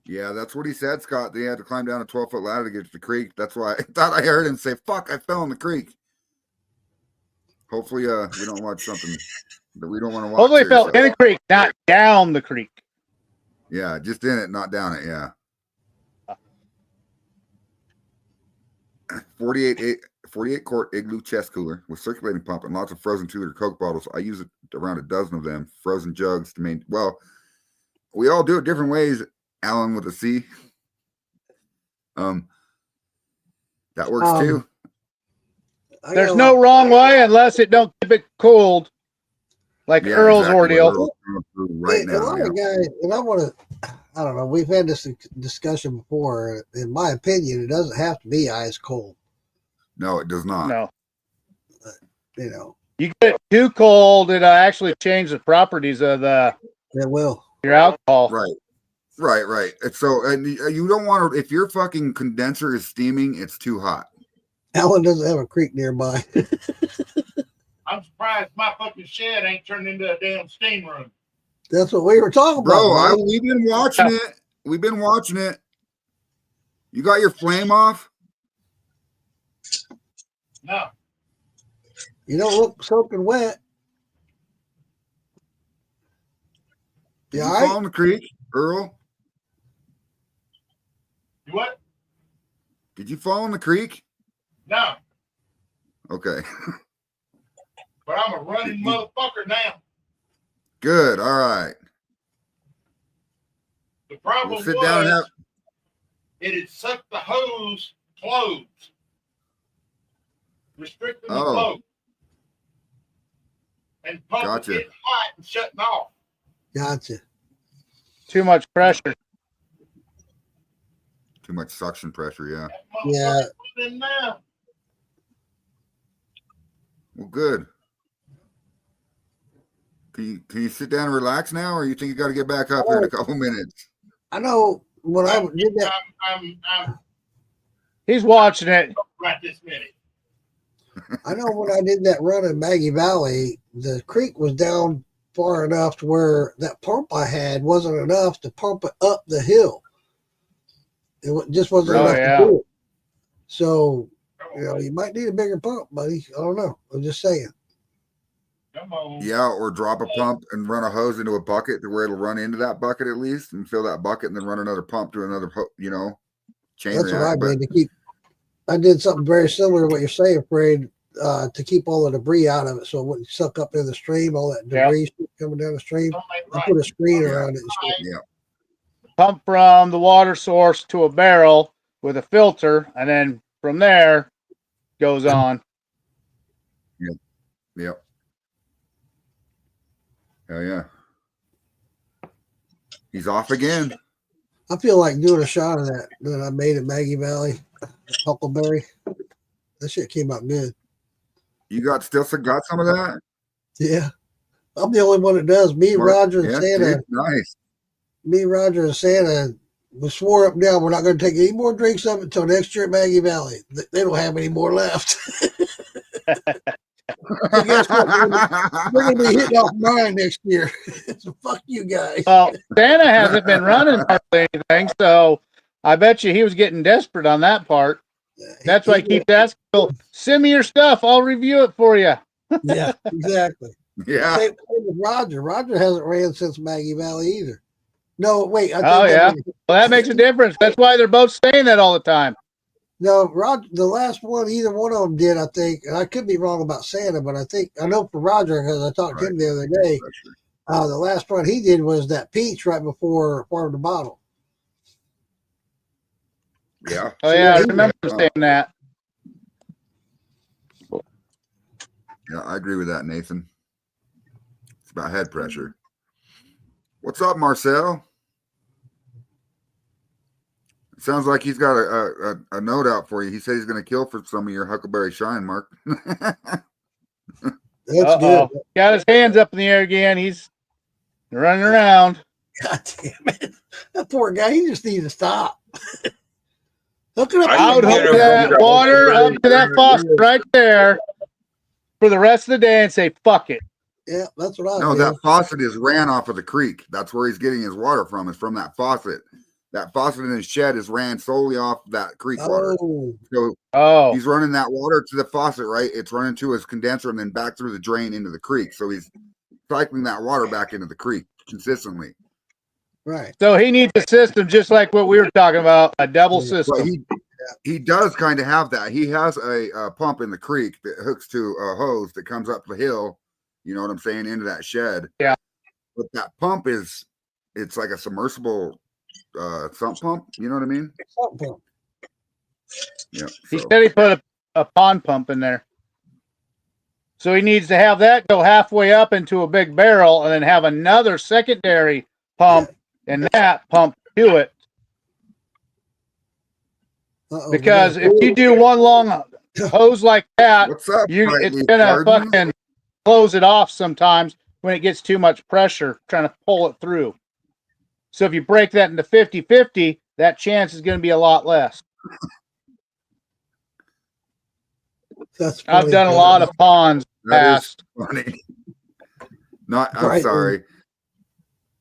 Yeah, that's what he said, Scott. They had to climb down a 12-foot ladder to get to the creek. That's why I thought I heard him say, "Fuck, I fell in the creek." Hopefully, we don't watch something that we don't want to watch. Hopefully, he here, fell so- in the creek, not down the creek. Yeah, just in it, not down it. Yeah. 48 quart igloo chest cooler with circulating pump and lots of frozen 2-liter Coke bottles. I use it around a dozen of them. Frozen jugs to maintain. Well, we all do it different ways. Alan with a C. That works too. I There's got a no lot- wrong way unless it don't keep it cold, like Yeah, Earl's exactly what ordeal. Earl's going through right a now. lot Yeah. of guys, and I want to, I don't know, we've had this discussion before. In my opinion, it doesn't have to be ice cold. No, it does not. No, You know, you get it too cold, it'll actually change the properties of it will. your alcohol. Right. And so, and you don't want to, if your fucking condenser is steaming, it's too hot. Alan doesn't have a creek nearby. I'm surprised my fucking shed ain't turned into a damn steam room. That's what we were talking about. Bro, right? we've been watching it. We've been watching it. You got your flame off? No. You don't look soaking wet. Did You you all right? fall in the creek, Earl? You what? Did you fall in the creek? No. Okay. But I'm a running motherfucker now. Good. All right. The problem We'll sit down and was have. it had sucked the hose closed, restricting the Oh. flow. And pump was Gotcha. getting hot and shutting off. Gotcha. Too much pressure. Too much suction pressure. Yeah. That Yeah. motherfucker's in now. Well, good. Can you sit down and relax now, or you think you got to get back up here in a couple minutes? I know when I did that. I'm He's watching it. right this minute. I know when I did that run in Maggie Valley, the creek was down far enough to where that pump I had wasn't enough to pump it up the hill. Just wasn't Oh, enough yeah. to do it. So, you might need a bigger pump, buddy. I don't know. I'm just saying. Come on. Yeah, or drop a pump and run a hose into a bucket to where it'll run into that bucket at least, and fill that bucket, and then run another pump to another, chain That's what I react. But did to keep. I did something very similar to what you're saying, Fred, to keep all the debris out of it, so it wouldn't suck up in the stream. All that Yeah. debris coming down the stream. Something ain't I right. put a screen Yeah. around it. And shit. yeah, Pump from the water source to a barrel with a filter, and then from there goes on. yep. Hell yeah. He's off again. I feel like doing a shot of that I made at Maggie Valley, Huckleberry. That shit came out good. You got some of that? Yeah. I'm the only one that does. Me, Mark? Roger, and Yeah, Santa. dude, nice. Me, Roger, and Santa, we swore up and down we're not going to take any more drinks of it until next year at Maggie Valley. They don't have any more left. So guess what? We're going to be hitting off mine next year. So fuck you guys. Well, Santa hasn't been running hardly anything, so I bet you he was getting desperate on that part. That's why he keeps asking, "Well, send me your stuff. I'll review it for you." Yeah, exactly. Yeah. Same with Roger. Roger hasn't ran since Maggie Valley either. No, wait. I think Oh, that yeah. was- Well, that makes a difference. That's why they're both saying that all the time. No, Roger, the last one, either one of them did, I think. And I could be wrong about Santa, but I know for Roger, because I talked to him the other day, the last one he did was that peach right before Farm to Bottle. Yeah. Oh, yeah, I remember saying that. Yeah, I agree with that, Nathan. It's about head pressure. What's up, Marcel? It sounds like he's got a note out for you. He said he's going to kill for some of your Huckleberry Shine, Mark. That's good. Got his hands up in the air again. He's running around. God damn it. That poor guy, he just needs to stop. Look at him. I would hook that water up to that faucet right there for the rest of the day and say, fuck it. Yeah, that's what I No, do. that faucet is ran off of the creek. That's where he's getting his water from, is from that faucet. That faucet in his shed is ran solely off that creek water. Oh, So Oh, he's running that water to the faucet, right? It's running to his condenser and then back through the drain into the creek. So he's cycling that water back into the creek consistently. right. so he needs a system just like what we were talking about, a double But system. he does kind of have that. He has a pump in the creek that hooks to a hose that comes up the hill. You know what I'm saying? Into that shed. Yeah. But that pump it's like a submersible sump pump. You know what I mean? Something. Yeah. He So, said he put a pond pump in there. So he needs to have that go halfway up into a big barrel and then have another secondary pump and that pump to it. Uh-oh, Because we got- if you do one long hose like that, what's up? it's Lightleaf gonna Gardens? fucking close it off sometimes when it gets too much pressure trying to pull it through. So if you break that into 50-50, that chance is going to be a lot less. That's I've funny. done a lot of ponds That is past. funny. Not. I'm Right. sorry.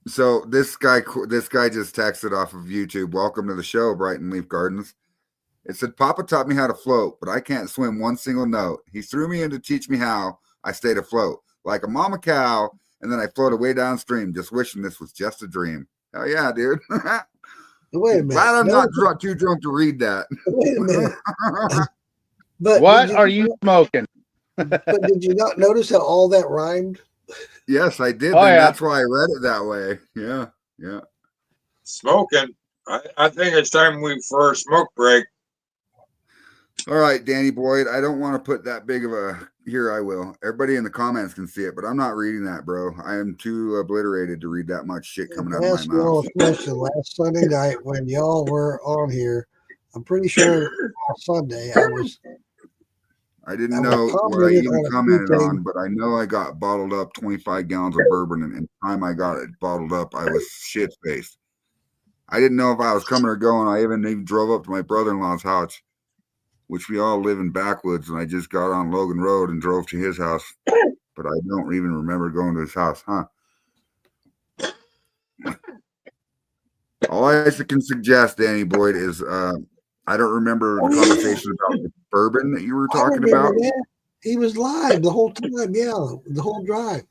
So this guy just texted off of YouTube. Welcome to the show, Brighton Leaf Gardens. It said, Papa taught me how to float, but I can't swim one single note. He threw me in to teach me how. I stayed afloat like a mama cow, and then I floated way downstream, just wishing this was just a dream. Hell yeah, dude. Wait a minute. Glad I'm No, not too drunk to read that. Wait a minute. But What did are you smoking? But did you not notice how all that rhymed? Yes, I did. Oh, and yeah. That's why I read it that way. Yeah. Yeah. Smoking. I think it's time for a smoke break. All right, Danny Boyd. I don't want to put that big of a. Here, I will. Everybody in the comments can see it, but I'm not reading that, bro. I am too obliterated to read that much shit coming out of Ask my y'all mouth. a question. Last Sunday night when y'all were on here, I'm pretty sure last Sunday I didn't I know what I commented even on a few commented on, things. but I know I got bottled up 25 gallons of bourbon, and the time I got it bottled up, I was shit faced. I didn't know if I was coming or going. I even drove up to my brother-in-law's house, which we all live in backwoods, and I just got on Logan Road and drove to his house. But I don't even remember going to his house, huh? All I can suggest, Danny Boyd, is I don't remember the conversation about the bourbon that you were I talking remember about. that. He was live the whole time. Yeah, the whole drive.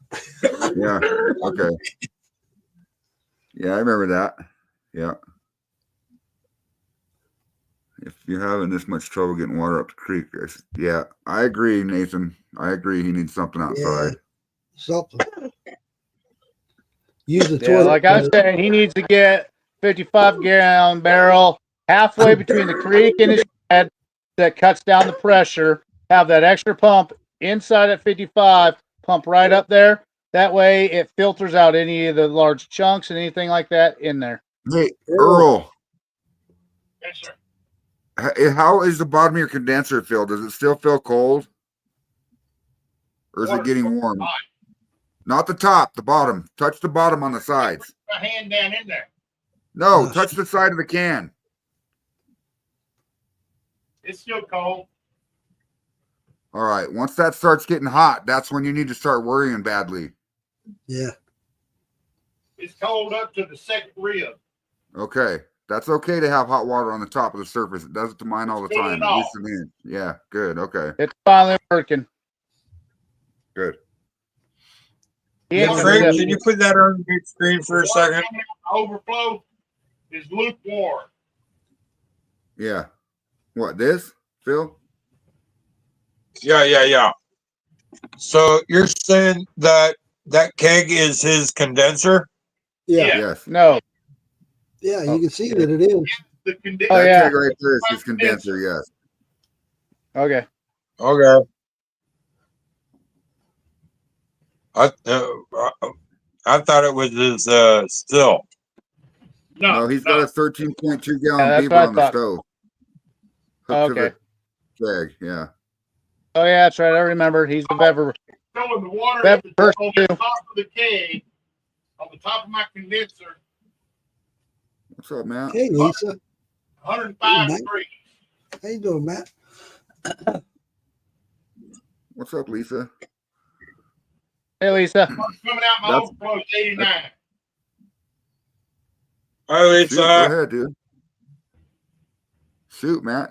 Yeah. Okay. Yeah, I remember that. Yeah. If you're having this much trouble getting water up the creek, yeah, I agree, Nathan. I agree. He needs something outside. Something. Use the Yeah, toilet. like I was saying, he needs to get 55-gallon barrel halfway between the creek and his shed that cuts down the pressure. Have that extra pump inside at 55, pump right up there. That way it filters out any of the large chunks and anything like that in there. Hey, Earl, Yes, sir. how is the bottom of your condenser filled? Does it still feel cold? Or is it Water's getting warm? hot. Not the top, the bottom. Touch the bottom on the sides. Put my hand down in there. No, touch the side of the can. It's still cold. All right. Once that starts getting hot, that's when you need to start worrying badly. Yeah. It's cold up to the second rib. Okay. That's okay to have hot water on the top of the surface. It does it to mine all the It's time. cooling At least off. it is. Yeah, good. Okay. It's finally working. Good. He Hey, ain't gonna Frank, sip. can you put that on your screen for a The water second? coming out the overflow is lukewarm. Yeah. What, this, Phil? Yeah. So you're saying that keg is his condenser? Yeah. Yeah. Yes. No. Yeah. You Oh, can see that it is. The condenser. Oh, That yeah. keg right there is his condenser, yes. Okay. Okay. I thought it was his still. No, he's got a 13.2 Yeah, gallon that's beaver what I on the thought. stove. Oh, Hooked okay. to the keg, yeah. Oh yeah, that's right. I remember. He's the bever. Showing the water That at the, first on the top of the keg, on the top of my condenser, What's up, Matt? Hey, Lisa. 105 Hey, degrees. How you doing, Matt? What's up, Lisa? Hey Lisa. Water's coming out my That's- overflow is 89. Hi, Shoot, go Lisa. ahead, dude. Shoot, Matt.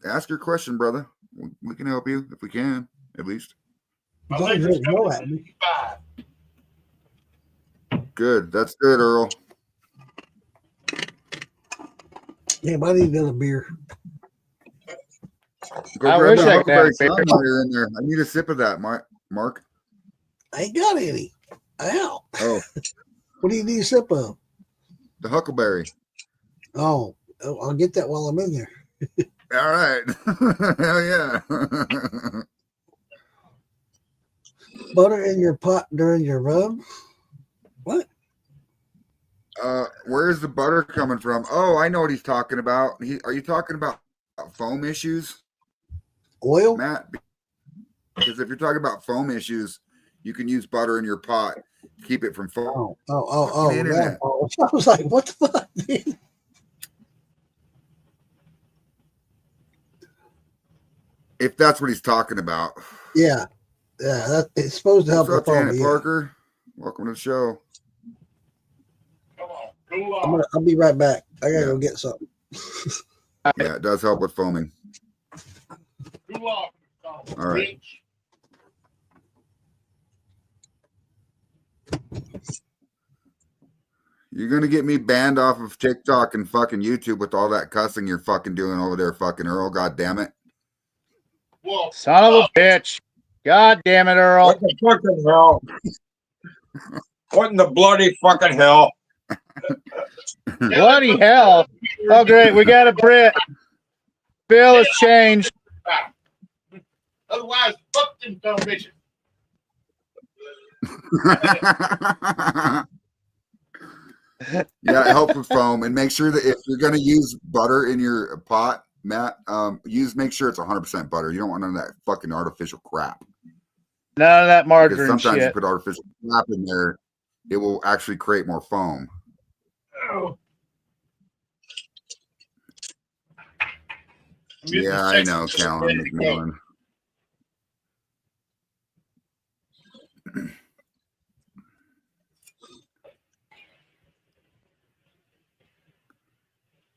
Ask your question, brother. We can help you if we can, at least. My Don't liquor's go coming at in me. 55. Good. That's good, Earl. Yeah, I need another beer. Go I grab wish that I could have Huckleberry a beer. Sun while you're in there. I need a sip of that, Mark. I ain't got any. Ow. Oh, What do you need a sip of? the Huckleberry. Oh, I'll get that while I'm in there. All right. Hell yeah. Butter in your pot during your rub? What? Where's the butter coming from? Oh, I know what he's talking about. Are you talking about foam issues, Oil? Matt? Because if you're talking about foam issues, you can use butter in your pot. Keep it from foam. Oh, Fucking internet. that. Oh, I was like, what the fuck, dude? If that's what he's talking about. Yeah. Yeah, it's supposed to help What's up, with all Janet the Parker? Welcome to the show. Come on, cool off. I'll be right back. I gotta Yeah. go get something. Yeah, it does help with foaming. Cool off. All right. Bitch. You're gonna get me banned off of TikTok and fucking YouTube with all that cussing you're fucking doing over there, fucking Earl. God damn it. Well, Son of a bitch. God damn it, Earl. What the fucking hell? What in the bloody fucking hell? Bloody hell. Oh, great. We got a Brit. Bill has changed. Otherwise, fuck them dumb bitches. Yeah, it helps with foam, and make sure that if you're going to use butter in your pot, Matt, make sure it's 100% butter. You don't want none of that fucking artificial crap. None of that Because margarine sometimes you shit. put artificial crap in there, it will actually create more foam. Oh. Yeah, I know, Callan McMillan.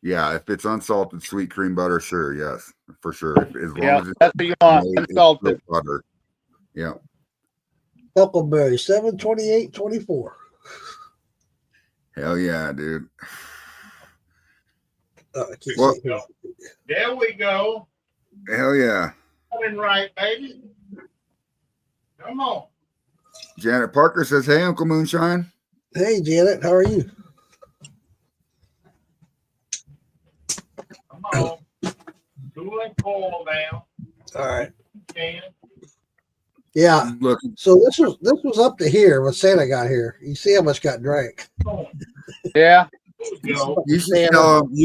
Yeah, if it's unsalted sweet cream butter, sure, yes, for sure. As long Yeah, as it's that's what you want. made, it's Unsalted. still butter. Yeah. Huckleberry, 728.24. Hell yeah, dude. I can't Well- see it. There we go. Hell yeah. Coming right, baby. Come on. Janet Parker says, "Hey, Uncle Moonshine." Hey, Janet, how are you? Come on. Cool and cool now. All right. Can. Yeah. Look, So this was up to here when Santa got here. You see how much got drank. Yeah. Go. you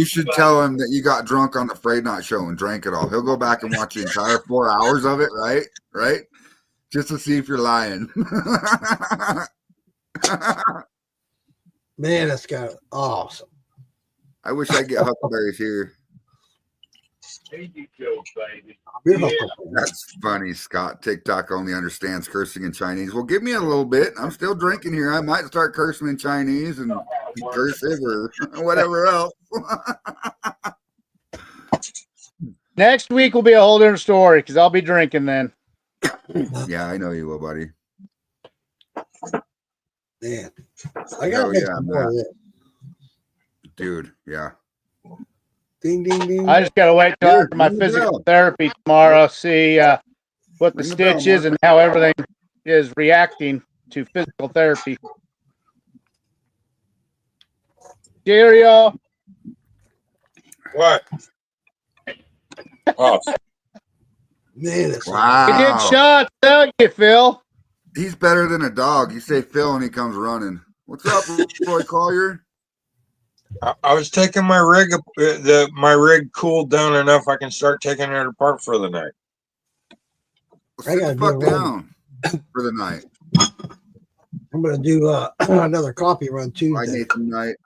should tell him that you got drunk on the Frayed Knot show and drank it all. He'll go back and watch the entire 4 hours of it, right? Right? Just to see if you're lying. Man, that's got awesome. I wish I could get huckleberries here. There you go, baby. You're Yeah. Huckleberry. That's funny, Scott. TikTok only understands cursing in Chinese. Well, give me a little bit. I'm still drinking here. I might start cursing in Chinese and cursive or whatever else. Next week will be a whole different story because I'll be drinking then. Yeah, I know you will, buddy. Man, I gotta Hell make yeah, some more of Matt. this. Dude, yeah. Ding, ding, ding. I just gotta wait till Here, after my ring the physical bell. therapy tomorrow, see what the Ring the bell, stitch is and how everything is reacting to physical therapy. Cheerio. What? Oh, Man, it's You Wow. get shots, don't you, Phil? He's better than a dog. You say Phil and he comes running. What's up, Roy Collier? I was taking my rig. My rig cooled down enough. I can start taking it apart for the night. I Sit gotta the fuck do a run. down for the night. I'm gonna do another coffee run Hi, Tuesday. Nathan Knight.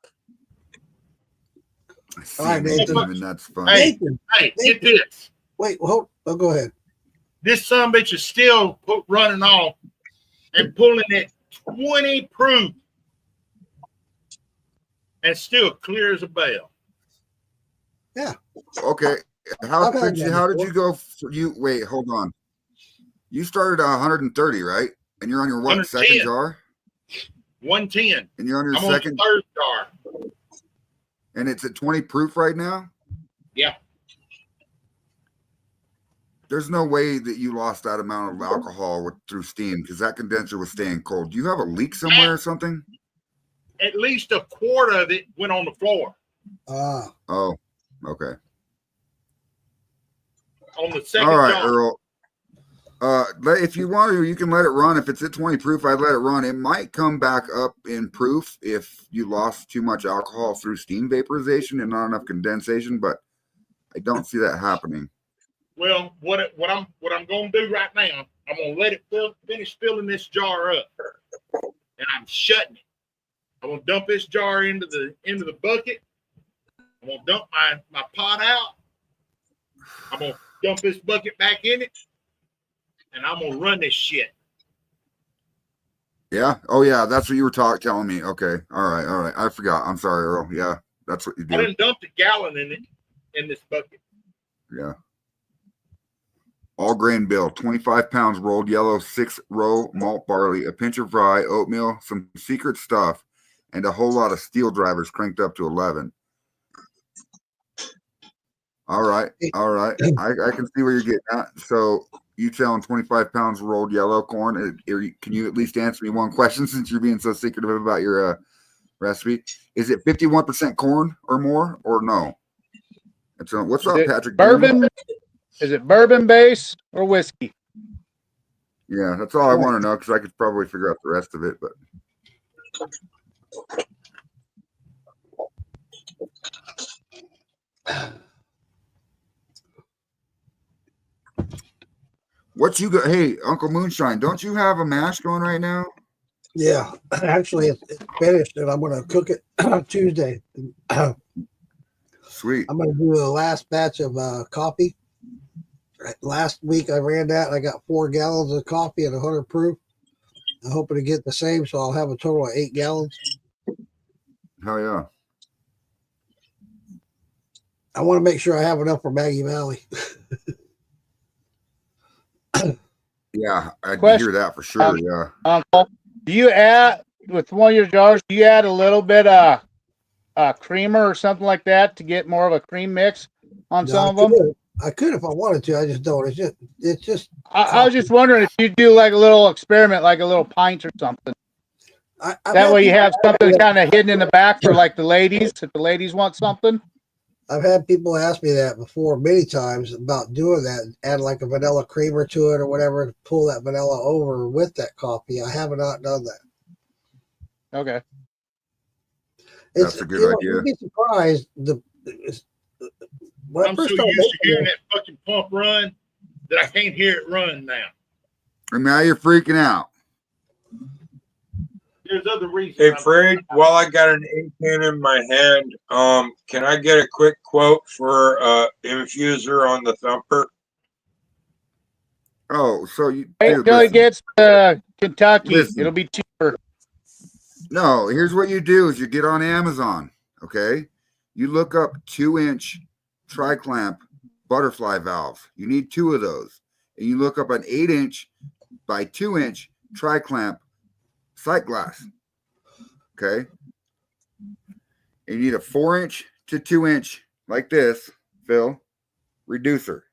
I see Hi, Nathan, Nathan. and that's funny. Hey. Nathan, Hey, get this. wait, hold. Oh, go ahead. This sumbitch is still running off and pulling it 20 proof and still clear as a bell. Okay, how I've had did that you before. go? Wait, hold on. You started at 130, right? And you're on your what 110. second jar? 110. And you're on your I'm on second, the third jar. and it's at 20 proof right now. Yeah. There's no way that you lost that amount of alcohol through steam because that condenser was staying cold. Do you have a leak somewhere or something? At least a quarter of it went on the floor Ah, Oh, okay. on the second All right, jar. Earl. If you want to, you can let it run. If it's at 20 proof, I'd let it run. It might come back up in proof if you lost too much alcohol through steam vaporization and not enough condensation, but I don't see that happening. Well, what I'm gonna do right now, I'm gonna let it finish filling this jar up, and I'm shutting it. I'm gonna dump this jar into the bucket. I'm gonna dump my pot out. I'm gonna dump this bucket back in it, and I'm gonna run this shit. Yeah. Oh, yeah. That's what you were telling me. Okay. All right. All right. I forgot. I'm sorry, Earl. Yeah. That's what you I do. done dumped a gallon in this bucket. Yeah. All grain bill, 25 pounds rolled yellow, 6-row malt barley, a pinch of rye, oatmeal, some secret stuff, and a whole lot of steel drivers cranked up to 11. All right. All right. I can see where you're getting at. So you selling 25 pounds rolled yellow corn? Can you at least answer me one question since you're being so secretive about your recipe? Is it 51% corn or more or no? What's up, Patrick? Bourbon? Is it bourbon base or whiskey? Yeah, that's all I want to know because I could probably figure out the rest of it. But what you got? Hey, Uncle Moonshine, don't you have a mash going right now? Yeah, actually, it's finished, and I'm going to cook it Tuesday. Sweet. I'm going to do the last batch of coffee. Last week I ran that. I got 4 gallons of coffee at 100 proof. I'm hoping to get the same, so I'll have a total of 8 gallons. Hell yeah. I want to make sure I have enough for Maggie Valley. Yeah, I Question. hear that for sure. Yeah. Uncle, do you add with one of your jars? Do you add a little bit of creamer or something like that to get more of a cream mix on some of them? I could if I wanted to. I just don't. It's just. I was just wondering if you do like a little experiment, like a little pint or something. That way you have something kind of hidden in the back for like the ladies, if the ladies want something. I've had people ask me that before many times about doing that, add like a vanilla creamer to it or whatever, to pull that vanilla over with that coffee. I have not done that. Okay. That's a good idea. You'd be surprised. When I I'm so first used started to making hearing it, that fucking pump run that I can't hear it run now. And now you're freaking out. There's other reasons. Hey, Fred, while I got an ink pen in my hand, can I get a quick quote for infuser on the Thumper? Oh, so you Wait dude, till it listen. gets to Kentucky. Listen. It'll be cheaper. No, here's what you do is you get on Amazon, okay? You look up 2-inch tri-clamp butterfly valves. You need 2 of those. And you look up an 8-inch by 2-inch tri-clamp sight glass, okay? And you need a 4-inch to 2-inch like this, Phil, reducer.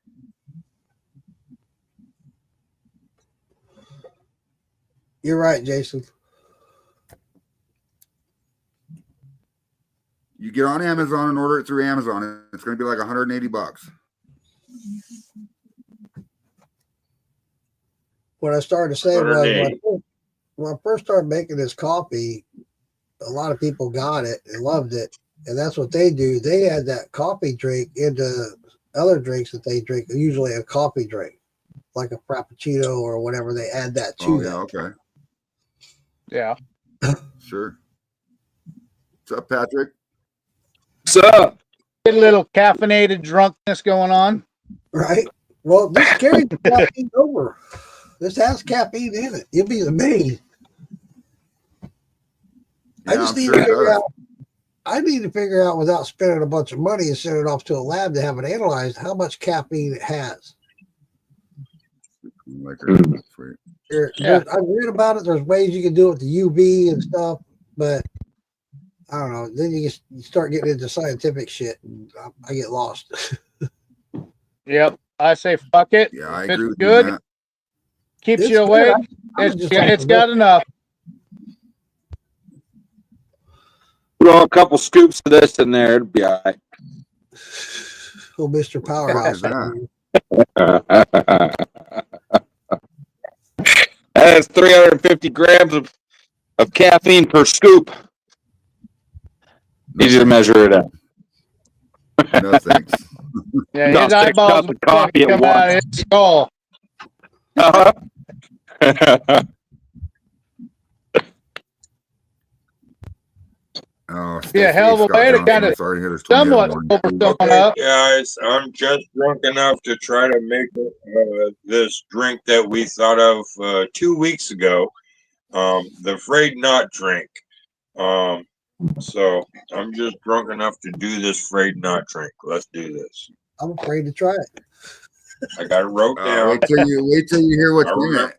you're right, Jason. You get on Amazon and order it through Amazon. It's going to be like $180. What I started to say was Underneath. when I first started making this coffee, a lot of people got it and loved it. And that's what they do. They add that coffee drink into other drinks that they drink, usually a coffee drink, like a Frappuccino or whatever. They add that to Oh, that. yeah, okay. Yeah. Sure. What's up, Patrick? What's up? Get a little caffeinated drunkenness going on. Right? Well, this carries the caffeine over. This has caffeine in it. You'll be amazed. I just need to figure out. I need to figure out without spending a bunch of money and send it off to a lab to have it analyzed how much caffeine it has. Like sweet. I've read about it. There's ways you can do it with the UV and stuff, but I don't know. Then you start getting into scientific shit, and I get lost. Yep. I say fuck it. Yeah, I If agree it's with good, you. Matt. keeps It's you good. awake. I was just It's got enough. Throw a couple scoops of this in there, it'll be all right. Oh, Mr. Powerhouse. that? That is 350 grams of caffeine per scoop. Easy to measure it out. No thanks. Yeah, About his 6 eyeballs cups will of coffee at come out of once. his skull. Oh, Yeah, hell of a Scott way to Johnson, kinda I'm sorry to hear this tornado Somewhat warning. sober someone Okay, up. guys, I'm just drunk enough to try to make this drink that we thought of 2 weeks ago, the Afraid Not drink. So I'm just drunk enough to do this Afraid Not drink. Let's do this. I'm afraid to try it. I got it wrote down. Wait till you hear what's I in remember it.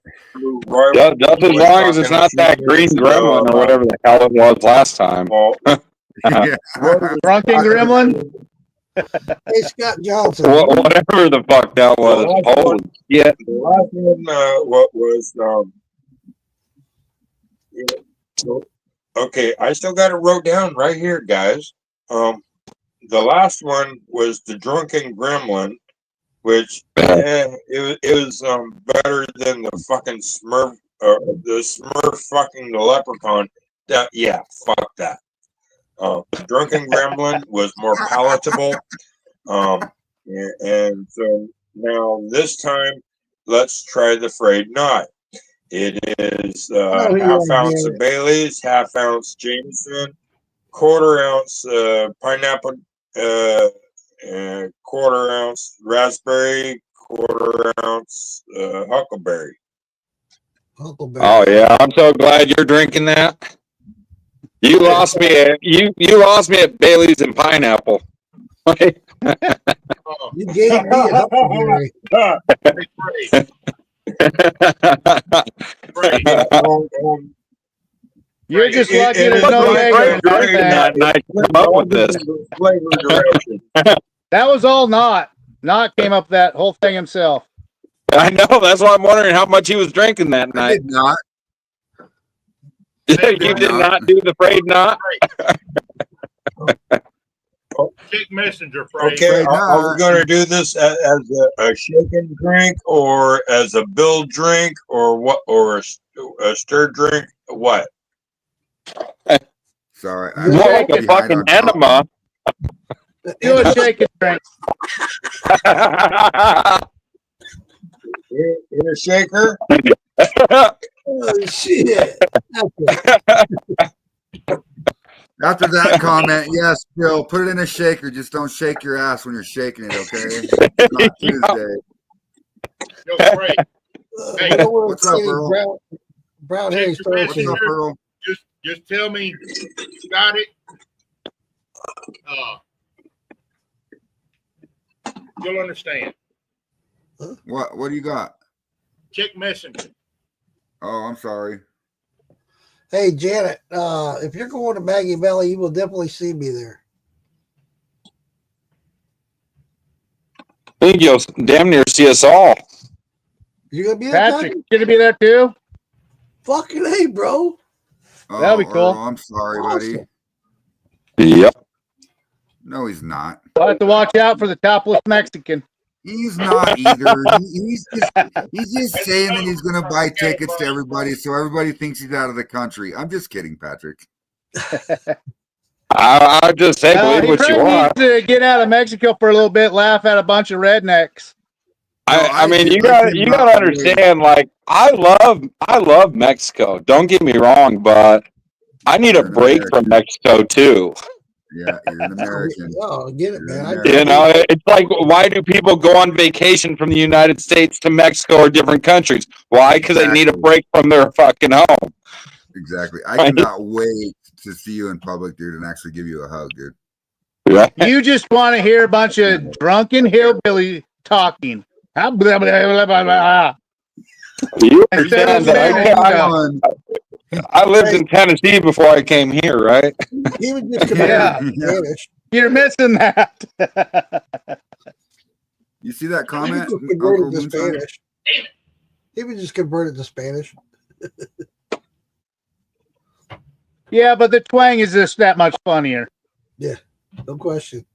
Roy Just as was long as it's talking a not few that green minutes ago gremlin or about whatever the hell it was last time. Well, Yeah. Roy was Drunken talking- gremlin? Hey, Scott Johnson. Whatever the fuck that was. The last Holy shit. The last one, what was, yeah, so- okay, I still got it wrote down right here, guys. The last one was the Drunken Gremlin, which it was better than the fucking Smurf, the Smurf fucking the Leprechaun. Yeah, fuck that. Drunken Gremlin was more palatable. And so now this time, let's try the Frayed Knot. It is half ounce of Bailey's, half ounce Jameson, quarter ounce pineapple, quarter ounce raspberry, quarter ounce huckleberry. Huckleberry. Oh yeah, I'm so glad you're drinking that. You lost me at you lost me at Bailey's and pineapple. You gave me a huckleberry. You're just lucky to know that come up with this. That was all Knot. Knot came up with that whole thing himself. I know. That's why I'm wondering how much he was drinking that I night. did not. You did not do the Frayed Knot. Check Messenger, Frey. Okay, are we going to do this as a shaken drink or as a bill drink or what, or a stir drink? What? Sorry. More like a fucking enema. Do a shake and drink. In a shaker? Oh, shit. After that comment, yes, Bill, put it in a shaker. Just don't shake your ass when you're shaking it, okay? It's not Tuesday. Yo, Frey. Hey, what's up, Earl? Brown Harry What's up, Earl? Just tell me, got it. You'll understand. What do you got? Check Messenger. Oh, I'm sorry. Hey, Janet, if you're going to Maggie Valley, you will definitely see me there. I think you'll damn near see us all. You gonna be there, Patrick, you gonna be there too? Fucking hey, bro. Oh, That'll be cool. Earl, I'm sorry, buddy. Yep. No, he's not. I'll have to watch out for the topless Mexican. He's not either. He's just saying that he's going to buy tickets to everybody, so everybody thinks he's out of the country. I'm just kidding, Patrick. I'll just say, believe He what you probably want. needs to get out of Mexico for a little bit, laugh at a bunch of rednecks. I mean, you gotta understand. Like, I love Mexico. Don't get me wrong, but I need a break from Mexico too. Yeah, you're an American. Oh, get it, man. You know, it's like, why do people go on vacation from the United States to Mexico or different countries? Why? Because they need a break from their fucking home. Exactly. I cannot wait to see you in public, dude, and actually give you a hug, dude. Yeah. You just want to hear a bunch of drunken hillbilly talking. Blah, blah, blah, blah, blah. You understand that I lived in Tennessee before I came here, right? He was just Spanish. You're missing that. You see that comment? He was just converted to Spanish. He was just converted to Spanish. Yeah, but the twang is just that much funnier. Yeah, no question.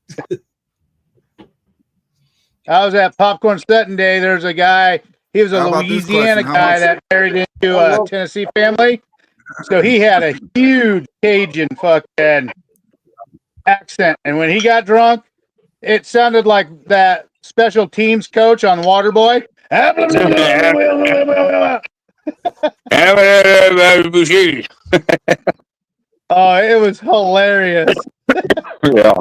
I was at Popcorn Sutton Day. There's a guy. He was a Louisiana guy that married into a Tennessee family. So he had a huge Cajun fucking accent. And when he got drunk, it sounded like that special teams coach on Waterboy. Oh, it was hilarious. Yeah.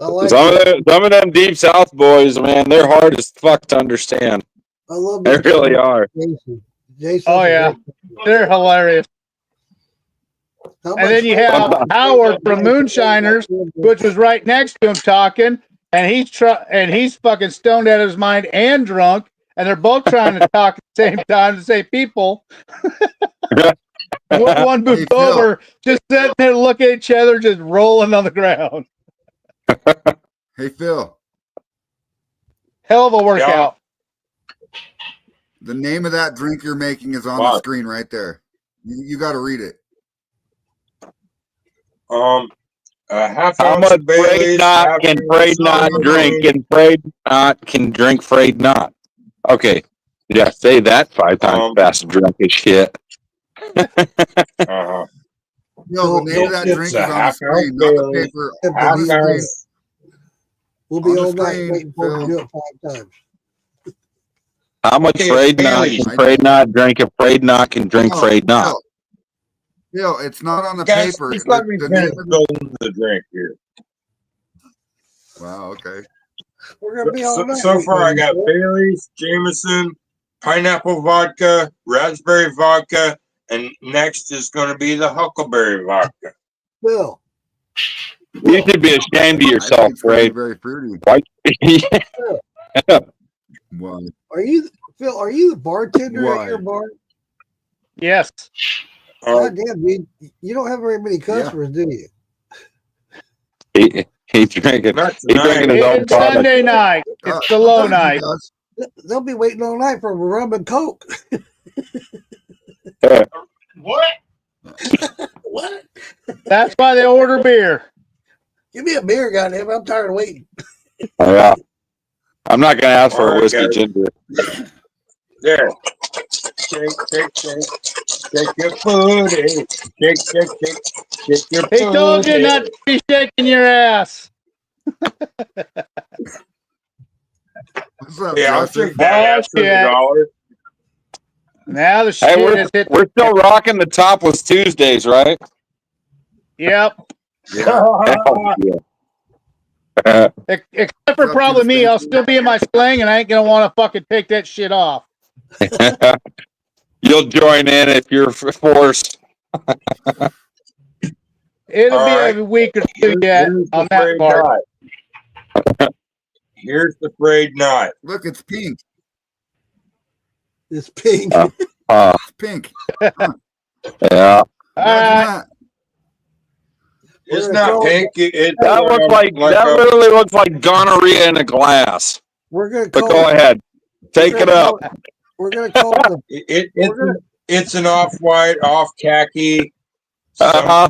Some of them deep south boys, man, they're hard as fuck to understand. I love They really are. Jason. Oh yeah, they're hilarious. And then you have Howard from Moonshiners, which was right next to him talking, and he's fucking stoned out of his mind and drunk, and they're both trying to talk at the same time, the same people. One booth over, just sitting there looking at each other, just rolling on the ground. Hey, Phil, Hell of a workout. the name of that drink you're making is on the Wow. screen right there. You got to read it. A half How ounce much of Frayed Bailey's. Knot half can ounce Frayed of Knot no, drink? no. And Frayed Knot can drink Frayed Knot. Okay. Yeah, say that 5 times fast, drunk as shit. Uh-huh. No, the name of that It's drink is a on the half ounce screen, not the Bailey's. paper. Half On the screen. ounce. We'll be On the all night screen, waiting for him to Phil. do it 5 times. How much Okay, Frayed Knot Bailey's. can Frayed Knot drink if Frayed Knot can drink No, Frayed Knot? Phil, it's not on the Guys, paper. just let me The name finish of building the drink here. Wow, okay. We're gonna be all So, night. so waiting far, for I you, got Phil. Bailey's, Jameson, pineapple vodka, raspberry vodka, and next is going to be the huckleberry vodka. Phil, You should be ashamed of I yourself, think it's going to be Frayed. very fruity. Why? Why? are you Phil? Are you the bartender Why? at your bar? Yes. God damn, dude, you don't have very many customers, do you? He's drinking. Not He's drinking tonight. his own It's product. Sunday night. It's the low night. Does. They'll be waiting all night for rum and coke. What? What? That's why they order beer. Give me a beer, goddamn! I'm tired of waiting. Yeah. I'm not going to ask for All a right, whiskey guys. ginger. There. Shake, shake, shake. Shake your booty. Shake, shake, shake. Shake your He told you booty. not to be shaking your ass. What's up, Yeah, I'll Justin? shake that Oh, ass for the shit. dollar. Now the Hey, shit has hit. we're still rocking the Topless Tuesdays, right? Yep. Yeah. Hell yeah. Except for What's up, probably me. I'll Tuesday? still be in my sling and I ain't going to want to fucking take that shit off. You'll join in if you're forced. It'll All be right. a week or two yet Here's on the that frayed part. knot. Here's the frayed knot. Look, it's pink. It's pink. It's pink. Yeah. All Imagine right. that. It's We're not gonna call pink. It's That looks like that literally looks like gonorrhea in a glass. We're gonna But call go it. ahead. Take we're it gonna up. call it- We're gonna call it the. it's an off-white, off khaki, Uh-huh.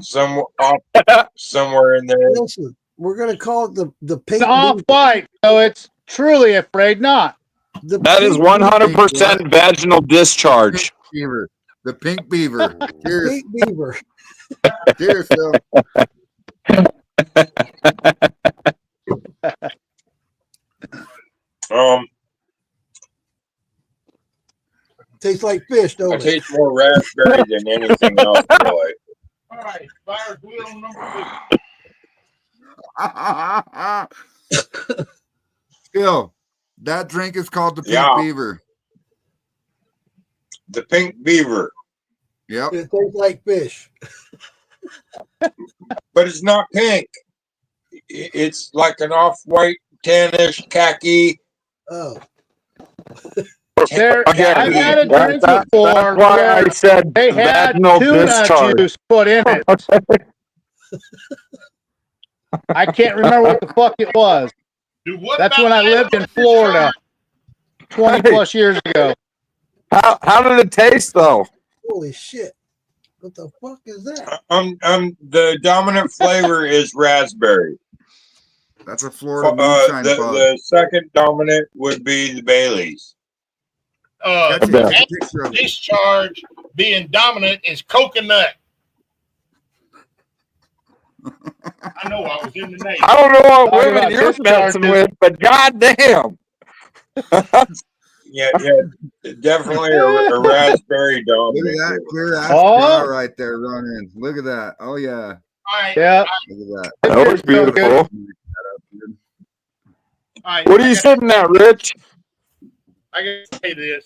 somewhere in there. Listen, we're gonna call it the pink. It's off beaver. white, so it's truly afraid not. The That is pink 100% vaginal discharge. Beaver. The pink beaver. Cheers. Pink beaver. Cheers, Phil. Tastes like fish, I don't it? taste more raspberry than anything else, really. All right, fire wheel number 2. Phil, that drink is called the pink Yeah. beaver. The pink beaver, Yep. It tastes like fish. but it's not pink. It's like an off-white, tannish, khaki. Oh, There, Okay, I've had a That- drink that- before that's why where I said they had vaginal tuna discharge. juice put in it. I can't remember what the fuck it was. Dude, what That's about when I that lived in one? Florida 20 Hey. plus years ago. How did it taste though? holy shit! What the fuck is that? The dominant flavor is raspberry. That's a Florida moonshine bug. The second dominant would be the Bailey's. Got you bet. a picture of it. Discharge being dominant is coconut. I know I was in the Navy. I don't know what Talk women about you're discharges. messing with, but goddamn. Yeah, definitely a raspberry Look at dominant. that clear ass Oh. straw right there running. Look at that. Oh yeah. All right, Yeah. Look at that. That was beautiful. all right. What are you sitting at, Rich? I gotta say this.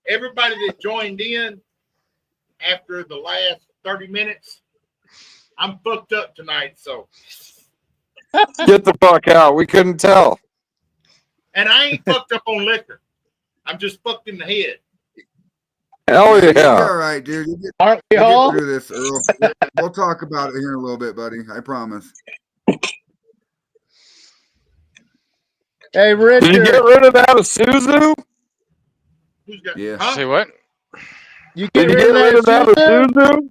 Everybody that joined in after the last 30 minutes, I'm fucked up tonight, so Get the fuck out. We couldn't tell. and I ain't fucked up on liquor. I'm just fucked in the head. Hell You'll be yeah. all right, dude. You get, Aren't we you get all? through this, Earl. We'll talk about it here in a little bit, buddy. I promise. Hey, Did you get Richard, rid of that Isuzu? Who's got? Yeah. Huh? Say what? you Did get you rid get of rid of that Isuzu? Isuzu?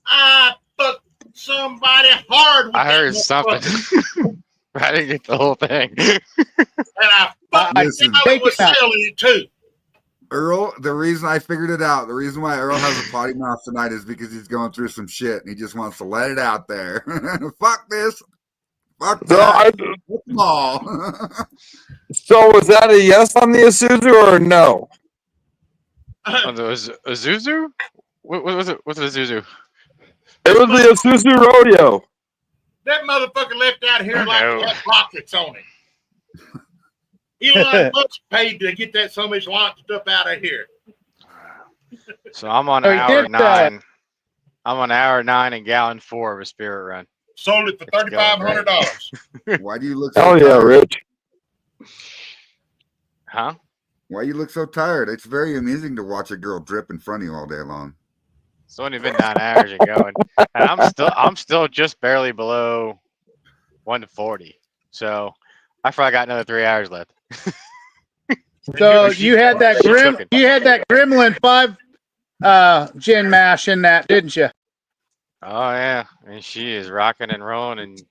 I fucked somebody hard with I that heard something. motherfucker, I didn't get the whole thing. and I fucked I the Listen, guy take who was it out. selling it too. Earl, the reason I figured it out, the reason why Earl has a potty mouth tonight is because he's going through some shit and he just wants to let it out there. Fuck this. Fuck So, that. Fuck them all. so was that a yes on the Isuzu or a no? Oh, there was a Zuzu? What was it? What's a Zuzu? It was the Isuzu Rodeo. That motherfucker left out here I like know. it had rockets on it. Elon Musk paid to get that so much launch stuff out of here. So I'm on Oh, you hour did, 9. I'm on hour 9 and gallon 4 of a Spirit Run. Sold it for It's going $3,500. Why do you look so Hell yeah, tired? Rich. Huh? Why you look so tired? It's very amusing to watch a girl drip in front of you all day long. It's only been 9 hours and going, and I'm still just barely below 140. So I probably got another 3 hours left. So you had that Gremlin 5 gin mash in that, didn't you? Oh yeah, and she is rocking and rolling, and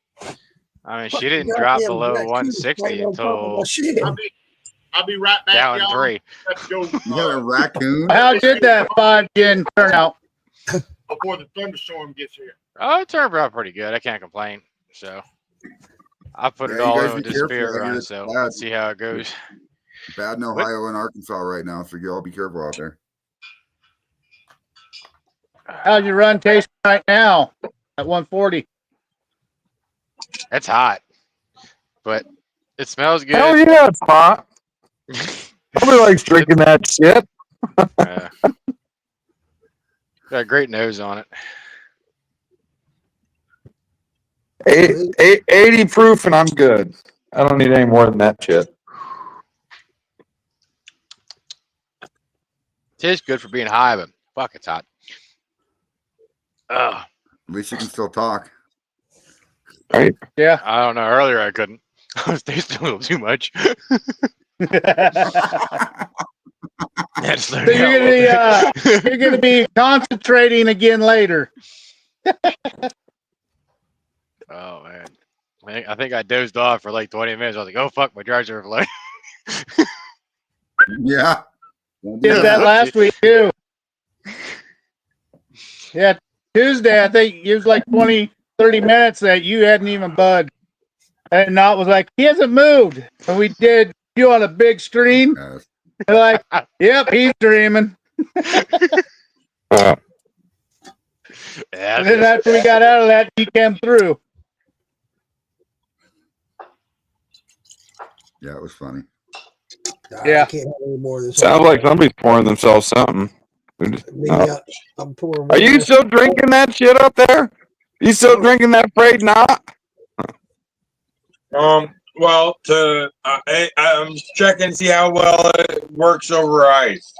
I mean she Fucking didn't drop goddamn below raccoon 160 playing on top of until my shit. I'll be right back, gallon y'all. 3. Have to go, You got a raccoon? How did that 5 gin turn out? before the thunderstorm gets here. Oh, it turned out pretty good. I can't complain. So I put it Yeah, you all guys in be with the careful. Spirit I hear Run, it's so bad. let's see how it goes. Bad in Ohio and Arkansas right now, so you all be careful out there. How's your run taste right now at 140? It's hot, but it smells good. Hell yeah, it's hot. Nobody likes drinking that shit. Got a great nose on it. 80 proof and I'm good. I don't need any more than that shit. Tastes good for being high, but fuck, it's hot. Ugh. At least you can still talk. Right? Yeah. I don't know. Earlier I couldn't. I was tasting a little too much. Had to slow So down a little bit. you're gonna be concentrating again later. Oh man, I think I dozed off for like 20 minutes. I was like, "Oh fuck, my dryers are overloaded." Yeah. Did that last week too. Yeah, Tuesday I think it was like 20, 30 minutes that you hadn't even budged. And Not was like, he hasn't moved. And we did you on a big screen. Yes. They're like, yep, he's dreaming. Uh, Yeah, And then after we got out of that, he came through. Yeah, it was funny. Yeah. I can't have any more of this. sounds like somebody's pouring themselves something. I'm pouring Are you water. still drinking that shit up there? You still drinking that Frayed Knot? Well, I'm checking to see how well it works over ice.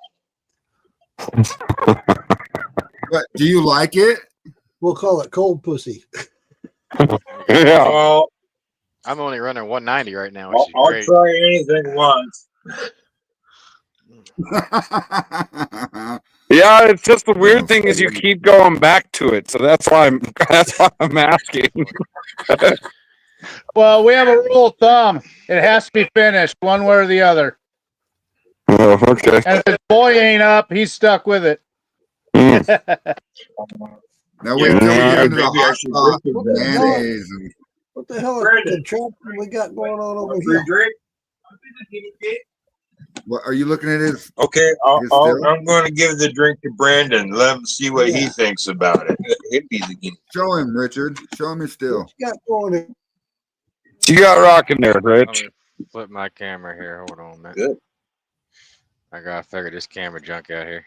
But do you like it? We'll call it cold pussy. Yeah. Well, I'm only running 190 right now, which is I'll great. try anything once. Yeah, it's just the weird thing is you keep going back to it, so that's why I'm asking. Well, we have a rule of thumb. It has to be finished one way or the other. Oh, okay. And if his boy ain't up, he's stuck with it. Now wait till we Yeah, get into the maybe I hot should sauce drink and it. mayonnaise and What the hell is Brandon. the contraption we got going on over Free here? drink? what are you looking at his Okay, Is still? I'm going to give the drink to Brandon. Let him see what he Yeah. thinks about it. Hippies again. show him, Richard. Show him his still. What you got going in? You got rocking there, Let Rich. me flip my camera here. Hold on a minute. Good. I gotta figure this camera junk out here.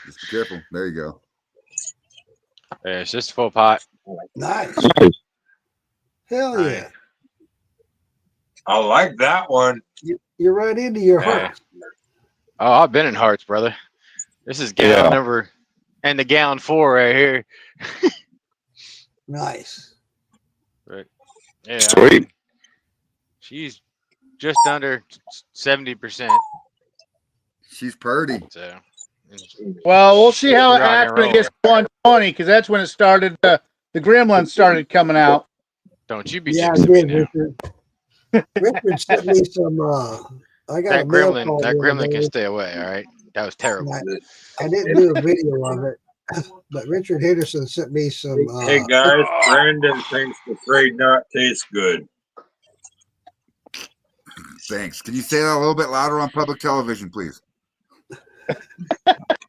Just be careful. There you go. Yeah, it's just full pot. Nice. Nice. Hell Nice. yeah. I like that one. You're right into your Yeah. heart. Oh, I've been in Hearts, brother. This is gallon Yeah. number and the gallon 4 right here. Nice. Yeah, Sweet. She's just under 70%. She's purty. So Well, we'll see how it Rock and acts when it roll. gets 120, because that's when it started. The gremlins started coming out. don't you be Yeah, I jinxing me did, now. Richard. Richard sent me some. I got That a mail gremlin, call that the other gremlin can day. stay away. All right, that was terrible. I didn't do a video of it, but Richard Henderson sent me some. Hey guys, Brandon thinks the Afraid Not tastes good. Thanks. Can you say that a little bit louder on public television, please?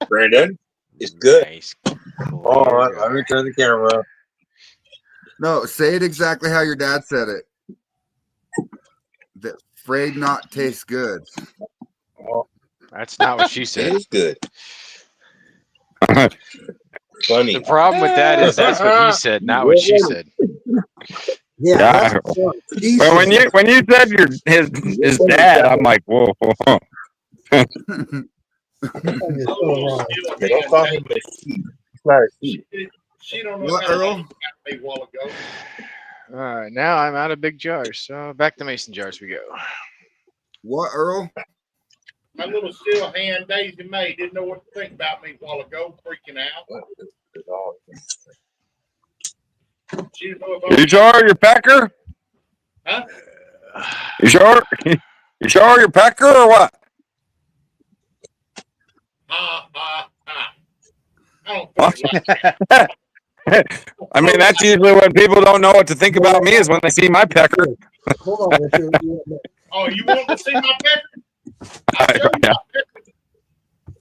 Brandon, it's good. Nice. All right, let me turn the camera up. No, say it exactly how your dad said it. The afraid not tastes good. That's not what she said. It's good. Funny. The problem with that is that's what he said, not what she said. Yeah, Yeah. that's what he Well, when said. you said his dad, I'm like, whoa. That is so wrong. They don't call him a sheep. It's not a sheep. She don't know What, how to Earl? got me a while ago. All right, now I'm out of big jars, so back to mason jars we go. What, Earl? My little steel hand Daisy May didn't know what to think about me a while ago, freaking out. She didn't know if I You sure you're Pecker? Huh? You sure? You sure you're Pecker or what? I don't think it like that. I mean, that's usually when people don't know what to think about me is when they see my Pecker. Hold on, Richard. Oh, you want to see my pecker? I'll show you Yeah. my pecker.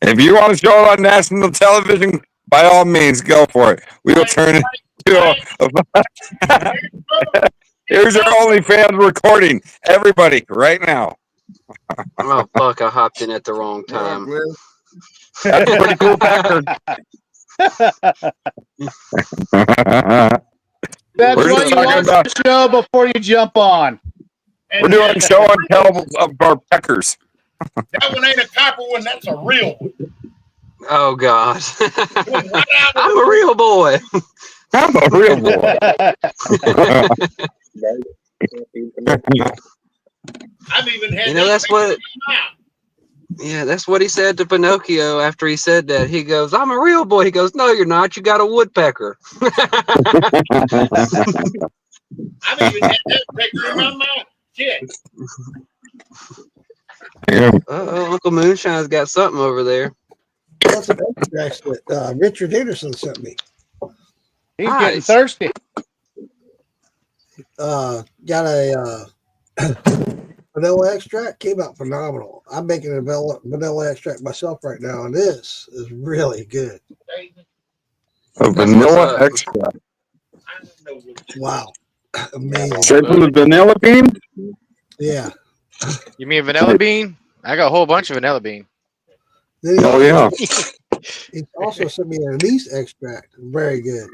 If you want to show it on national television, by all means, go for it. We will turn it to Here's your OnlyFans recording. Everybody, right now. Oh fuck! I hopped in at the wrong What up, time. Liz? That's a pretty cool Pecker. That's We're why just you talking watch about- the show before you jump on. And We're doing that- show and tell of our Peckers. That one ain't a copper one. That's a real one. Oh god! Right out of I'm a real boy. I'm a real boy. I've even had You know, that that's pecker what- in my mouth. Yeah, that's what he said to Pinocchio after he said that. He goes, "I'm a real boy." He goes, "No, you're not. You got a woodpecker." I've even had that pecker in my mouth. Shit. Uh-oh, Uncle Moonshine's got something over there. That's an extract that Richard Henderson sent me. He's getting Nice. thirsty. Got a vanilla extract. Came out phenomenal. I'm making a vanilla extract myself right now, and this is really good. A vanilla extract. Wow, amazing. Straight from the vanilla bean? Yeah. You mean vanilla bean? I got a whole bunch of vanilla bean. Then he Oh, also- yeah. He also sent me an anise extract. Very good.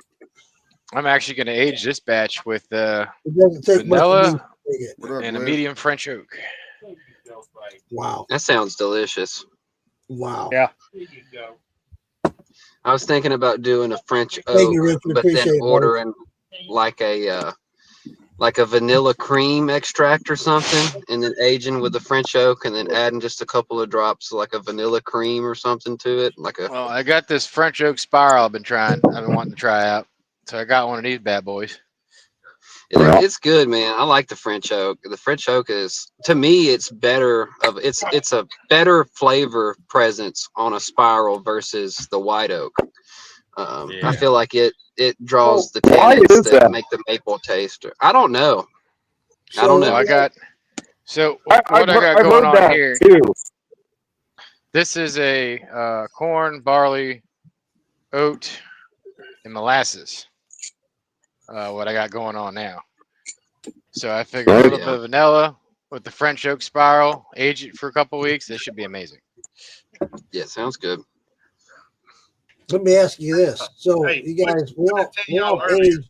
I'm actually going to age this batch with It doesn't take much vanilla to make it. What up, and a Liz? medium French oak. Wow. That sounds delicious. Wow. Yeah. I was thinking about doing a French Thank oak, you, Richard. but Appreciate then it, buddy. ordering like a vanilla cream extract or something, and then aging with the French oak, and then adding just a couple of drops like a vanilla cream or something to it, like a. Well, I got this French oak spiral I've been wanting to try out. So I got one of these bad boys. It's good, man. I like the French oak. The French oak is, to me, it's better of it's a better flavor presence on a spiral versus the white oak. I feel like it draws the Why tannins is that that? make the maple taste. I don't know. I So, don't know. I got so I what I got I've going heard on that here. too. This is a corn, barley, oat, and molasses. What I got going on now. So I figured a little bit of vanilla with the French oak spiral, age it for a couple weeks. This should be amazing. Yeah, sounds good. let me ask you this. So Hey, you guys, we what I all tell y'all earlier aged,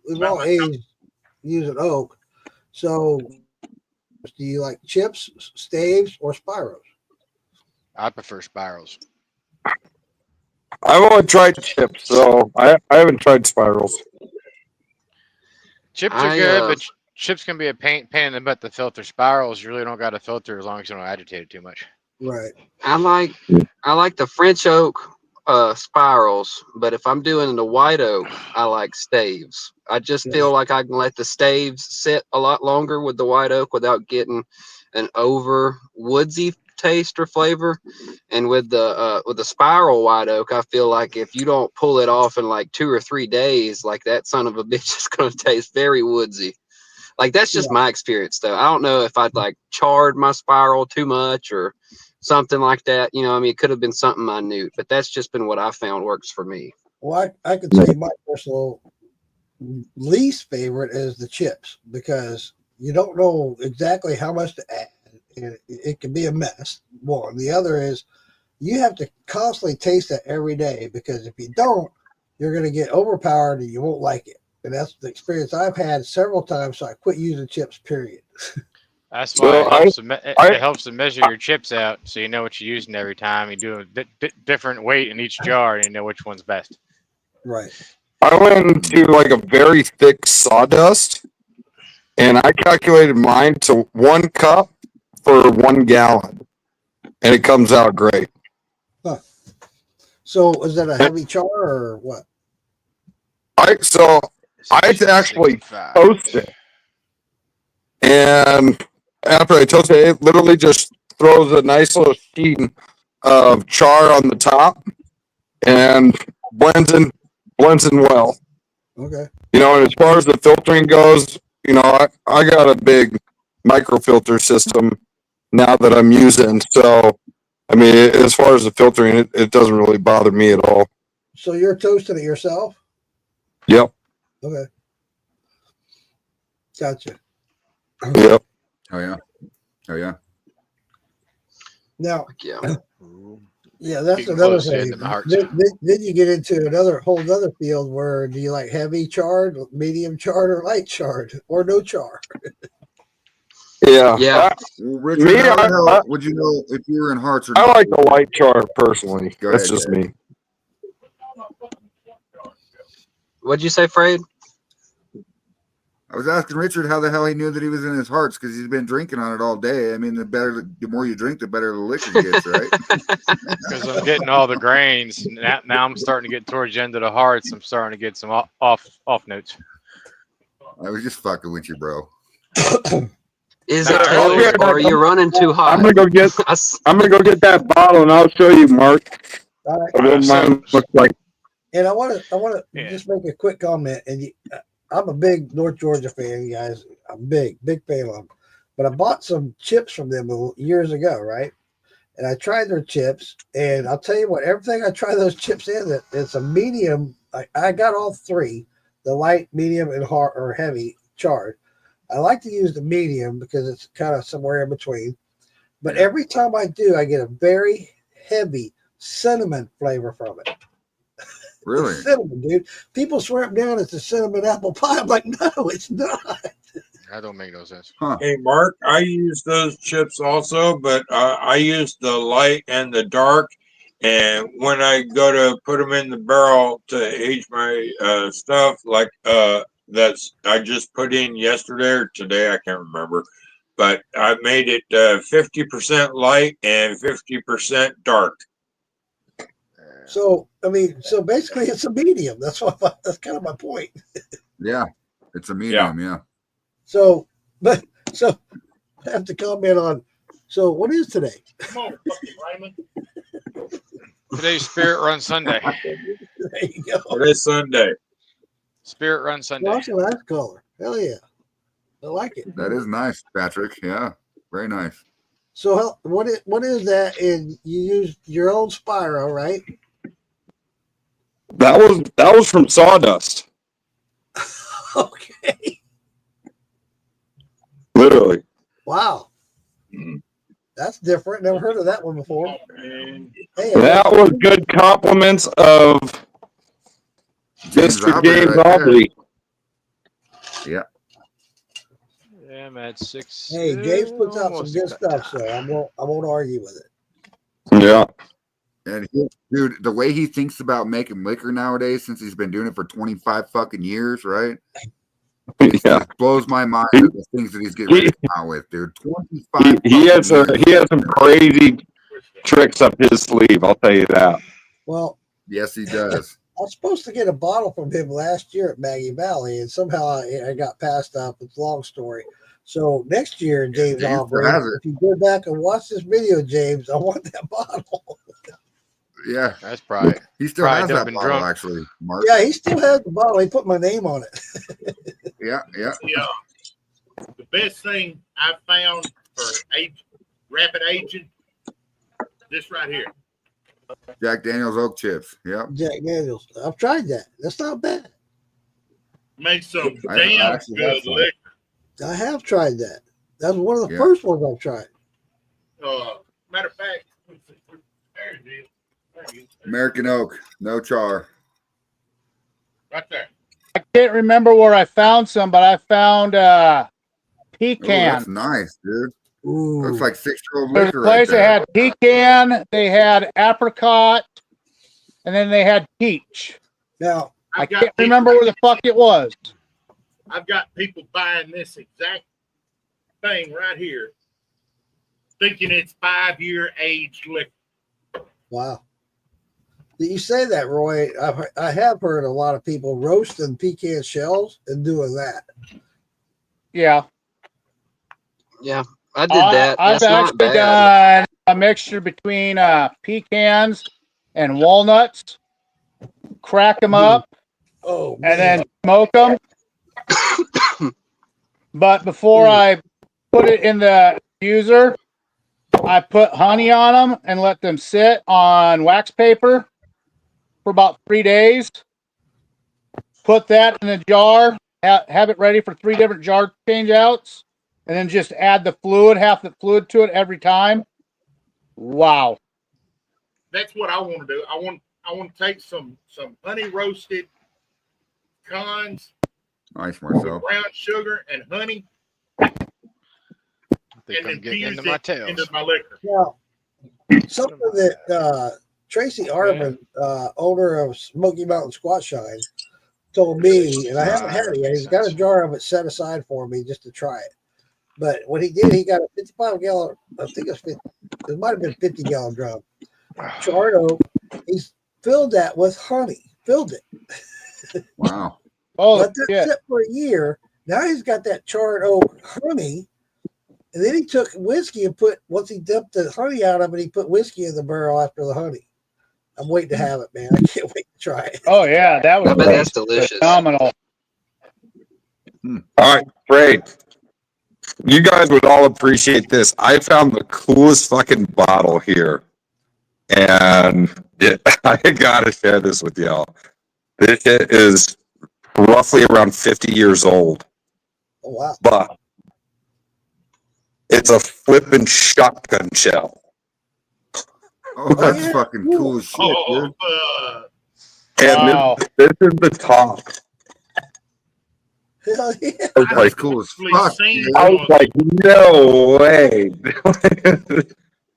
we've about all my aged using oak. So do you like chips, staves, or spirals? I prefer spirals. I've only tried chips, so I haven't tried spirals. Chips are good, but chips can be a pain in the butt to filter. Spirals, you really don't got to filter as long as you don't agitate it too much. Right. I like the French oak spirals, but if I'm doing the white oak, I like staves. I just feel like I can let the staves sit a lot longer with the white oak without getting an over woodsy taste or flavor. And with the spiral white oak, I feel like if you don't pull it off in like 2 or 3 days, like that son of a bitch is going to taste very woodsy. Like that's just my experience though. I don't know if I'd like charred my spiral too much or something like that. You know, I mean, it could have been something minute, but that's just been what I found works for me. Well, I could say my personal least favorite is the chips because you don't know exactly how much to add. And it can be a mess. One. The other is you have to constantly taste that every day because if you don't, you're going to get overpowered and you won't like it. And that's the experience I've had several times. So I quit using chips, period. That's why it helps to measure your chips out so you know what you're using every time. You do a different weight in each jar and you know which one's best. Right. I went into like a very thick sawdust and I calculated mine to 1 cup for 1 gallon. And it comes out great. Huh. So is that a heavy char or what? I actually toast it. And after I toast it, it literally just throws a nice little sheen of char on the top and blends in well. Okay. You know, and as far as the filtering goes, you know, I got a big microfilter system now that I'm using. So, I mean, as far as the filtering, it doesn't really bother me at all. So you're toasting it yourself? Yep. Okay. Gotcha. Yep. Oh yeah. Oh yeah. Now, Yeah. yeah, that's Getting another close to thing. hitting my heart. Then you get into another whole other field where do you like heavy charred, medium charred, or light charred, or no char? Yeah. Yeah. Well, Richard, how the hell would you know if you were in Hearts or I not? like the light char personally. Go That's ahead, just Dave. me. What'd you say, Fred? I was asking Richard how the hell he knew that he was in his Hearts because he's been drinking on it all day. I mean, the more you drink, the better the liquor gets, right? Because I'm getting all the grains. Now I'm starting to get towards the end of the hearts. I'm starting to get some off notes. I was just fucking with you, bro. Is Nah, it really. tails or are you running too hot? I'm gonna go get that bottle and I'll show you, Mark, All right. of what mine looks like. And I want to Yeah. just make a quick comment. And I'm a big North Georgia fan, you guys. I'm big fan of them. But I bought some chips from them years ago, right? And I tried their chips, and I'll tell you what, everything I try those chips in, it's a medium. I got all three: the light, medium, and hard or heavy charred. I like to use the medium because it's kind of somewhere in between. But every time I do, I get a very heavy cinnamon flavor from it. Really? It's cinnamon, dude. People swear up down it's a cinnamon apple pie. I'm like, no, it's not. That don't make no sense. Huh. Hey, Mark, I use those chips also, but I use the light and the dark. And when I go to put them in the barrel to age my stuff, like that's I just put in yesterday or today, I can't remember, but I made it 50% light and 50% dark. So I mean, so basically, it's a medium. That's kind of my point. Yeah, it's a medium. Yeah. So I have to comment on. So what is today? Come on, fucking Raymond. Today's Spirit Run Sunday. There you go. Today's Sunday. Spirit Run Sunday. Well, that's a nice color. Hell yeah, I like it. That is nice, Patrick. Yeah, very nice. So what is that? And you use your own Spyro, right? That was from sawdust. Okay. Literally. Wow. That's different. Never heard of that one before. Hey, That was good compliments of Mr. Albert James right there. Aubrey. Yeah. Yeah, I'm at 6. hey, James puts out some almost good exact stuff, so time. I won't argue with it. Yeah. And dude, the way he thinks about making liquor nowadays, since he's been doing it for 25 fucking years, right? Yeah, Blows my mind at the things that he's getting ready to come out with, dude. 25. he has some crazy tricks up his sleeve. I'll tell you that. Well, Yes, he does. I was supposed to get a bottle from him last year at Maggie Valley, and somehow I got passed up. It's a long story. So next year, James James Aubrey, has it. if you go back and watch this video, James, I want that bottle. Yeah, That's probably he still Probably has done that been bottle, drunk. actually, Mark. Yeah, he still has the bottle. He put my name on it. Yeah. Yeah. The best thing I found for rapid aging, this right here. Jack Daniels oak chips. Yep. Jack Daniels. I've tried that. That's not bad. Makes some I damn actually have good some. liquor. I have tried that. That's one of the Yeah. first ones I've tried. Matter of fact, there it is. There it is. American oak, no char. Right there. I can't remember where I found some, but I found Oh, pecan. that's nice, dude. Ooh. Looks like 6-year-old There's a liquor right place that there. had pecan, they had apricot, and then they had peach. Now, I I've got can't remember where the fuck it was. I've got people buying this exact thing right here, thinking it's 5-year aged liquor. wow. You say that, Roy. I have heard a lot of people roasting pecan shells and doing that. Yeah. Yeah, I did that. I've That's not actually bad. done a mixture between pecans and walnuts, crack them up, Oh, and man. then smoke them. But before I put it in the diffuser, I put honey on them and let them sit on wax paper for about 3 days. Put that in a jar, have it ready for 3 different jar change outs, and then just add the fluid, half the fluid to it every time. Wow. That's what I want to do. I want to take some honey roasted cons Nice, with Marcel. brown sugar and honey, I think and I'm infuse getting into my it tails. into my liquor. Now, something that Tracy Arman, owner of Smoky Mountain Squat Shine, told me, and I haven't had it yet. He's got a jar of it set aside for me just to try it. But what he did, he got a 55-gallon, I think it was 50, it might have been 50-gallon drum, charred oak. He's filled that with honey, filled it. Wow. Oh, Let that shit. sit for a year. Now he's got that charred oak honey. And then he took whiskey and once he dumped the honey out of it, he put whiskey in the barrel after the honey. I'm waiting to have it, man. I can't wait to try it. Oh, yeah, that was I bet that's delicious. phenomenal. All right, great. You guys would all appreciate this. I found the coolest fucking bottle here. And I gotta share this with y'all. It is roughly around 50 years old, Oh, wow. but it's a flippin' shotgun shell. Oh, that's yeah. fucking cool as shit, dude. And Wow. this is the top. Hell yeah. I was That's like, cool as Actually fuck, seen dude. I was like, no way.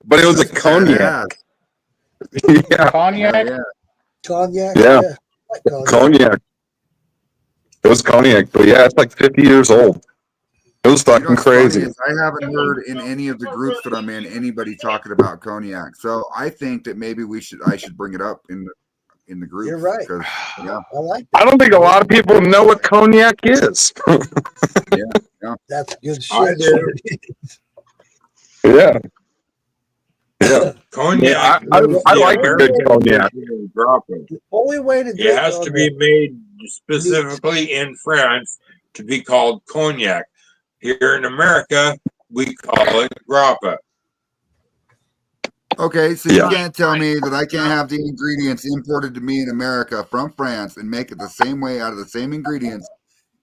But it was a That's cognac. badass. Yeah, Cognac? Yeah. Cognac. Yeah. I like cognac. cognac. It was cognac, but yeah, it's like 50 years old. It was You know fucking what's funny crazy. is I haven't heard in any of the groups that I'm in anybody talking about cognac. So I think that maybe I should bring it up in the group. You're right. Because, yeah, I like I don't think a lot of people know what cognac is. that's good I shit. do. Yeah. Yeah. Cognac. I like a good cognac. The only way to It drink has to be made specifically in France to be called cognac. Here in America, we call it grappa. okay, so Yeah. you can't tell me that I can't have the ingredients imported to me in America from France and make it the same way out of the same ingredients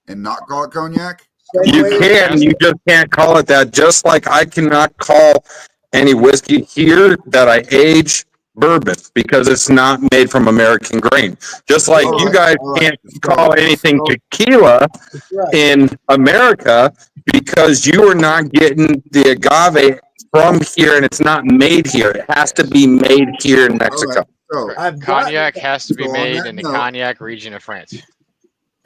and not call it cognac? You can, you just can't call it that. Just like I cannot call any whiskey here that I age bourbon because it's not made from American grain. Just like All you right, guys all right. can't call anything tequila Right. in America because you are not getting the agave from here and it's not made here. It has to be made here in Mexico. All right, so I've got Cognac has to be So on made that in the note- cognac region of France.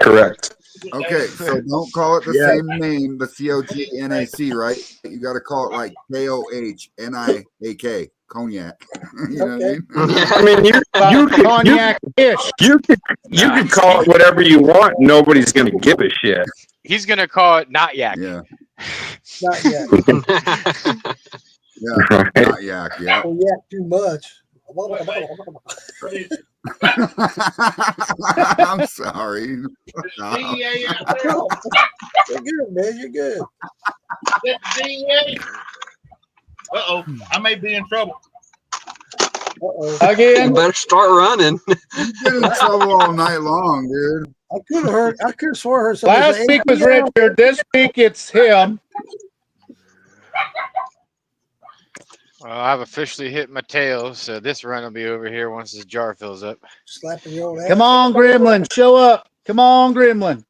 Correct. Okay, so don't call it the Yeah. same name, the COGNAC, right? You got to call it like KOHNIAK, cognac. You know what I Okay. mean? I mean, you could Cognac-ish. you could call it whatever you want. Nobody's gonna give a shit. He's gonna call it not yak. Yeah, Not yet. yeah, Right. not yak, yeah. Oh, yeah, too much. I'm sorry. DEA out there. You're good, man. You're good. That DEA. Uh-oh, I may be in trouble. Uh-oh. You Again, better start running. You've been in trouble all night long, dude. I could have heard. I could have swore I heard somebody last say, week was "Hey, Richard. This week it's him. Well, I've officially hit my tail, so this run will be over here once this jar fills up. slapping your own ass." Come on, Gremlin. Show up. Come on, Gremlin.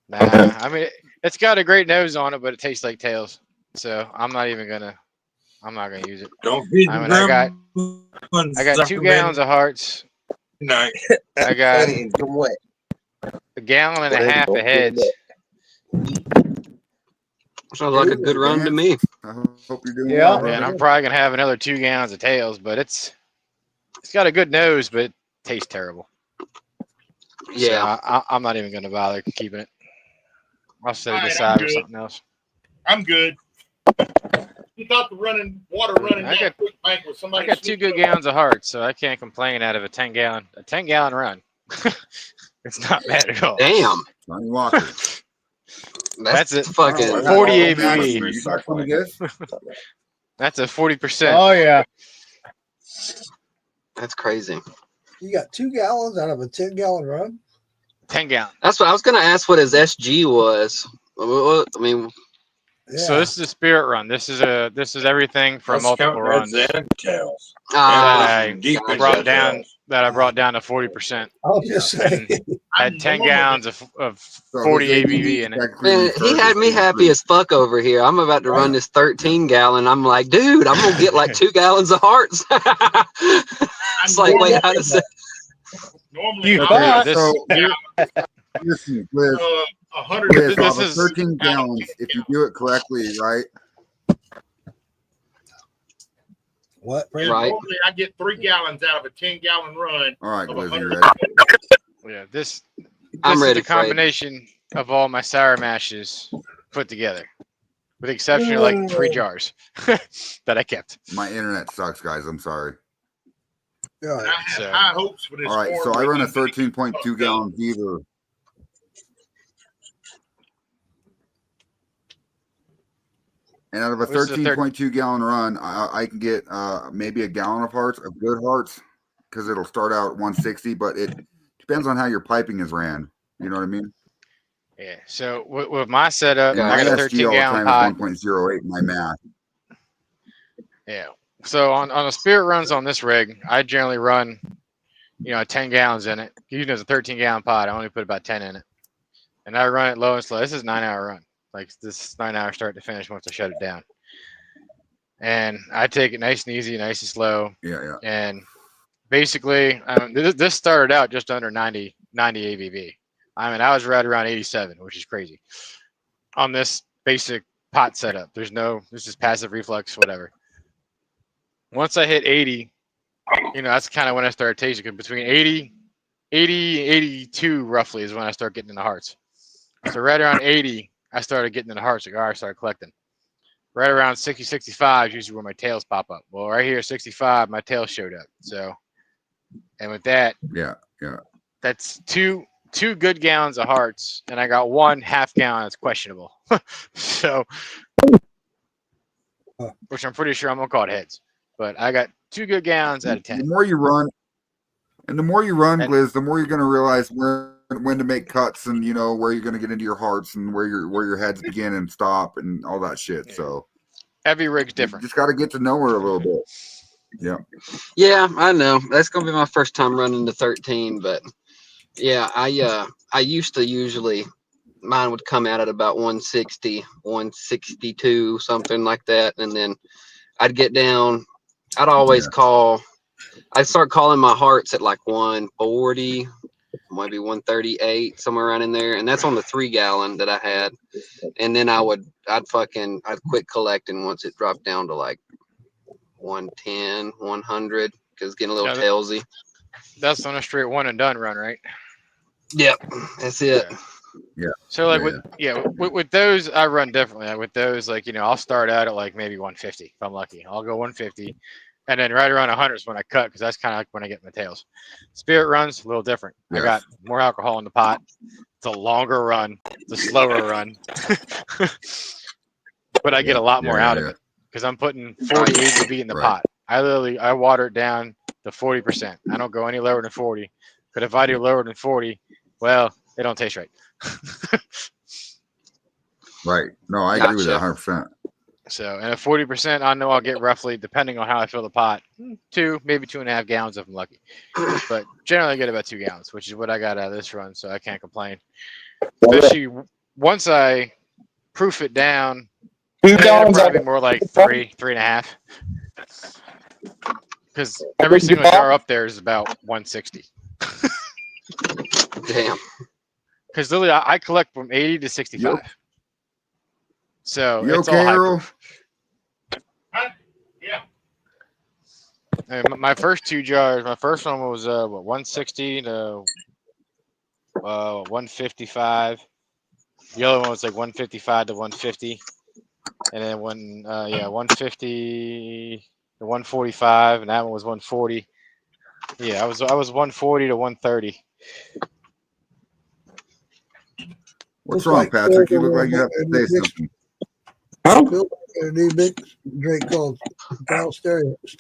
Nah, I mean it's got a great nose on it, but it tastes like tails. So I'm not gonna use it. Don't feed I the mean, I got gremlins, 2 gallons of hearts. night. I got a gallon and a half of heads. Sounds like a good run to me. I hope you're doing Yeah. well. And brother. I'm probably gonna have another 2 gallons of tails, but it's got a good nose, but it tastes terrible. Yeah. So I'm not even gonna bother keeping it. I'll set it Alright, aside I'm for good. something else. I'm good. You thought the water running I down got- quick bank was I somebody. got 2 good gallons of hearts, so I can't complain out of a 10 gallon run. It's not bad at all. Damn. Johnny Walker. That's it. Fucking. Oh, 40 oh, ABV. Max, you got some of this? That's a 40%. Oh yeah. That's crazy. You got 2 gallons out of a 10-gallon run. 10 gallon. That's what I was gonna ask. What his SG was. I mean, Yeah. So this is a spirit run. This is everything from multiple runs and tails. I Deep gotcha. brought down to 40%. I'll just say. Had 10 gallons of So 40 this ABV in it. technically man, he restarted had me season happy 3. as fuck over here. I'm about to run this 13-gallon. I'm like, dude, I'm gonna get like 2 gallons of hearts. It's like, wait, how does that? Normally, You I'm thought- This- So, listen, Liz, 100. Liz, this off of is- 13 gallons, if you do it correctly, right? What? Brandon? Right. Normally, I get 3 gallons out of a 10-gallon run. All right, Of Liz, you 100. ready? Yeah, this I'm is ready the for it. combination of all my sour mashes put together, with the exception of like 3 jars that I kept. My internet sucks, guys. I'm sorry. Yeah. And I have So- high hopes for this. All right, so corn I run a run. 13.2 gallon beaver. And out of a This is a 13.2 gallon run, I can get maybe a gallon of hearts, of good hearts, because it'll start out at 160, but it depends on how your piping is ran. You know what I mean? Yeah. So with my setup, Yeah, I got a My 13 SG all the gallon time pot. is 1.08 in my math. Yeah. So on the spirit runs on this rig, I generally run, 10 gallons in it. Even as a 13 gallon pot, I only put about 10 in it. And I run it low and slow. This is a 9-hour run. Like this 9-hour start to finish once I shut it down. And I take it nice and easy, nice and slow. Yeah, yeah. And basically, this started out just under 90 ABV. I mean, I was right around 87, which is crazy. On this basic pot setup, this is passive reflux, whatever. Once I hit 80, that's kind of when I started tasting it. Between 80, 82 roughly is when I start getting into hearts. So right around 80, I started getting into hearts. Like, all right, I started collecting. Right around 60, 65 is usually where my tails pop up. Well, right here, 65, my tail showed up. So, and with that, Yeah, yeah. that's two good gallons of hearts, and I got 1 half gallon that's questionable. So, which I'm pretty sure I'm gonna call it heads. But I got 2 good gallons out of The 10. more you run, and the more you run, And- Gliz, the more you're going to realize when to make cuts, and where you're going to get into your hearts, and where your heads begin and stop, and all that shit. Yeah. So Every rig's you different. just got to get to know her a little bit. Yeah. Yeah, I know. That's gonna be my first time running the 13, but yeah, I used to usually mine would come out at about 160, 162, something like that, and then I'd get down. I'd always I'd start calling my hearts at like 140, maybe 138, somewhere around in there. And that's on the 3 gallon that I had. And then I'd quit collecting once it dropped down to like 110, 100, because it's getting a little Yeah, tailsy. That's on a straight one and done run, right? Yep, that's it. Yeah. So like with those, I run differently. Like with those, like, I'll start out at like maybe 150 if I'm lucky. I'll go 150, and then right around 100 is when I cut, because that's kind of like when I get my tails. Spirit runs a little different. I got more alcohol in the pot. It's a longer run. It's a slower run, but I get a lot more out of it because I'm putting 40 ABV in the pot. I water it down to 40%. I don't go any lower than 40. But if I do lower than 40, well, it don't taste right. Right. No, I agree with that 100%. So, and at 40%, I know I'll get roughly, depending on how I fill the pot, 2, maybe 2.5 gallons if I'm lucky. But generally, I get about 2 gallons, which is what I got out of this run, so I can't complain. Especially once I proof it down, 2 gallons, probably more like 3.5. Because every single jar up there is about 160. Damn. Because literally, I collect from 80 to 65. Yep. So you it's okay, all high Earl? proof. Yeah. And my first 2 jars, my first one was 160 to 155. The other one was like 155 to 150, and then 150 to 145, and that one was 140. Yeah, I was 140 to 130. What's wrong, Patrick? You look like you have to say something. Phil got a new big drink called Brown Starfish.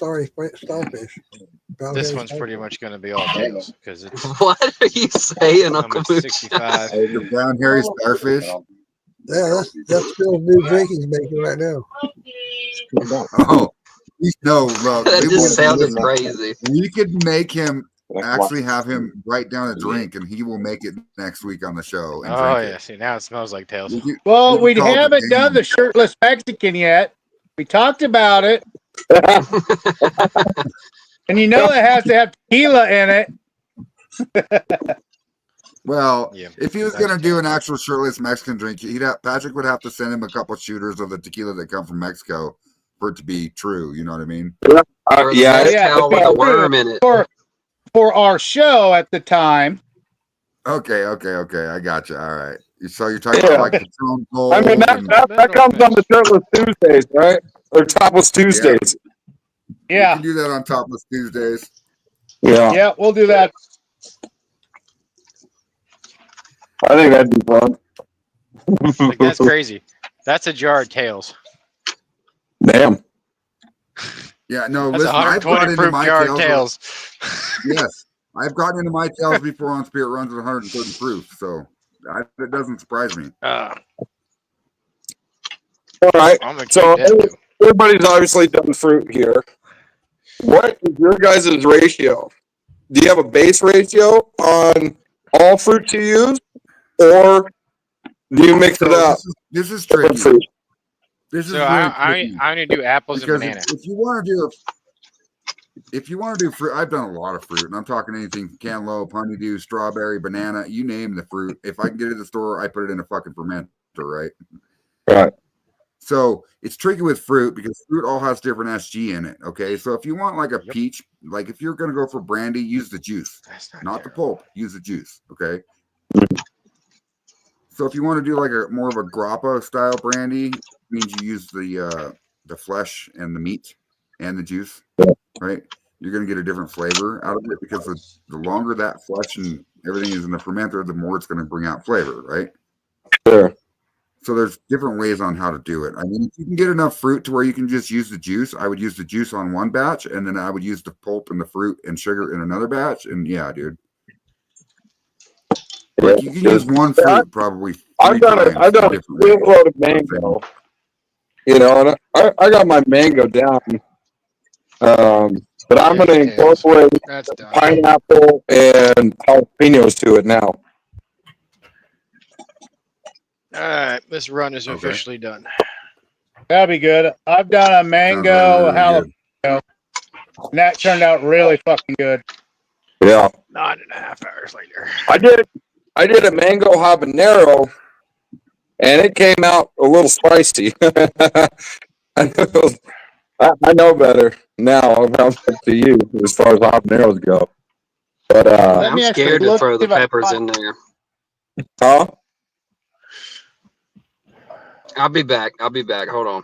This one's pretty much going to be all tails because it's. What are you saying, Uncle Mooch? 65. The brown hairy starfish. Yeah, that's Phil's new drink he's making right now. Oh, no, bro. That just sounded crazy. We could make him actually have him write down a drink, and he will make it next week on the show. And Oh drink yeah, it. See, now it smells like tails. Well, we haven't done the shirtless Mexican yet. We talked about it. And it has to have tequila in it. Well, Yeah, if he was going to do an actual shirtless Mexican drink, Patrick would have to send him a couple shooters of the tequila that come from Mexico for it to be true. You know what I mean? Or the mezcal with a worm in it. For our show at the time. Okay. I got you. All right. So you're talking about like the Patron Gold. I mean, that comes on the Shirtless Tuesdays, right? Or Topless Tuesdays. Yeah. You can do that on Topless Tuesdays. Yeah. Yeah, we'll do that. I think that'd be fun. Like, that's crazy. That's a jar of tails. Damn. Yeah, no, That's listen, I've got 120 into proof my jar of tails. tails. Yes, I've gotten into my tails before on Spirit runs at 130 proof, so that doesn't surprise me. All right. So everybody's obviously done fruit here. What is your guys' ratio? Do you have a base ratio on all fruits you use, or do you mix it up? This is tricky. This is So really I only do apples and banana. If you want to do fruit, I've done a lot of fruit, and I'm talking anything cantaloupe, honeydew, strawberry, banana, you name the fruit. If I can get it at the store, I put it in a fucking fermenter, right? Right. So it's tricky with fruit because fruit all has different SG in it. Okay, so if you want like a peach, like if you're gonna go for brandy, use the juice, not the pulp. Use the juice. Okay. So if you want to do like a more of a grappa style brandy, it means you use the flesh and the meat and the juice, right? You're gonna get a different flavor out of it because the longer that flesh and everything is in the fermenter, the more it's gonna bring out flavor, right? Sure. So there's different ways on how to do it. I mean, if you can get enough fruit to where you can just use the juice, I would use the juice on one batch, and then I would use the pulp and the fruit and sugar in another batch. And yeah, dude, like you can use one fruit probably. I've done a shitload of mango, and I got my mango down. But I'm going to incorporate pineapple and jalapenos to it now. All right, this run is officially done. That'd be good. I've done a mango jalapeno, and that turned out really fucking good. Yeah. 9.5 hours later. I did a mango habanero, and it came out a little spicy. I know better now about to you as far as habaneros go. But Let I'm me actually scared to look throw the if I peppers find- in there. huh? I'll be back. Hold on.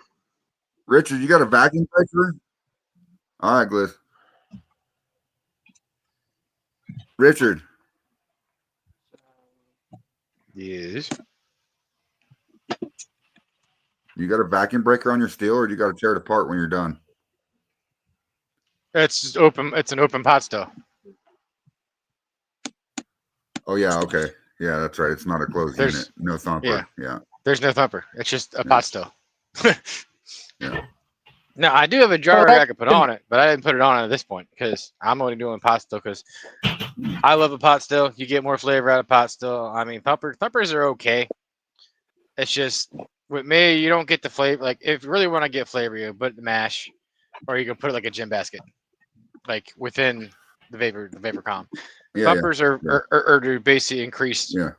Richard, you got a vacuum breaker? All right, Gliss. Richard, Yes. you got a vacuum breaker on your steel, or do you got to tear it apart when you're done? It's just open. It's an open pot still. Oh yeah, okay, yeah, that's right. It's not a closed There's- unit, no thumper. Yeah, There's no thumper. It's just a Yeah. pot still. Yeah. No, I do have a jar Well, I could put on it, but I didn't put it on at this point because I'm only doing pot still because I love a pot still. You get more flavor out of pot still. I mean, thumpers are okay. It's just with me, you don't get the flavor. Like if you really want to get flavor, you put it in the mash, or you can put it like a gym basket, like within the vapor column. yeah, Thumpers yeah. are to basically increase yeah.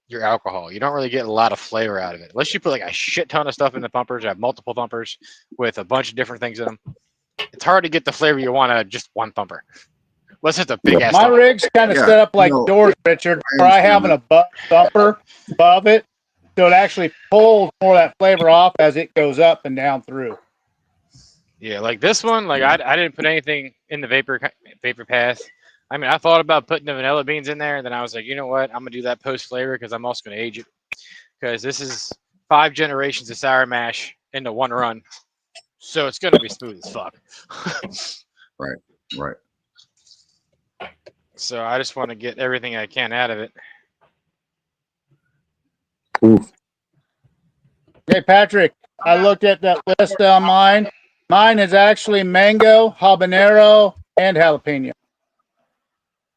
your alcohol. You don't really get a lot of flavor out of it unless you put like a shit ton of stuff in the thumpers. You have multiple thumpers with a bunch of different things in them. It's hard to get the flavor you want out of just one thumper. Unless it's a big ass. My rig's kind of Yeah, set up like no, doors, Richard, I where I have an understand above thumper above it, so it actually pulls more of that flavor off as it goes up and down through. Yeah, like this one, like I didn't put anything in the vapor path. I mean, I thought about putting the vanilla beans in there, and then I was like, you know what? I'm gonna do that post flavor because I'm also gonna age it because this is 5 generations of sour mash into one run, so it's gonna be smooth as fuck. Right. So I just want to get everything I can out of it. Oof. Hey, Patrick, I looked at that list on mine. Mine is actually mango, habanero, and jalapeno.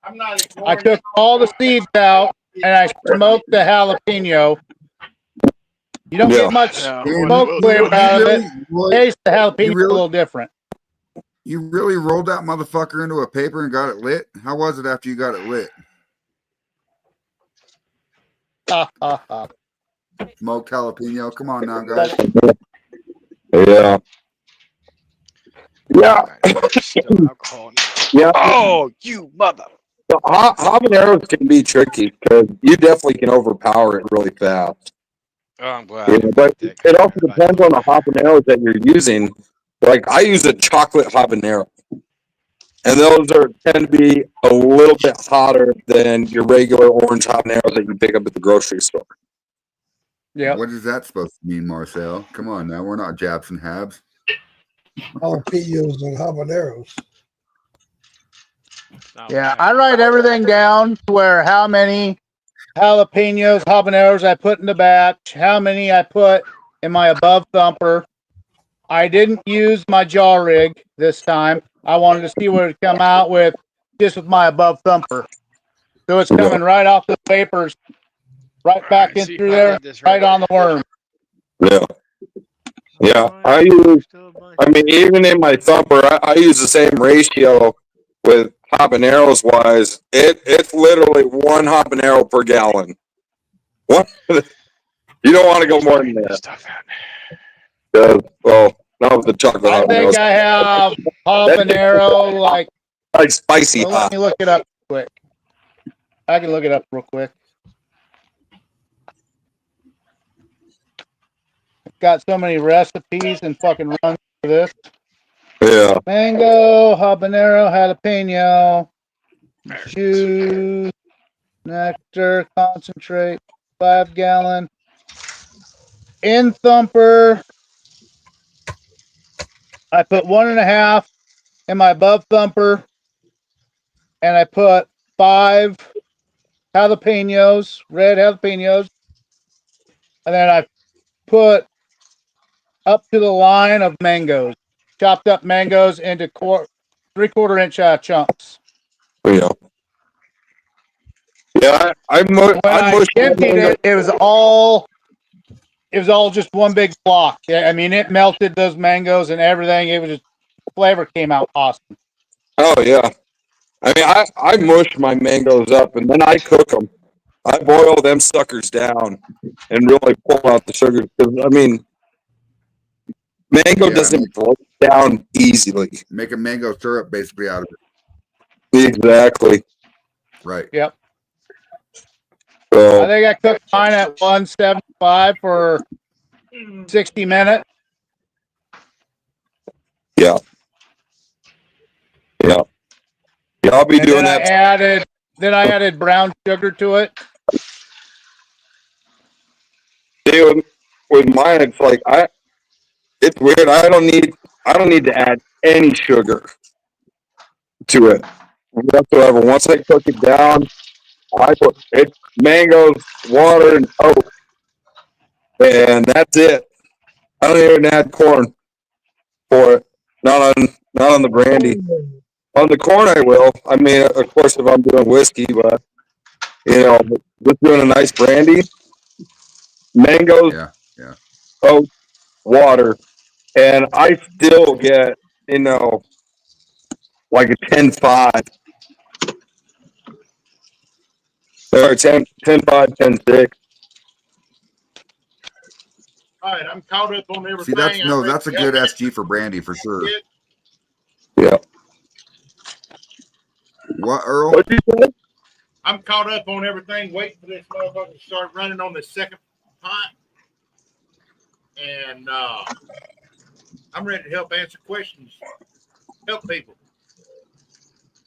I'm not. I took all the seeds out and I smoked the jalapeno. You don't Yeah. get much Yeah, smoke well, flavor out of it. Really, Taste the jalapeno You really- a little different. you really rolled that motherfucker into a paper and got it lit? How was it after you got it lit? Ha, ha, ha. Smoked jalapeno. Come on now, guys. Yeah. Yeah. still alcohol. Yeah. Oh, you mother! The habaneros can be tricky because you definitely can overpower it really fast. Oh, I'm glad. Yeah, but it also depends on the habaneros that you're using. Like I use a chocolate habanero, and those tend to be a little bit hotter than your regular orange habaneros that you pick up at the grocery store. Yep. What is that supposed to mean, Marcel? Come on now, we're not Jabs and Habs. Jalapenos and habaneros. Oh, Yeah, man. I write everything down to where how many jalapenos, habaneros I put in the batch, how many I put in my above thumper. I didn't use my jaw rig this time. I wanted to see what it would come out with just with my above thumper. So it's coming right off the papers, right back Alright, in see if through I there, did this right on the worm. Yeah. Yeah. I mean, even in my thumper, I use the same ratio with habaneros wise. It's literally 1 habanero per gallon. What? You don't want to go more than that. Stuff out. Well, not with the chocolate I think habaneros. I have habanero like, Like spicy well, let hot. me look it up quick. I can look it up real quick. Got so many recipes and fucking runs for this. Yeah. Mango, habanero, jalapeno, juice, nectar, concentrate, 5 gallon. In thumper, I put 1.5 in my above thumper, and I put 5 jalapenos, red jalapenos, and then I put up to the line of mangoes, chopped up mangoes into 3/4 inch chunks. Yeah. Yeah. I When I mushed emptied it, it was all just one big block. Yeah, I mean, it melted those mangoes and everything. It was just flavor came out awesome. Oh yeah. I mean, I mush my mangoes up and then I cook them. I boil them suckers down and really pull out the sugar. Because I mean, mango Yeah, doesn't break down easily. make a mango syrup basically out of it. Exactly. Right. Yep. I So think I cooked mine at 175 for 60 minutes. yeah, yeah, yeah. I'll be And doing then that. I added brown sugar to it. Dude, with mine, it's like it's weird. I don't need to add any sugar to it whatsoever. Once I cook it down, I put it mangoes, water, and oat, and that's it. I don't even add corn for it. Not on the brandy. On the corn, I will. I mean, of course, if I'm doing whiskey, but just doing a nice brandy, mangoes, Yeah. oat, water, and I still get like a 10-5 or 10-5, 10-6. All right, I'm caught up on everything. See, that's I'm ready that's a to good help SG for brandy for sure. it. Yeah. What, Earl? What you say? I'm caught up on everything, waiting for this motherfucker to start running on the second pot. And I'm ready to help answer questions. Help people.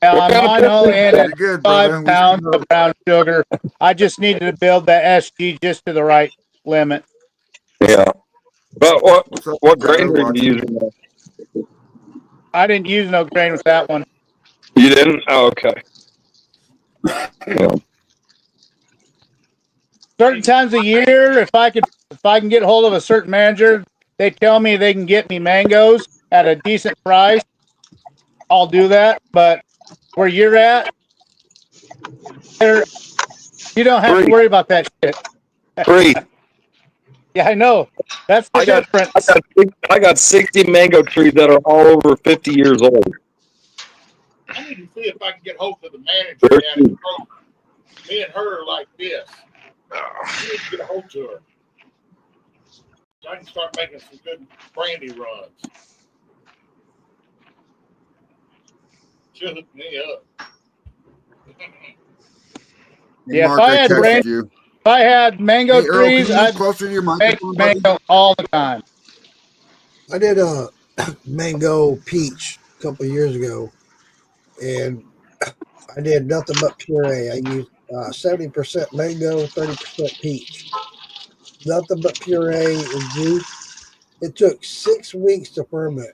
Yeah, What kind of mine only Pretty added good, brother. 5 pounds of brown sugar. I just needed to build the SG just to the right limit. Yeah. But What's up, what Shadow grain are you watching? using? I didn't use no grain with that one. You didn't? Oh, okay. Yeah. Certain times of year, if I can get hold of a certain manager, they tell me they can get me mangoes at a decent price. I'll do that. But where you're at, you don't have to worry about that shit. Free. Yeah, I know. That's the difference. I got 60 mango trees that are all over 50 years old. I need to see if I can get hold of the manager down in Kroger. Me and her are like this. I need to get a hold to her. So I can start making some good brandy runs. She'll hook me up. Yeah, Mark, if I had texted brandy, you. if I had mango Hey, Earl, trees, can you move I'd closer to your make microphone, buddy? mango all the time. I did a mango peach a couple of years ago, and I did nothing but puree. I used 70% mango, 30% peach. Nothing but puree and juice. It took 6 weeks to ferment.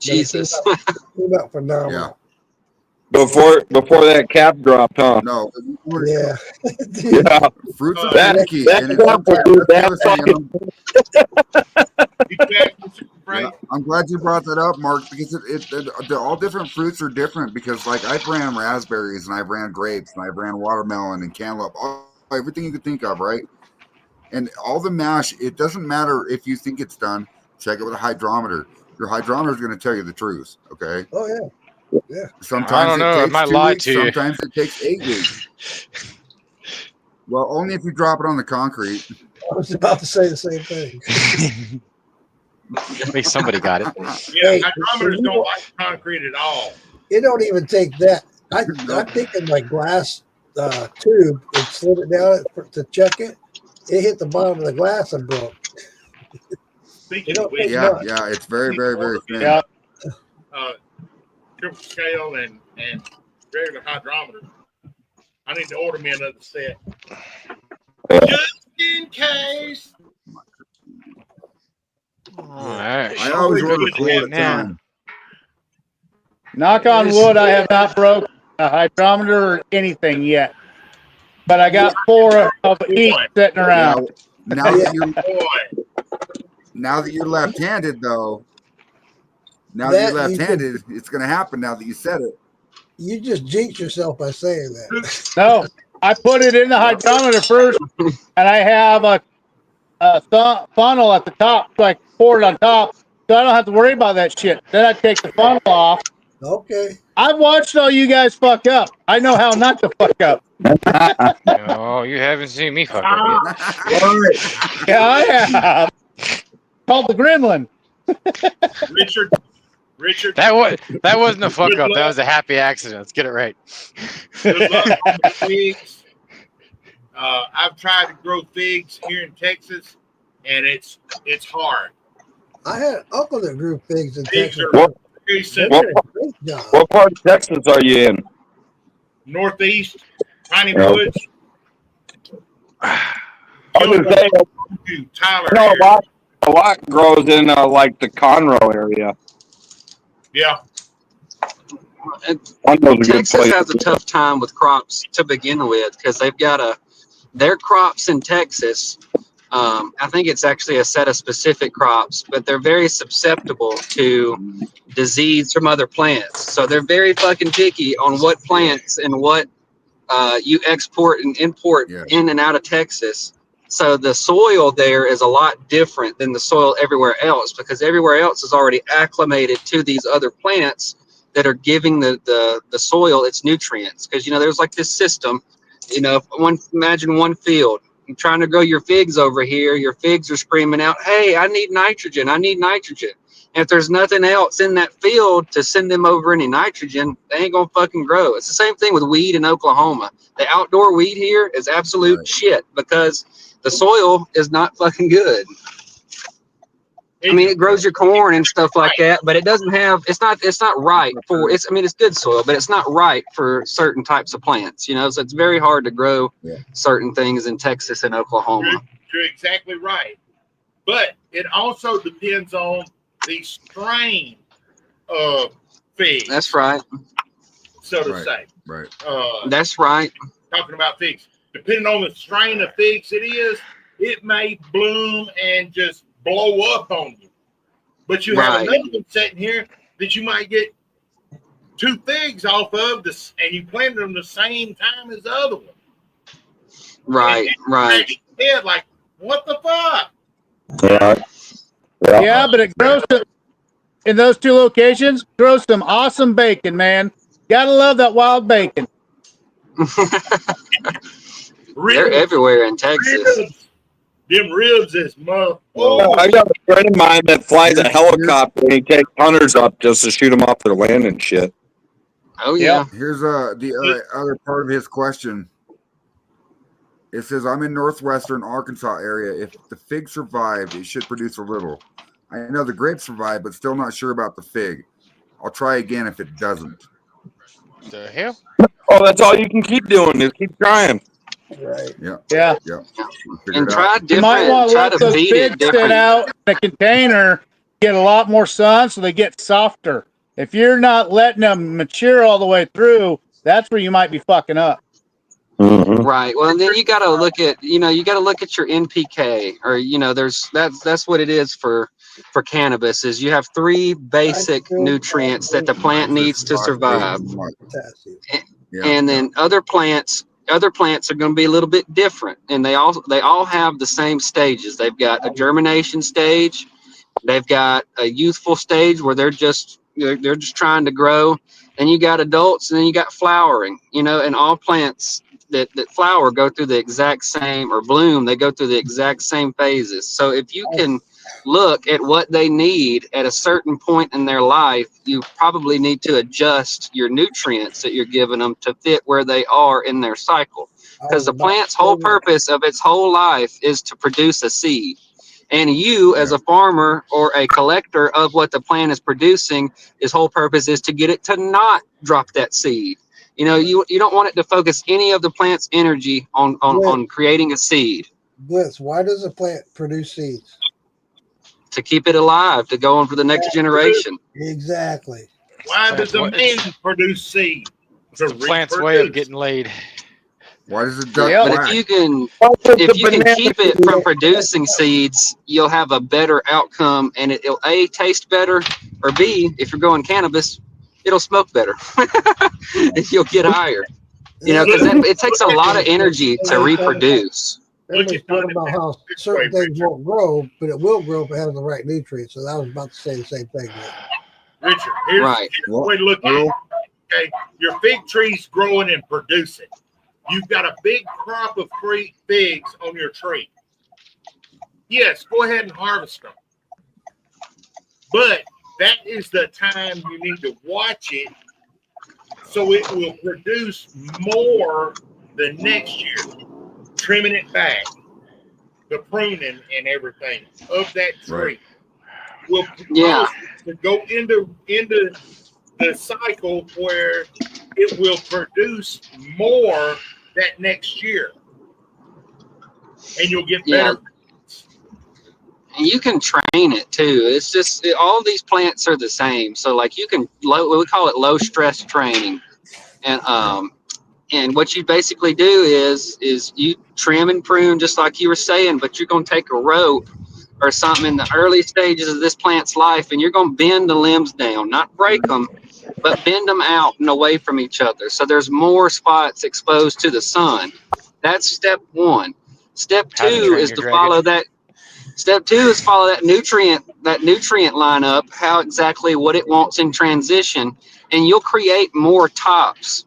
Jesus. It came out phenomenal. Yeah. Before that cap dropped, huh? No. Yeah. Yeah. Fruits are That finicky, and it's apple, sometimes dude, that's the other thing. Right. Yeah, I'm glad you brought that up, Mark, because all different fruits are different. Because like I ran raspberries and I ran grapes and I ran watermelon and cantaloupe, everything you could think of, right? And all the mash, it doesn't matter if you think it's done. Check it with a hydrometer. Your hydrometer is going to tell you the truth. Okay. Oh yeah. Yeah. Sometimes I don't know, it it takes might 2 lie weeks. to you. Sometimes it takes 8 weeks. Well, only if you drop it on the concrete. I was about to say the same thing. At least somebody got it. Yeah, Hey, hydrometers don't like concrete at all. It don't even take that. I think in my glass tube and slid it down to check it. It hit the bottom of the glass and broke. Speaking of which, Yeah, it's very, very, very thin. Yeah. Triple scale and regular hydrometer. I need to order me another set. Just in case. All right. I always order Good full at a now. time. Knock on wood, I have not broke a hydrometer or anything yet. But I got 4 of each sitting around. Now that you're Boy, now that you're left-handed, though, now That that you you're left-handed, it's going to happen. Now that you said it. You just jinx yourself by saying that. No, I put it in the hydrometer first, and I have a funnel at the top, so I pour it on top, so I don't have to worry about that shit. Then I take the funnel off, Okay. I've watched all you guys fuck up. I know how not to fuck up. No, you haven't seen me fuck up yet. All right. Yeah, I have. Called the Gremlin. Richard, That wasn't a fuck Good up. That luck. was a happy accident. Let's get it right. good luck on the figs. I've tried to grow figs here in Texas, and it's hard. I had an uncle that grew figs in Figs Texas. are What, very They sensitive. did a great job. what part of Texas are you in? Northeast, Piney Yeah. Woods, I was gonna say, to Tyler. no, area. a lot grows in like the Conroe area. Yeah, And One of those a good Texas place. has a tough time with crops to begin with because they've got their crops in Texas. I think it's actually a set of specific crops, but they're very susceptible to disease from other plants. So they're very fucking picky on what plants and what you export and import Yes. in and out of Texas. So the soil there is a lot different than the soil everywhere else because everywhere else is already acclimated to these other plants that are giving the soil its nutrients. Because, you know, there's like this system, you know, imagine one field. You're trying to grow your figs over here. Your figs are screaming out, hey, I need nitrogen. I need nitrogen. And if there's nothing else in that field to send them over any nitrogen, they ain't gonna fucking grow. It's the same thing with weed in Oklahoma. The outdoor weed here is absolute Right. shit because the soil is not fucking good. I mean, it grows your corn and stuff like that, but it doesn't have. It's not right for. It's. I mean, it's good soil, but it's not right for certain types of plants. You know, so it's very hard to grow Yeah. certain things in Texas and Oklahoma. you're exactly right. But it also depends on the strain of figs, That's right. so to Right. say. Right. That's right. Talking about figs, depending on the strain of figs it is, it may bloom and just blow up on you. But you have Right. another one sitting here that you might get 2 figs off of this, and you planted them the same time as the other one. Right. Right. Yeah, like what the fuck? Right. Yeah, but it grows in those 2 locations, grows some awesome bacon, man. Gotta love that wild bacon. They're everywhere in Texas. Ribs. Them ribs is Oh, oh, I got a friend of mine that flies a helicopter and he takes hunters up just to shoot them off their land and shit. Oh yeah. Here's the other part of his question. It says, I'm in northwestern Arkansas area. If the fig survived, it should produce a little. I know the grape survived, but still not sure about the fig. I'll try again if it doesn't. The hell? Oh, that's all you can keep doing is keep trying. Right. Yeah. Yeah. Yeah. And try You might different. want to Try let to those feed figs it sit different. out in a container, get a lot more sun so they get softer. If you're not letting them mature all the way through, that's where you might be fucking up. Mm-hmm. Right. Well, and then you got to look at, you got to look at your NPK, or that's what it is for cannabis. Is you have 3 basic nutrients that the plant needs to survive, Potassium. Yeah. and then other plants are going to be a little bit different, and they all have the same stages. They've got a germination stage, they've got a youthful stage where they're just trying to grow, and you got adults, and then you got flowering. And all plants that flower go through the exact same, or bloom, they go through the exact same phases. So if you can look at what they need at a certain point in their life, you probably need to adjust your nutrients that you're giving them to fit where they are in their cycle. Because the plant's whole purpose of its whole life is to produce a seed. And you, as a farmer or a collector of what the plant is producing, its whole purpose is to get it to not drop that seed. You don't want it to focus any of the plant's energy on creating a seed. Blitz, why does a plant produce seeds? To keep it alive, to go on for the next generation. Exactly. why does a man produce seed? The plant's way of getting laid. Why does it duck But black? if you can keep it from producing seeds, you'll have a better outcome, and it'll A, taste better, or B, if you're growing cannabis, it'll smoke better. You'll get higher. Because it takes a lot of energy to reproduce. Everybody's talking about how certain things won't grow, but it will grow if it has the right nutrients. So I was about to say the same thing. Richard, here's Right. the way to look at it. Okay, your fig tree's growing and producing. You've got a big crop of figs on your tree. Yes, go ahead and harvest them. But that is the time you need to watch it so it will produce more the next year. Trimming it back, the pruning and everything of that tree will cause to go into the cycle where it will produce more that next year, and you'll get better. And you can train it too. It's just all these plants are the same. So like you can we call it low stress training, and what you basically do is you trim and prune just like you were saying, but you're going to take a rope or something in the early stages of this plant's life, and you're going to bend the limbs down, not break them, but bend them out and away from each other. So there's more spots exposed to the sun. That's step one. Step two is to follow that. Step two is follow that nutrient lineup, how exactly what it wants in transition, and you'll create more tops.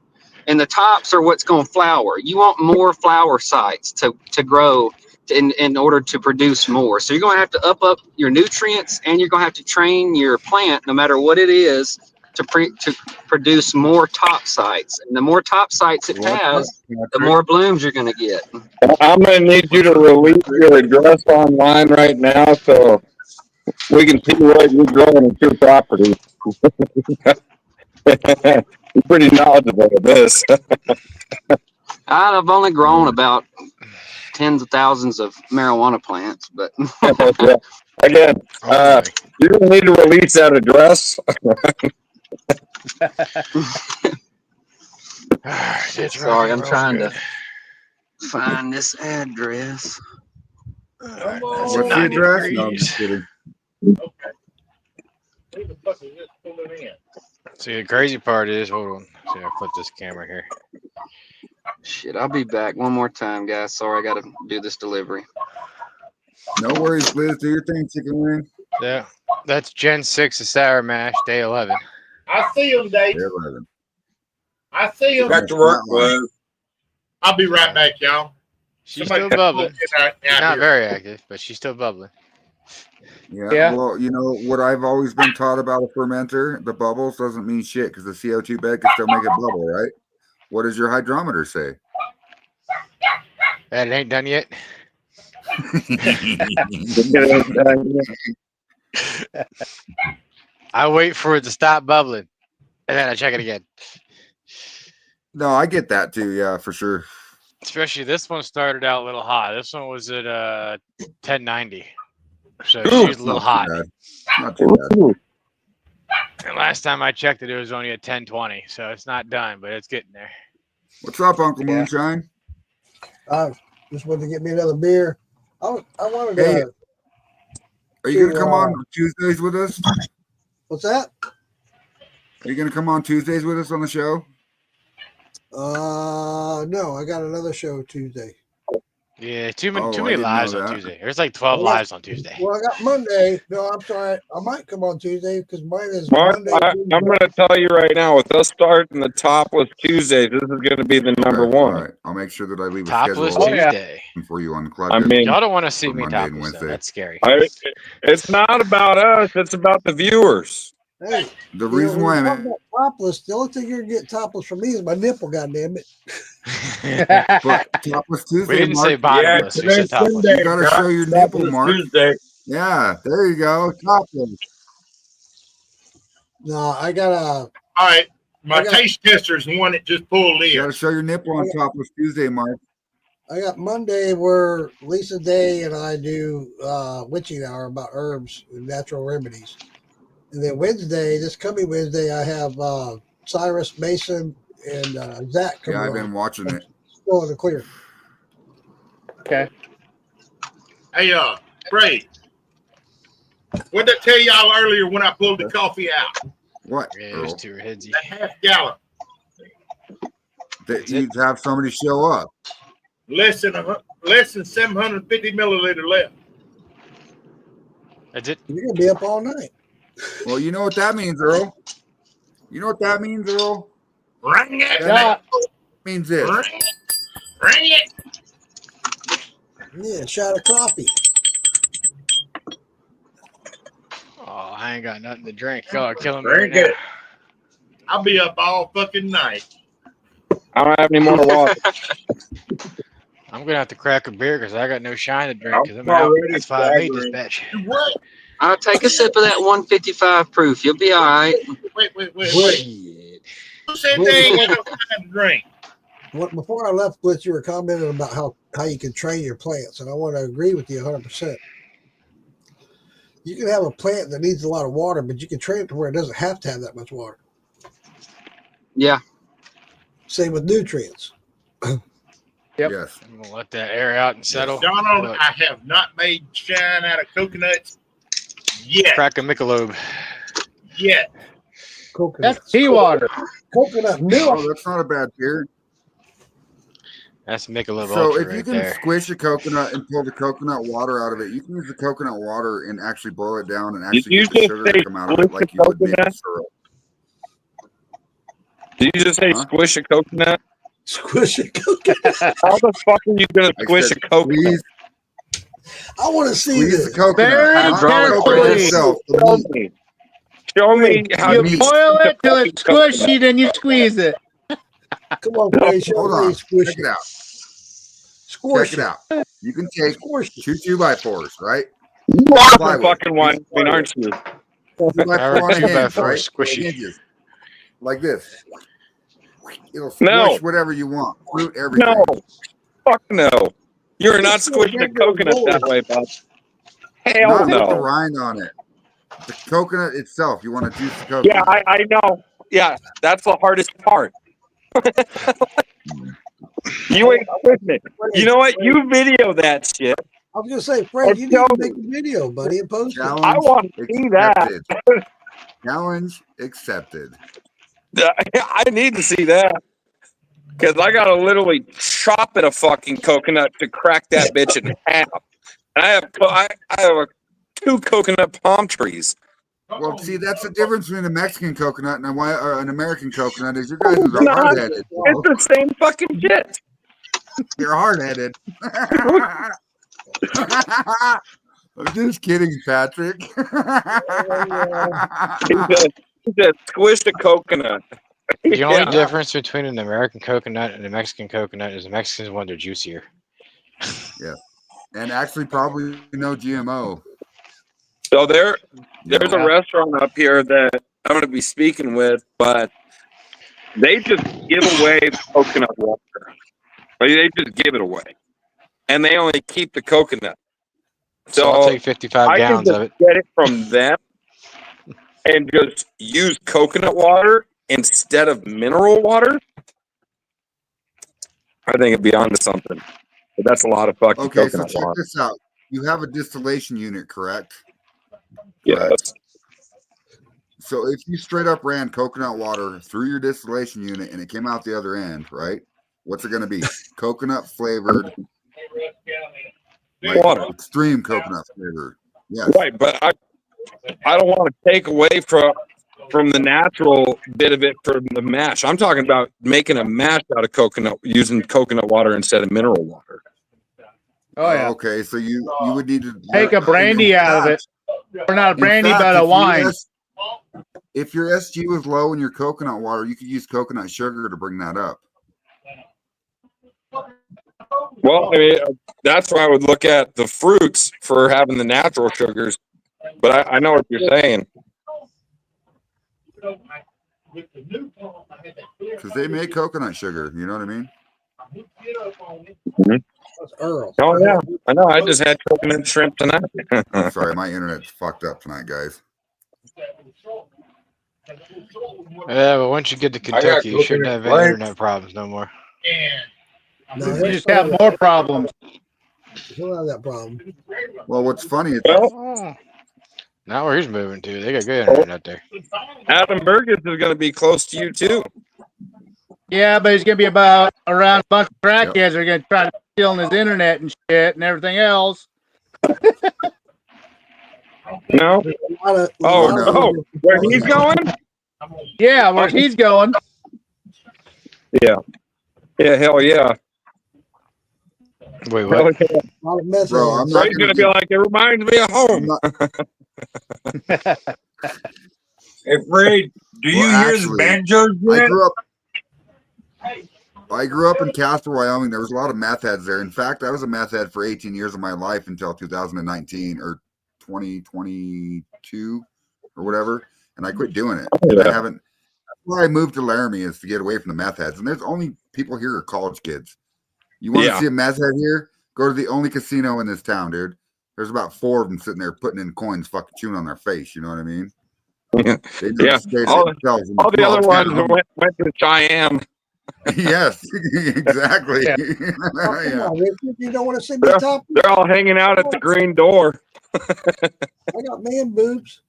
And the tops are what's going to flower. You want more flower sites to grow in order to produce more. So you're going to have to up your nutrients, and you're going to have to train your plant, no matter what it is, to produce more top sites. And the more top sites it has, the more blooms you're going to get. I'm going to need you to release your address online right now so we can see what you're growing at your property. You're pretty knowledgeable of this. I've only grown about tens of thousands of marijuana plants, but again, you're going to need to release that address. Sorry, I'm trying to find this address. What's the address? No, I'm just kidding. Who the fuck is this pulling in? See, the crazy part is, hold on. See, I'll flip this camera here. Shit, I'll be back one more time, guys. Sorry, I got to do this delivery. No worries, Liz. Do your thing, Chicken Wing. Yeah, that's Gen 6 of Sour Mash, day 11. I see them, Dave. I see them. Back to work, Liz. I'll be right back, y'all. She's still bubbling. Not very active, but she's still bubbling. Yeah. Well, you know what I've always been taught about a fermenter, the bubbles doesn't mean shit because the CO2 bed can still make it bubble, right? What does your hydrometer say? That it ain't done yet. I wait for it to stop bubbling, and then I check it again. No, I get that too. Yeah, for sure. Especially this one started out a little hot. This one was at 1090. So she was a little hot. Not too bad. And last time I checked it, it was only at 1020. So it's not done, but it's getting there. What's up, Uncle Moonshine? Just wanted to get me another beer. I wanted to. Hey, are you going to come on Tuesdays with us? What's that? Are you going to come on Tuesdays with us on the show? No, I got another show Tuesday. Yeah, too many lives on Tuesday. There's like 12 lives on Tuesday. Well, I got Monday. No, I'm sorry. I might come on Tuesday because mine is Mark, Monday. I'm going to tell you right now, with us starting the Topless Tuesday, this is going to be the number one. All right. I'll make sure that I leave a Topless schedule Tuesday for you on the club. I mean, y'all don't want to see for me Monday and topless, though. Wednesday. That's scary. It's not about us. It's about the viewers. Hey, The reason why I'm talking about topless, the only thing you're gonna get topless from me is my nipple. Goddamn it! but Topless Tuesday, We didn't Mark, say bottomless. we said topless. you got to show your nipple, Mark. Tuesday. Yeah, there you go. Topless. No, I got All right. My I got- taste tester is the one that just pulled You got in. to show your nipple on Topless Tuesday, Mark. Monday where Lisa Day and I do witching hour about herbs and natural remedies, and then Wednesday, this coming Wednesday, I have Cyrus Mason and Zach coming Yeah, I've on. been watching it. Still in the clear. Okay. Hey, Ray, what did I tell y'all earlier when I pulled the coffee out? What? Yeah, it was too headsy. A half gallon. That you have somebody show up. Less than 750 milliliter left. That's it. You're gonna be up all night. Well, you know what that means, Earl. You know what that means, Earl. Ring it. That means this. Ring it. Ring it. Yeah, shot of coffee. Oh, I ain't got nothing to drink. Y'all are killing me Drink right now. it. I'll be up all fucking night. I don't have any more water. I'm gonna have to crack a beer because I got no shine to drink I'm because I'm out. already That's why I made this staggering. batch. What? I'll take a sip of that 155 proof. You'll be all right. Wait. Wait. Who said they ain't got no time to drink? Before I left, Blitz, you were commenting about how you can train your plants, and I want to agree with you 100%. You can have a plant that needs a lot of water, but you can train it to where it doesn't have to have that much water. Yeah. Same with nutrients. Yep. Yes. I'm gonna let that air out and settle. Donald, Look, I have not made shine out of coconuts yet. crack a Michelob. Yet. Coconut. That's seawater. Coconut milk. Oh, that's not a bad beer. That's Michelob So Ultra if you right can there. squish a coconut and pull the coconut water out of it, you can use the coconut water and actually boil it down and actually you get the just sugar say to come out of it squish like the you would maple coconut? syrup. Did you just say Huh? squish a coconut? Squish a coconut. How the fuck are you gonna I squish said, a coconut? Squeeze, I want to see squeeze the this. coconut. Very not the coconut carefully. itself, the Show meat. me. Show me how You meat. boil squish a it till fucking it's coconut. squishy, then you squeeze it. Come on, Craig. Show Hold me on. squish Check it out. Squish Check it out. You can take Squish it. two 2x4s, right? You are from Plywood. fucking Wyoming, aren't you? 2x4 However, on a 2 by hinge, 4 right? squishy. Hinges. Like this. It'll squish No. whatever you want. Fruit, everything. No. Fuck no. You're not It's a squishing a regular coconut that bowl. way, bud. Hell Not with the no. rind on it. The coconut itself. You want to juice the coconut. Yeah, I know. Yeah, that's the hardest part. You ain't squishing it. You know what? You video that shit. I was gonna say, Fred, you need to make a video, buddy, and post it. I Challenge want to see that. accepted. Challenge accepted. I need to see that. Because I got to literally chop at a fucking coconut to crack that bitch in half. And I have 2 coconut palm trees. Well, see, that's the difference between a Mexican coconut and an American coconut. Is you guys are Not- hard-headed. It's the same fucking shit. You're hard-headed. I'm just kidding, Patrick. He said, squish the coconut. The only Yeah. difference between an American coconut and a Mexican coconut is the Mexicans one they're juicier. And actually, probably no GMO. So there's you a know? restaurant up here that I'm going to be speaking with, but they just give away coconut water. Like, they just give it away. And they only keep the coconut. So I'll take 55 I can gallons just of it. get it from them and just use coconut water instead of mineral water. I think it'd be onto something. But that's a lot of fucking Okay, so coconut check water. this out. You have a distillation unit, correct? Yes. So if you straight up ran coconut water through your distillation unit and it came out the other end, right? What's it going to be? Coconut flavored, like Water. extreme coconut flavor. Yes. Right, but I don't want to take away from the natural bit of it from the mash. I'm talking about making a mash out of coconut using coconut water instead of mineral water. Oh yeah. Okay, so you would need to Take a brandy out of it. Or not a brandy, but a wine. If your SG was low in your coconut water, you could use coconut sugar to bring that up. Well, I mean, that's why I would look at the fruits for having the natural sugars. But I know what you're saying. Because they make coconut sugar, you know what I mean? That's Earl. Oh yeah, I know. I just had coconut shrimp tonight. I'm sorry, my internet's fucked up tonight, guys. Yeah, but once you get to Kentucky, you shouldn't have any coconut internet problems no more. No, You he'll just have more problems. He'll have that problem. Well, what's funny is Well, Oh. Not where he's moving to. They got good internet out there. Adam Burgess is going to be close to you too. Yeah, but he's gonna be about around a bunch of crackheads are gonna try to steal his internet and shit and everything else. No. Oh, where he's going? Yeah, where he's going. Yeah. Yeah, hell yeah. Wait, Hell what? yeah. A lot of meth Bro, I'm heads. not He's gonna be like, it reminds me of home. Hey, Fred, do you Well, hear actually, the banjos I yet? grew up in Casper, Wyoming. There was a lot of meth heads there. In fact, I was a meth head for 18 years of my life until 2019 or 2022 or whatever, and I quit doing it. And I haven't. That's why I moved to Laramie, is to get away from the meth heads. And there's only people here are college kids. You want to see a meth head here? Go to the only casino in this town, dude. There's about 4 of them sitting there putting in coins, fucking chewing on their face. You know what I mean? Yeah. They do it straight All themselves in the other small ones town. went to Cheyenne. Yes, exactly. Yeah. Oh, come Yeah. on, Richard, you don't want to see me top? They're all hanging out at the green door. I got man boobs.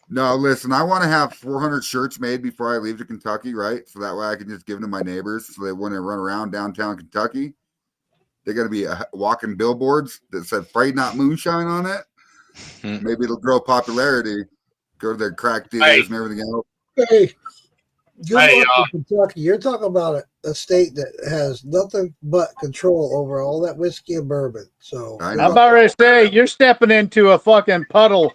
No, listen, I want to have 400 shirts made before I leave to Kentucky, right? So that way I can just give them to my neighbors so they when they run around downtown Kentucky, they're going to be walking billboards that said "Afraid Not Moonshine" on it. Maybe it'll grow popularity, go to their crack dealers and everything else. Hey, good Hey, luck in Kentucky. You're talking about a state that has nothing but control over all that whiskey and bourbon. So I I'm know. about ready to say you're stepping into a fucking puddle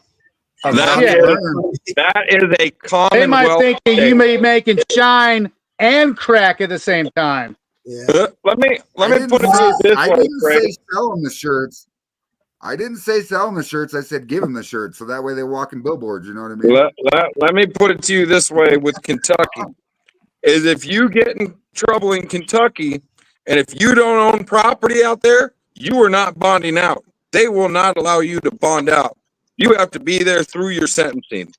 of That shit. that is a They Commonwealth might think that state. you may be making shine and crack at the same time. yeah, Let me I put it this I way, didn't Fred. say sell them the shirts. I didn't say sell them the shirts. I said give them the shirts so that way they walk in billboards. You know what I mean? Let me put it to you this way with Kentucky. Is if you get in trouble in Kentucky and if you don't own property out there, you are not bonding out. They will not allow you to bond out. You have to be there through your sentencing.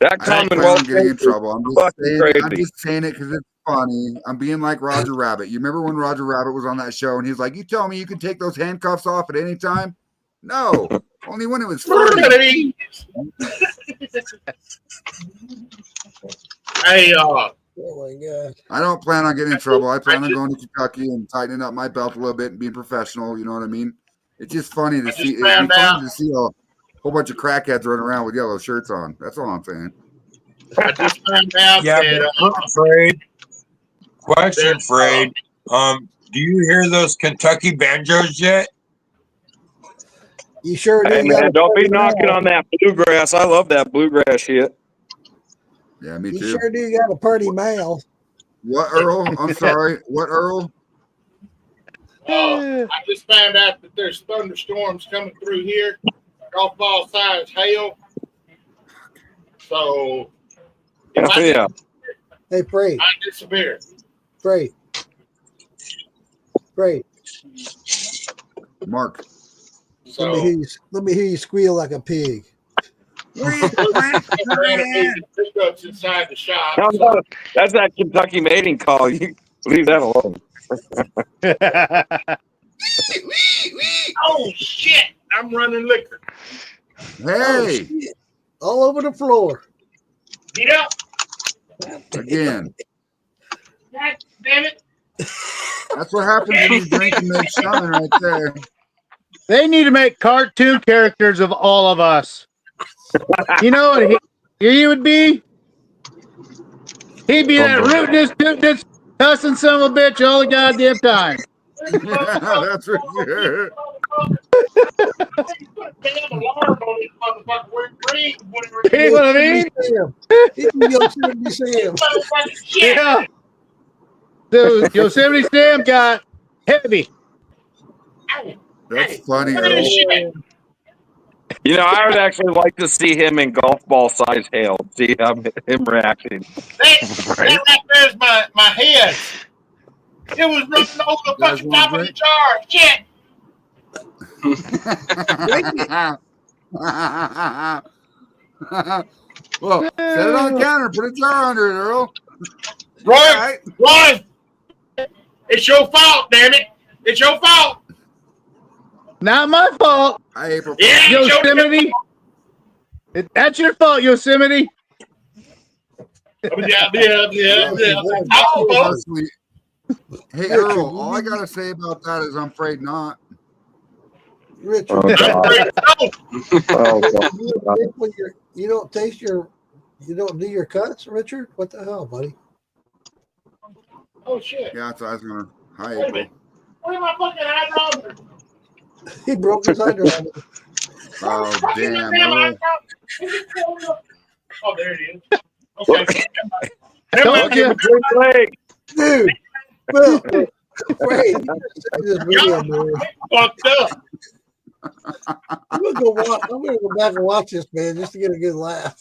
That I don't plan Commonwealth on getting in state is trouble. fucking crazy. I'm just saying it because it's funny. I'm being like Roger Rabbit. You remember when Roger Rabbit was on that show and he's like, "You tell me you can take those handcuffs off at any time?" No, only when it was funny. Hey, oh my god. I don't plan on getting in trouble. I plan on going to Kentucky and tightening up my belt a little bit and being professional. You know what I mean? It's just funny to see. It'd be funny to see a whole bunch of crackheads running around with yellow shirts on. That's all I'm saying. I just found out Yeah, that but Fred. Question, there's, Fred. Do you hear those Kentucky banjos yet? You sure do. Hey man, don't be knocking on that bluegrass. I love that bluegrass shit. Yeah, me You too. sure do got a pretty mouth. What, Earl? I'm sorry. What, Earl? I just found out that there's thunderstorms coming through here, golf ball size hail. So, it might, Yeah. Hey, Freight, might disappear. Freight. Mark. So, Let me hear you squeal like a pig. pickups inside the shop. No, So, no, that's that Kentucky mating call. You leave that alone. oh shit! I'm running liquor. Hey, All over the floor. Get up! again. God damn it! That's what happens when you drink and make shine right there. They need to make cartoon characters of all of us. You know what he would be? He'd be that rootinest, tootinest, cussing son of a bitch all the goddamn time. Yeah, that's for sure. Damn alarm on this motherfucker. We're green. You know what I mean? He can go Yosemite Sam. Shit. Yeah. So Yosemite Sam got heavy. That's funny, What Earl. is shit? You know, I would actually like to see him in golf ball size hail. See him reacting. That right there is my head. It was running over the guys fucking wanna top of the drink? jar. Shit. Well, set it on the counter. Put a jar under it, Earl. Roy, All right. Roy, it's your fault, damn it. It's your fault. Not my fault. I April. Yeah, it's your Yosemite. That's your fault, Yosemite. Yeah. Honestly, hey, Earl, all I got to say about that is I'm afraid not. Richard, Oh, God. Oh, God. you don't taste you don't do your cuts, Richard? What the hell, buddy? Oh shit! Yeah, that's what I was gonna. Hi, Wait a April. minute. Where's my fucking hydrometer? He broke his hydrometer. Oh, Fucking damn. damn Earl. hydrometer. Oh, there it is. Okay. Told you. Dude, Phil, wait, you just sent this video, man. Fucked up. I'm gonna go back and watch this, man, just to get a good laugh.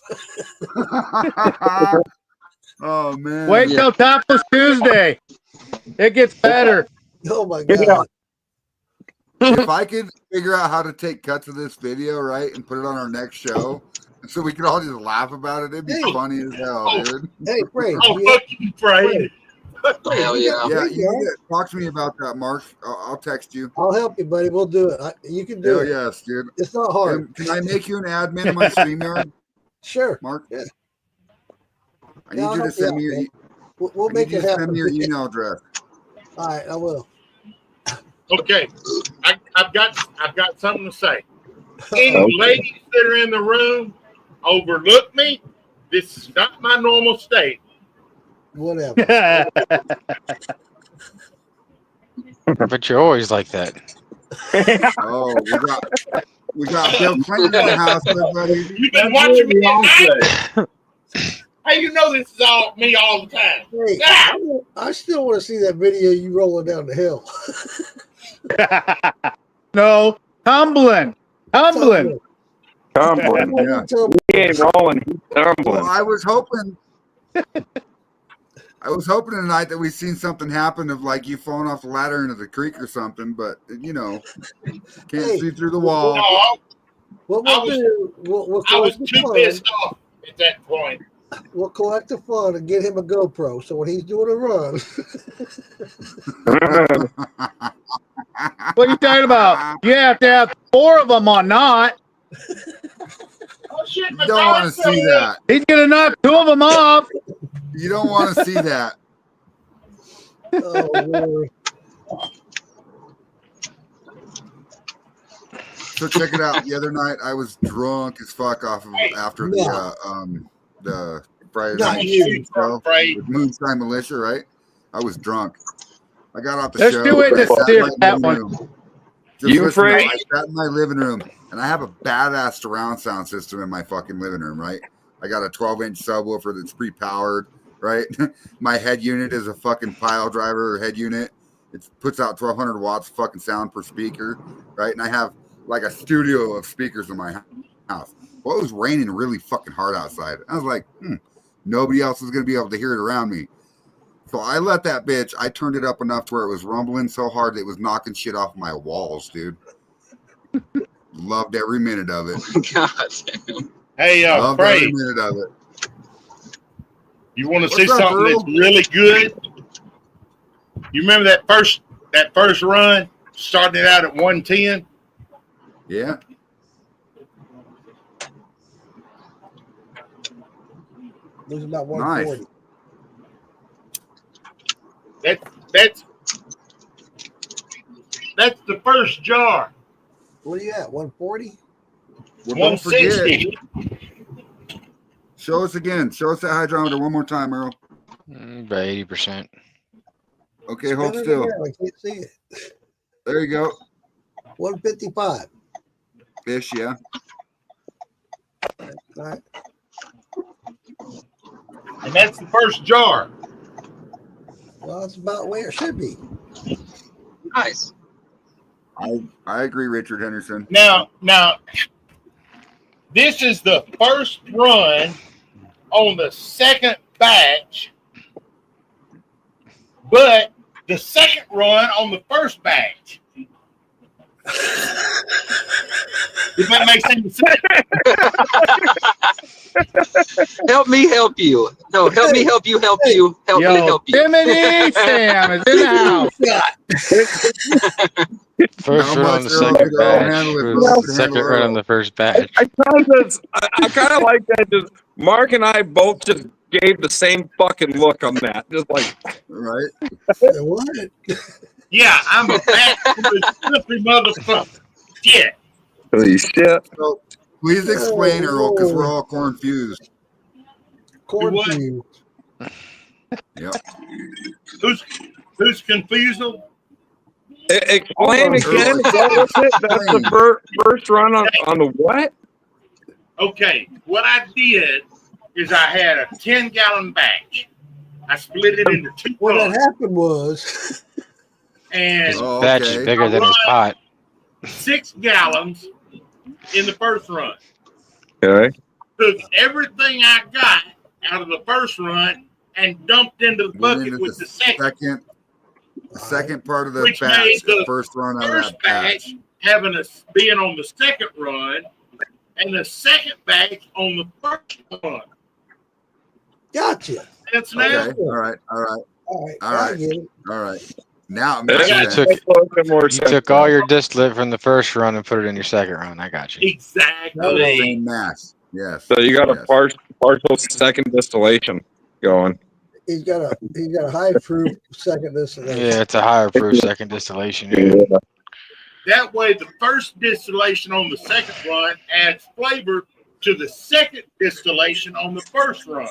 Oh, man. Wait till Topless Tuesday. It gets better. Oh my god. If I could figure out how to take cuts of this video, right, and put it on our next show, so we could all just laugh about it, it'd be funny as hell, dude. Hey, Frank. Oh, fuck you, Frank. Hell yeah. Yeah, you need to talk to me about that, Mark. I'll text you. I'll help you, buddy. We'll do it. You can do Hell it. yes, dude. It's not hard. Can I make you an admin of my StreamYard, Sure. Mark? Yeah. I need you to send me your. We'll make it happen. Send me your email address. All right, I will. Okay, I've got something to say. Any ladies that are in the room, overlook me. This is not my normal state. Whatever. But you're always like that. Oh, we got Bill Clinton in the house, everybody. You've been watching me at night. Hey, you know this is all me all the time. Hey, Ah! I still want to see that video you rolling down the hill. No, tumbling. Tumbling. Yeah. He ain't rolling. He's tumbling. Well, I was hoping tonight that we seen something happen of like you falling off the ladder into the creek or something, but you know, can't see through the wall. No, What I we'll was- do, we'll I was collect the too fun. pissed off at that point. We'll collect the fun and get him a GoPro. So when he's doing a run, What are you talking about? You have to have 4 of them on not. Oh shit! You don't want to see that. He's gonna knock 2 of them off. You don't want to see that. oh Lord. So check it out. The other night I was drunk as fuck off of after the Friday Not night you. show Right. with Moonshine Militia, right? I was drunk. I got off the Let's show. do it I to sat in steer my that living one. room. Just You listen, afraid? I sat in my living room and I have a badass surround sound system in my fucking living room, right? I got a 12-inch subwoofer that's pre-powered, right? My head unit is a fucking pile driver head unit. It puts out 1,200 watts fucking sound per speaker, right? And I have like a studio of speakers in my house. Well, it was raining really fucking hard outside. I was like, nobody else is going to be able to hear it around me. So I let that bitch, I turned it up enough to where it was rumbling so hard that it was knocking shit off my walls, dude. Loved every minute of it. God damn. Hey, Loved every Frank, minute of it. you want to What's see up, something Earl? that's really good? You remember that first run starting it out at 110? Yeah. There's about Nice. 140. That's the first jar. What are you at? 140? Well, don't forget. 160. Show us again. Show us that hydrometer one more time, Earl. About 80%. Okay, hold Spin it still. around, I can't see it. There you go. 155. Fish, yeah. All right. And that's the first jar. Well, that's about where it should be. Nice. I agree, Richard Henderson. Now, this is the first run on the second batch, but the second run on the first batch. If that makes any sense. Help me help you. No, help me help you help you. Help me Yo, help you. Timothy Sam is in the house. First How run on much the Earl second could Earl handle batch. if Was Earl the could second handle run Earl? on the first batch. I kind of like that. Just Mark and I both just gave the same fucking look on that. Just like, Right? What? Yeah, I'm a bad, slippery motherfucker. shit. Holy shit. So please explain, Oh, Earl, because we're oh. all confused. Corn what? fused. Yep. Who's confused? Explain Almost. again. What was it? That's the first run on the what? Okay, what I did is I had a 10-gallon batch. I split it into 2 What had runs, happened was, and His Oh, batch okay. is bigger than his pot. 6 gallons in the first run. Okay. Took everything I got out of the first run and dumped into the Went bucket into with the the second second part of the Which batch, made the the first run of first that batch. batch being on the second run, and the second batch on the first run. gotcha. That's now. Okay. All right. All right. All I right. get it. All right. Now it That makes You sense. took- makes a little bit more You sense took all now. your distillate from the first run and put it in your second run. I got you. Exactly. Same mass. Yes. So you got a Yes. partial second distillation going. He's got a high proof second distillation. Yeah, it's a higher proof second distillation. Yeah. Yeah. That way, the first distillation on the second run adds flavor to the second distillation on the first run.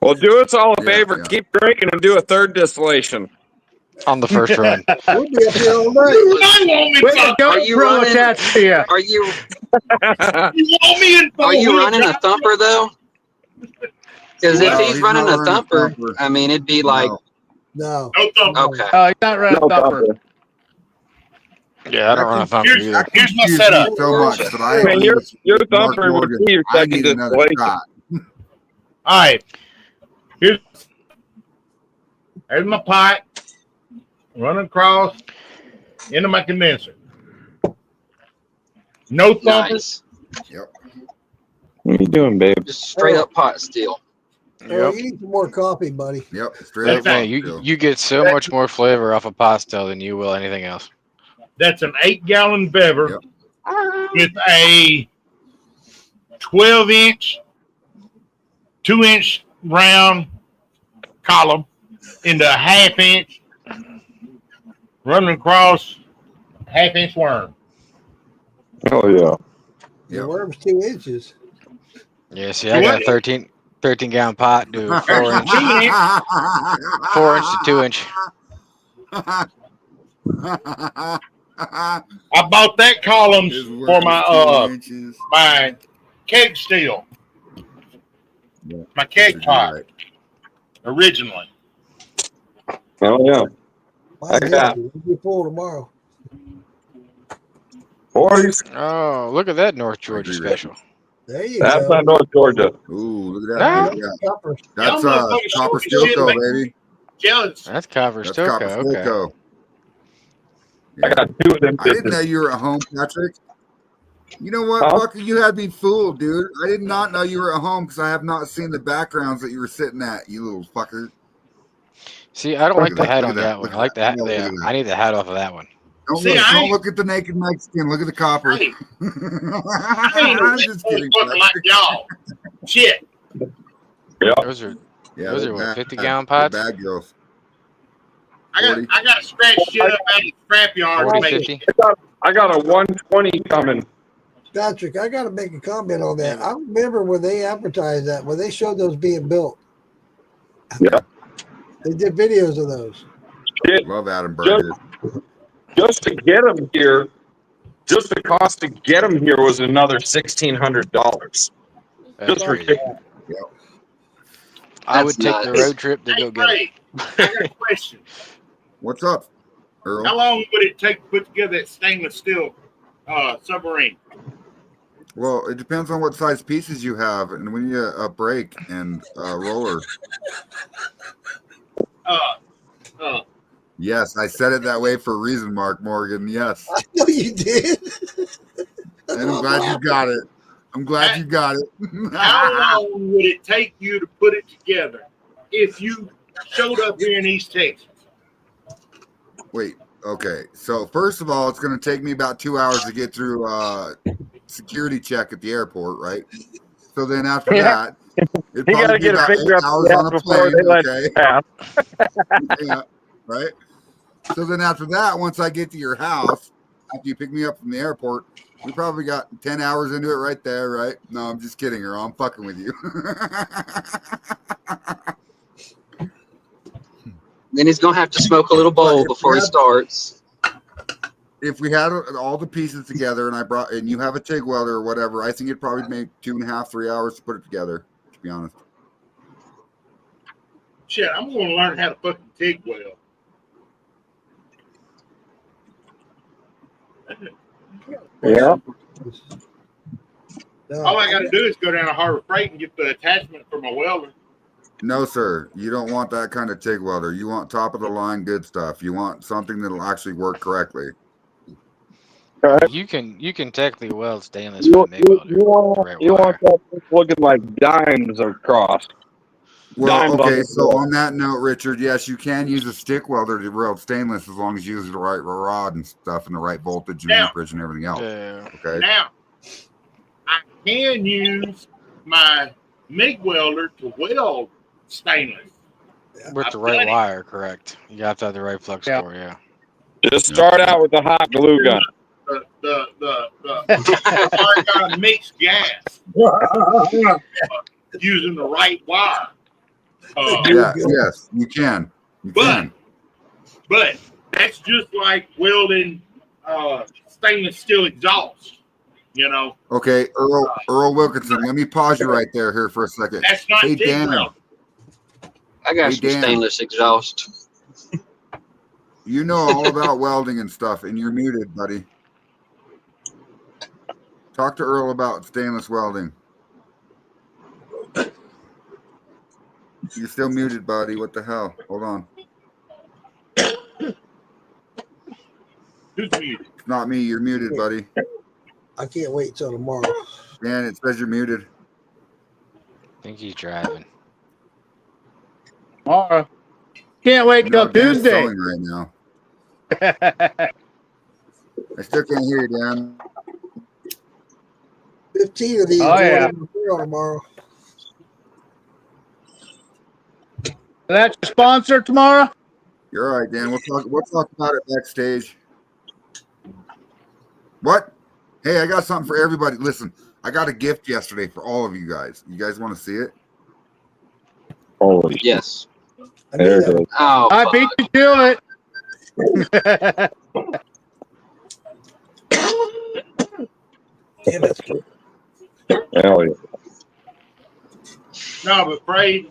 Well, do us all a Yeah, favor. yeah. Keep drinking and do a third distillation. On the first run. We'll be up here all night. You want me, Way to go, Are you Earl running- attached to you. Are you You want me in are you four-wheel running a drive? thumper though? Because No, if he's he's running not a running a thumper, thumper. I mean, it'd be like No. No. No thumper. okay. Oh, he's not running No thumper. thumper. Yeah, I don't run a thumper Here's- either. Here's my Confused setup. me so much that I Man, your Mark thumper would Morgan, be your I second need another distillation. shot. All right. Here's my pipe running across into my condenser. No thumper. Nice. What are you doing, babe? Just straight up pot still. Oh, you need some more coffee, buddy. Yep. Straight up. Man, you get so much more flavor off a pastel than you will anything else. That's an 8-gallon bever Yep. with a 12-inch, 2-inch round column into a 1/2-inch, running across 1/2-inch worm. Oh yeah. The Yep. worm's 2 inches. Yeah, see, I got a 13 gallon pot, dude. 4-inch, 4-inch to 2-inch. I bought that columns His for work my is 2 inches. my keg steel, Yeah. my keg You're pot right. originally. Oh yeah. My got- God, we'll be full tomorrow. Boys, Oh, look at that North Georgia Agree, special. There you that's go. not North Georgia. Ooh, look at Ah. that. Yeah. Copper. That's Y'all motherfuckers copper sure as shit Stilco, make- baby. Jealous. That's Copper That's Stilco. copper Okay. Stilco. I got two of them. I didn't know you were at home, Patrick. You know what, Huh? fucker? You had me fooled, dude. I did not know you were at home because I have not seen the backgrounds that you were sitting at, you little fucker. See, I don't Look like at the that, hat look on at that, that one. look I at like the that. hat. No, look Yeah, at that. I need the hat off of that one. Don't See, look at the naked Mexican. Look at the copper. Hey, I I'm ain't a just kidding. motherfucker like y'all. Shit. Those are Yeah, Those they're are what, bad. 50-gallon They're pots? Bad girls. I got to scratch shit up out of the scrapyard to 40, make 50? I got a 120 coming. Patrick, I got to make a comment on that. I remember when they advertised that, when they showed those being built. Yeah. They did videos of those. Love Adam Burgess. Just to get them here, just the cost to get them here was another $1,600. That's Just crazy. ridiculous. I would That's take the nuts. road trip to Hey, go get it. Craig, I got a question. What's up, Earl? How long would it take to put together that stainless steel submarine? Well, it depends on what size pieces you have, and we need a brake and a roller. Yes, I said it that way for a reason, Mark Morgan. Yes, I know you did. and I'm glad you got it. I'm glad you got it. How long would it take you to put it together if you showed up here in East Texas? Wait, okay. So first of all, it's going to take me about 2 hours to get through security check at the airport, right? So then after Yeah. that, it'd You probably gotta be get a about finger 8 up hours the on ass a before plane, they let okay? you pass. Yeah, right. So then after that, once I get to your house, after you pick me up from the airport. We probably got 10 hours into it right there, right? No, I'm just kidding, Earl. I'm fucking with you. Then he's gonna have to smoke a little bowl before he starts. If we had all the pieces together and you have a TIG welder or whatever, I think it'd probably make 2.5, 3 hours to put it together, to be honest. Shit, I'm going to learn how to fucking TIG weld. Yeah. All I got to do is go down to Harbor Freight and get the attachment for my welder. No, sir. You don't want that kind of TIG welder. You want top of the line good stuff. You want something that'll actually work correctly. You can technically weld stainless with a MIG welder. You want that looking like dimes across. Well, Dimes okay, the so wall. on that note, Richard, yes, you can use a stick welder to weld stainless as long as you use the right rod and stuff and the right voltage and amperage and everything else. Yeah. Okay. Now, I can use my MIG welder to weld stainless. With I've the done right it. wire, correct. You have to have the right flux Yeah. core, yeah. Just start out with a hot glue gun. I got to mix gas using the right wire. Yes, you can. You can. But that's just like welding stainless steel exhaust. You know, Okay, Earl Wilkinson, let me pause you right there here for a second. that's not Hey, TIG Dan. welding. I got Hey, some Dan. stainless exhaust. You know all about welding and stuff, and you're muted, buddy. Talk to Earl about stainless welding. You're still muted, buddy. What the hell? Hold on. Who's muted? It's not me. You're muted, buddy. I can't wait till tomorrow. Dan, it says you're muted. I think he's driving. Tomorrow. Can't wait You know, till Dan's Tuesday. sewing right now. I still can't hear you, Dan. 15 of these Oh, yeah. tomorrow. That's your sponsor tomorrow? You're all right, Dan. We'll talk about it backstage. What? Hey, I got something for everybody. Listen, I got a gift yesterday for all of you guys. You guys want to see it? Holy Yes. I there need it that. is. Oh, I fuck. beat you to it. Damn it. Hell yeah. No, but Braid,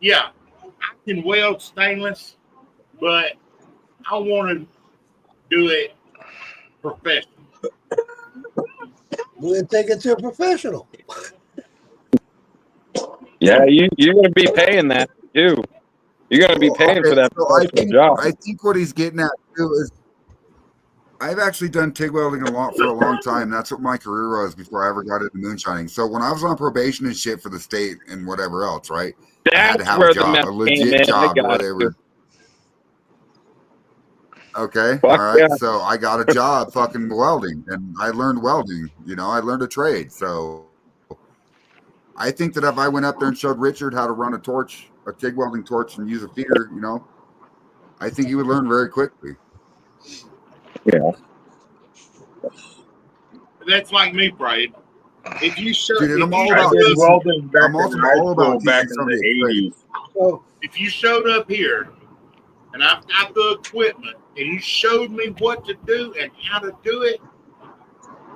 yeah, I can weld stainless, but I want to do it professional. We'll take it to a professional. Yeah, you're gonna be paying that too. You're gonna be paying for that So professional job. I think what he's getting at too is I've actually done TIG welding for a long time. That's what my career was before I ever got into moonshining. So when I was on probation and shit for the state and whatever else, right? I had to That's have where a the job, mess a came legit in. I job got where it. they were. Okay. Fuck All right. yeah. So I got a job fucking welding and I learned welding. You know, I learned a trade. So I think that if I went up there and showed Richard how to run a torch, a TIG welding torch and use a feeder, you know, I think he would learn very quickly. Yeah. That's like me, Braid. If you show, Dude, I'm all I about did teaching. welding back I'm also in high all about school back teaching in somebody the a trade. 80s. So if you showed up here and I've got the equipment and you showed me what to do and how to do it,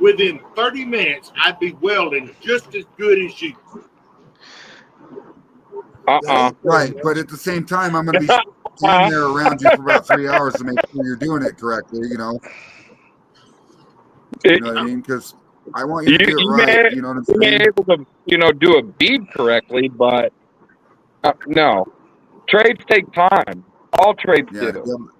within 30 minutes, I'd be welding just as good as you. Right, but at the same time, I'm going to be standing there around you for about 3 hours to make sure you're doing it correctly. You know what I mean? Because I want you to do it right. You know what I'm You may saying? be able to, do a bead correctly, but no. Trades take time. All trades Yeah. do.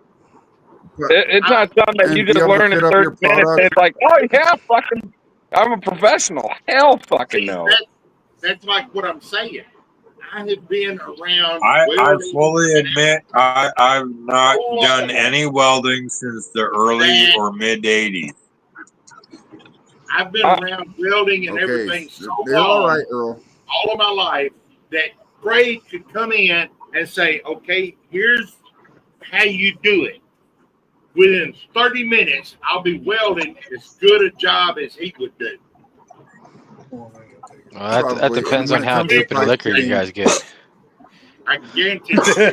It's not something that you And be just able to learn in fit up 30 your minutes and product. it's like, oh yeah, fucking, I'm a professional. Hell fucking no. That's like what I'm saying. I have been around. I welding fully and admit I've not done any welding since the early or mid 80s. I've been around welding and everything so They're all long, right, Earl. all of my life, that Braid could come in and say, okay, here's how you do it. within 30 minutes, I'll be welding as good a job as he would do. Well, that Probably. depends When on it how comes to deep in the liquor you pricing, guys get. I can guarantee you.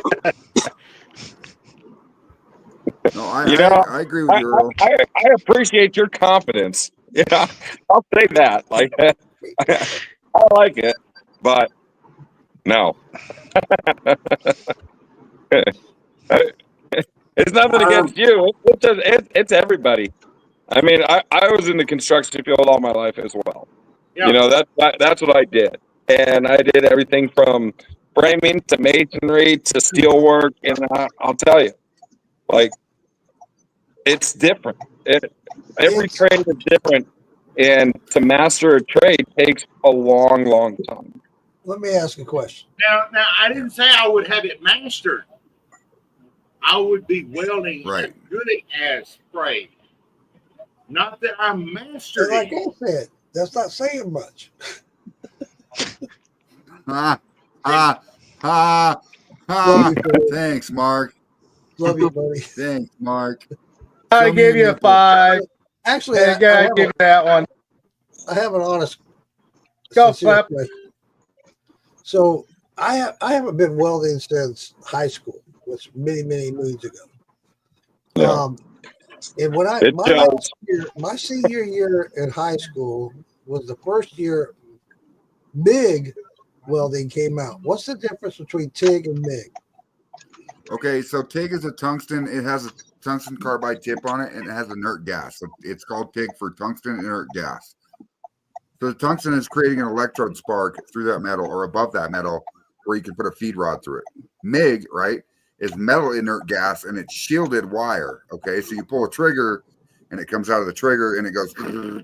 no, I agree with I, you, Earl. I appreciate your confidence. Yeah, I'll say that. Like, I like it, but no. It's nothing against you. It's everybody. I mean, I was in the construction field all my life as well. Yeah. You know, that's what I did. And I did everything from framing to masonry to steel work. And I'll tell you, like, it's different. Every trade is different. And to master a trade takes a long, long time. Let me ask a question. Now, I didn't say I would have it mastered. I would be welding Right. as good as spray. Not that I'm mastered. Like I said, that's not saying much. Thanks, Mark. Love you, buddy. Thanks, Mark. I give you a 5. Actually, Hey, guys, give me that one. I have an honest. Go, sincere Flap. question. So I haven't been welding since high school, which many moons ago. Yeah. And when It shows. my senior year in high school was the first year MIG welding came out. What's the difference between TIG and MIG? Okay, so TIG is a tungsten. It has a tungsten carbide tip on it, and it has inert gas. So it's called TIG for tungsten inert gas. So the tungsten is creating an electrode spark through that metal or above that metal where you can put a feed rod through it. MIG, right, is metal inert gas, and it's shielded wire. Okay, so you pull a trigger, and it comes out of the trigger, and it goes,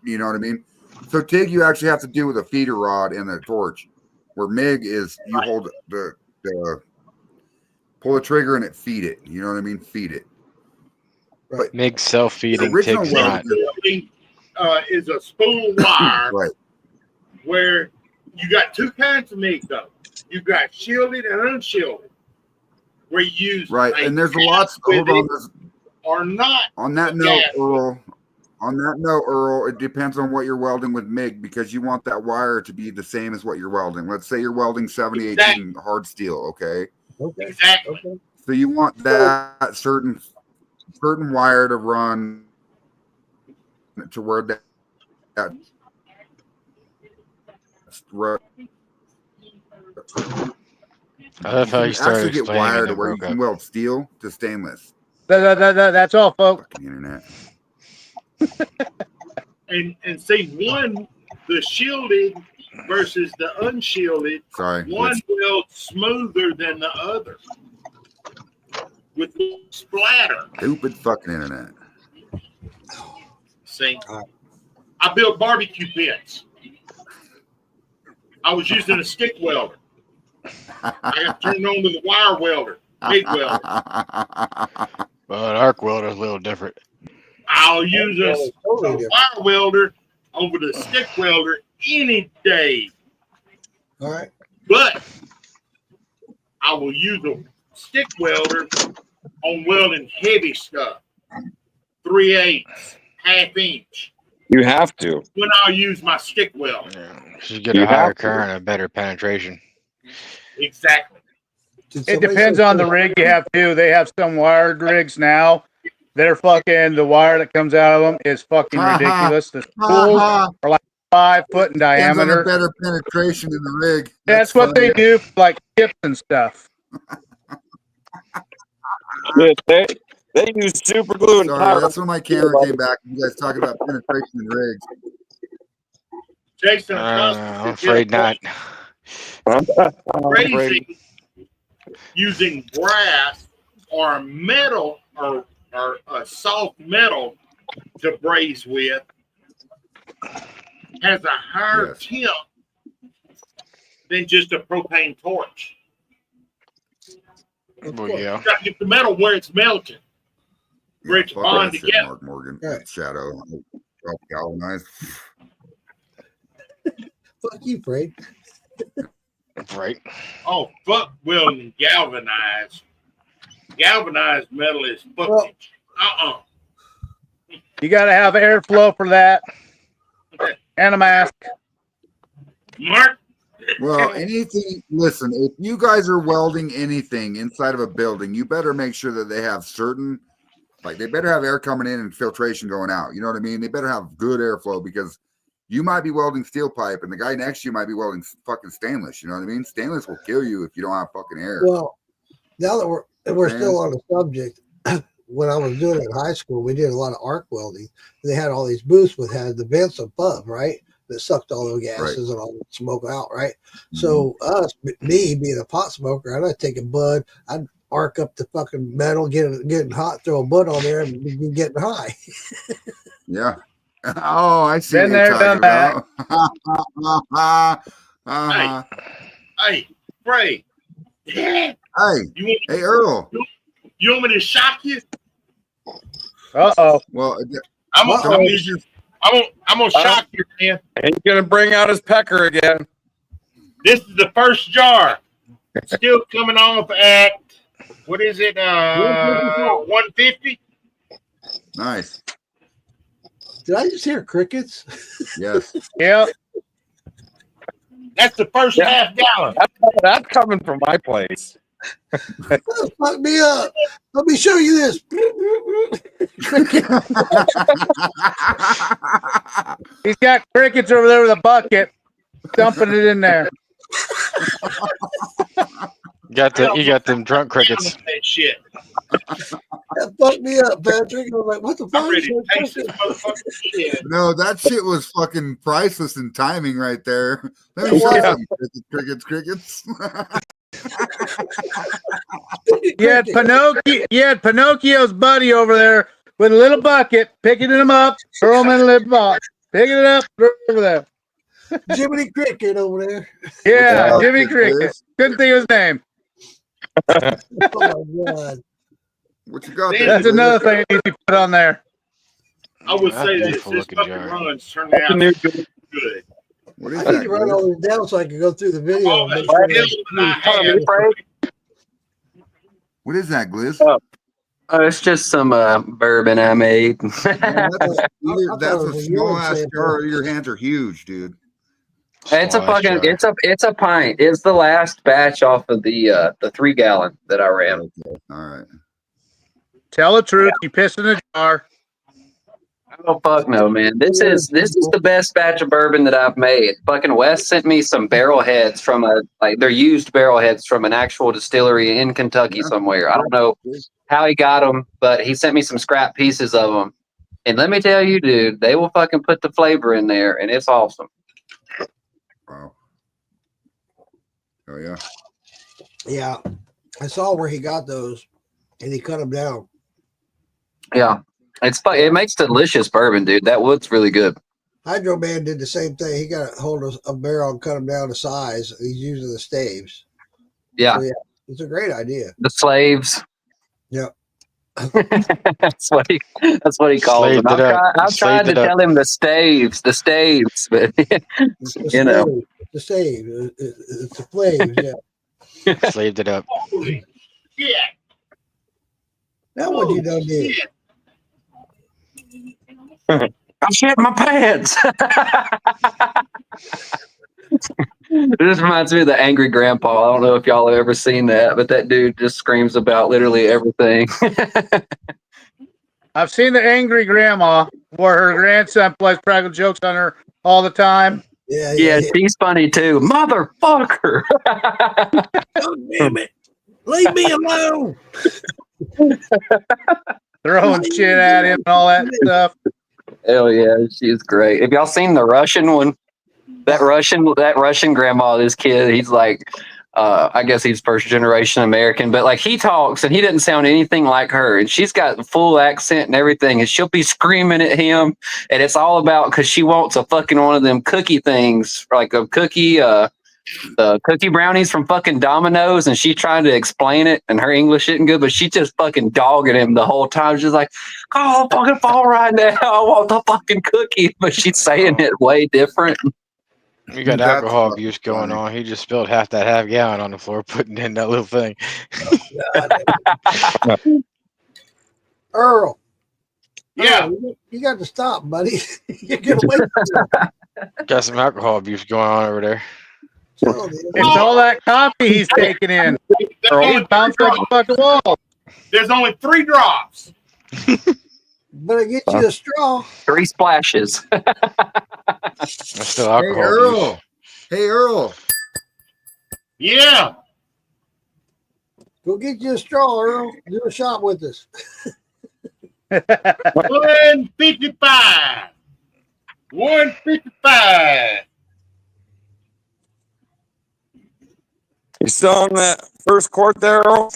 you know what I mean? So TIG, you actually have to do with a feeder rod and a torch, where MIG is you hold the pull the trigger and it feed it. You know what I mean? Feed it. But MIG self-feeding, original TIG's not. welding is a spool wire right. where you got two kinds of MIG though. You got shielded and unshielded, where you use Right, and there's lots. with Hold on, it there's, or not. on that note, Earl. On that note, Earl, it depends on what you're welding with MIG because you want that wire to be the same as what you're welding. Let's say you're welding 7018 hard steel, okay? Okay. Exactly. Okay. So you want that certain wire to run to where that I love how you started actually get explaining wire and to then where you broke can up. weld steel to stainless. That's all, folks. Fucking internet. And see the shielded versus the unshielded. Sorry. One welds smoother than the other with splatter. Stupid fucking internet. See, I built barbecue pits. I was using a stick welder. I got turned on to the wire welder, MIG welder. Well, an arc welder is a little different. I'll use a wire welder over the stick welder any day. All right. But I will use a stick welder on welding heavy stuff, 3/8, ½ inch. You have to. When I'll use my stick welder. You get a higher current and a better penetration. Exactly. It depends on the rig you have too. They have some wired rigs now. They're fucking, the wire that comes out of them is fucking ridiculous. The spools are like 5 foot in Depends on the diameter. better penetration in the rig. That's what they do for like tips and stuff. They use super glue and Sorry, that's when my camera came back. You guys talking about penetration in rigs. Jason, I'm afraid not. crazy using brass or metal or a soft metal to braze with has a higher temp than just a propane torch. Well, yeah. You got to get the metal where it's melting, where it's Fuck bond that shit, together. Mark Morgan. Shadow. Galvanized. Fuck you, Frank. Right. Oh, fuck welding galvanized. Galvanized metal is fucking Well, You got to have airflow for that, and a mask. Mark. Well, anything, listen, if you guys are welding anything inside of a building, you better make sure that they have certain, like, they better have air coming in and filtration going out. You know what I mean? They better have good airflow, because you might be welding steel pipe and the guy next to you might be welding fucking stainless. You know what I mean? Stainless will kill you if you don't have fucking air. Well, now that we're still on the subject, when I was doing it in high school, we did a lot of arc welding. They had all these booths with had the vents above, right? That sucked all the gases and all the smoke out, right? Mm-hmm. So me being a pot smoker, I'd take a bud, I'd arc up the fucking metal, getting hot, throw a bud on there, and be getting high. Yeah. Oh, I see. Been what you're there, talking done about. Uh-huh. Hey, Ray. Hey, You hey, Earl. you want me to shock you? Uh-oh. Well, I'm somebody just- gonna shock you, man. He's gonna bring out his pecker again. This is the first jar. Still coming off at what is it? 150. nice. Did I just hear crickets? Yes. Yep. That's the first half gallon. That's coming from my place. Fuck me up. Let me show you this. He's got crickets over there with a bucket, dumping it in there. You got them drunk crickets. That shit. That fucked me up, Patrick. I was like, what the fuck? I'm ready to taste this motherfucking shit. No, that shit was fucking priceless in timing right there. Let me show you some crickets. You had Pinocchio's buddy over there with a little bucket, picking them up, throw them in a little box, picking it up, throw it over there. Jiminy Cricket over there. Yeah, What the Jimmy hell Cricket. is this? Couldn't think of his name. Oh my god. What you got there? That's another thing that needs to be put on there. I would That's say a this beautiful fucking looking jar. runs turned out good. What is I need that? to write Glenn? all this down so I can go through the video. All and that make sure skill that I have. What is that, Gliz? Oh, it's just some bourbon I made. Man, that's thought that's it a was a small urine ass sample. jar. Your hands are huge, dude. It's a Small ass fucking jar. it's a pint. It's the last batch off of the 3 gallon that I ran. Okay. All right. Tell the truth. You piss in the jar. Oh fuck no, man! This is the best batch of bourbon that I've made. Fucking Wes sent me some barrel heads from they're used barrel heads from an actual distillery in Kentucky somewhere. I don't know how he got them, but he sent me some scrap pieces of them. And let me tell you, dude, they will fucking put the flavor in there, and it's awesome. Wow. Oh yeah. Yeah. I saw where he got those and he cut them down. Yeah, it makes delicious bourbon, dude. That wood's really good. Hydro Man did the same thing. He got a hold of a barrel and cut them down to size. He's using the staves. Yeah, So, yeah, it's a great idea. the slaves. Yep. that's what he calls Slaved them. it up. I've tried Slaved to it up. tell him the staves, but It's the you know. slave. It's the save. It's the flames. Yeah. Slaved it up. Holy shit. Now what you done did? Shit. I shit my pants. This reminds me of the Angry Grandpa. I don't know if y'all have ever seen that, but that dude just screams about literally everything. I've seen the angry grandma where her grandson plays practical jokes on her all the time. Yeah, she's funny too. Motherfucker. Oh, damn it. Leave me alone. Throwing shit at him and all that stuff. Hell yeah, she's great. Have y'all seen the Russian one? That Russian grandma, this kid, he's like, I guess he's first generation American, but like he talks and he doesn't sound anything like her. And she's got the full accent and everything. And she'll be screaming at him. And it's all about because she wants a fucking one of them cookie things, like a cookie, the cookie brownies from fucking Domino's. And she's trying to explain it and her English isn't good, but she just fucking dogging him the whole time. She's like, oh, I'll fucking fall right now. I want the fucking cookie. But she's saying it way different. You got That's alcohol fucking abuse going funny. on. He just spilled half that half gallon on the floor, putting in that little thing. Earl, Yeah. Oh, you got to stop, buddy. You're gonna wait. Got some alcohol abuse going on over there. It's all that coffee he's taking in. He's bounced like a fucking wall. There's only 3 drops. Better get you a straw. 3 splashes. That's still Hey, alcohol Earl. abuse. Hey, Earl. Yeah. Go get you a straw, Earl. Do a shot with us. 155. 155. You still on that first court there, Earl?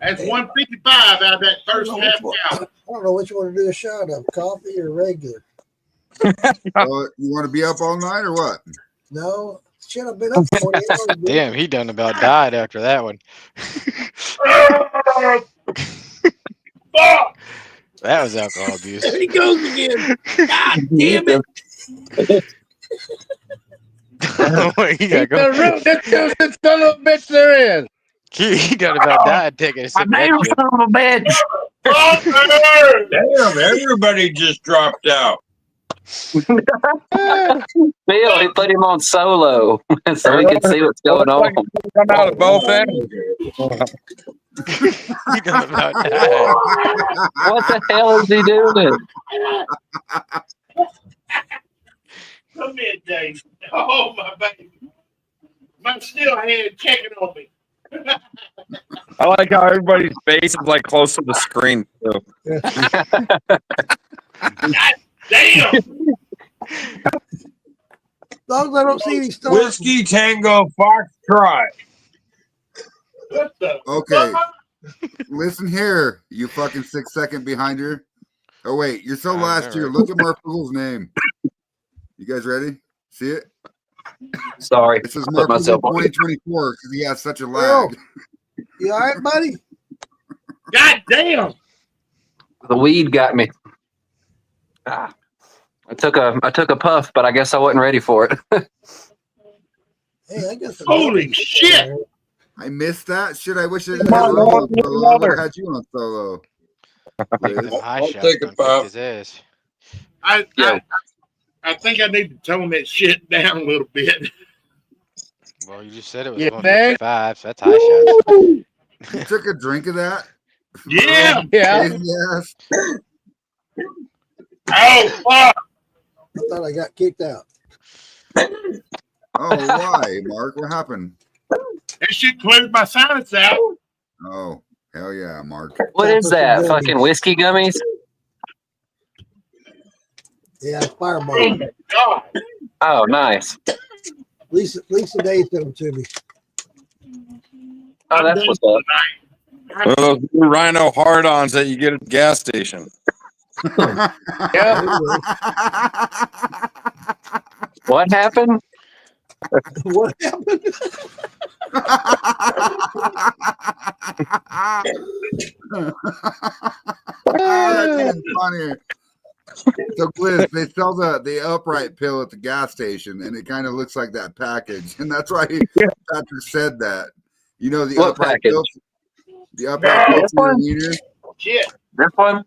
That's 155 out of that first half gallon. I don't know which one to do a shot of, coffee or regular. You want to be up all night or what? No, shit, I've been up 20 hours. dude. Damn, he done about died after that one. That was alcohol abuse. There he goes again. God damn it. What you got He's the going? rudest deuced son of a bitch there is. He done about died taking a sip of that shit. Son of a bitch. Damn, everybody just dropped out. Bill, he put him on solo so we can see what's going on. Come out of both ends. He done about died. What the hell is he doing? Come here, Dave. Oh, my baby. My still hand checking on me. I like how everybody's face is like close to the screen too. God damn. As long as I don't see any stars. Whiskey Tango Foxtrot. What the Okay. fuck? Listen here, you fucking 6 second behind her. Oh wait, you're so I last year. remember. Look at Mark Fugel's name. You guys ready? See it? Sorry, It says I Mark put Fugel myself on. 2024 because he has such a Earl, lag. you all right, buddy? God damn. The weed got me. Ah, I took a puff, but I guess I wasn't ready for it. Hey, I got some. Holy shit. I missed that. Shit, I wish I didn't Come have on, Earl Lord, on get solo. I would have another. had you on solo. Them Liz. high I'll shots take a done puff. kicked his ass. I think I need to tone that shit down a little bit. Well, you just said it was You 155, so that's high shots. You took a drink of that? Yeah. Yeah. Yes. Oh, fuck. I thought I got kicked out. Oh, why, Mark? What happened? That shit cleared my sinus out. Oh, hell yeah, Mark. What is that? Gummies. Fucking whiskey gummies? Yeah, it's Fireball. God. Oh, nice. Lisa Day sent them to me. Oh, that's what's up. One of those new Rhino hard-ons that you get at the gas station. Yeah. What happened? What happened? That's even funnier. So, Liz, they sell the upright pill at the gas station, and it kind of looks like that package, and that's why Patrick said that. You know the What upright package? pill, the upright pill This for your one? wiener? Shit. This one?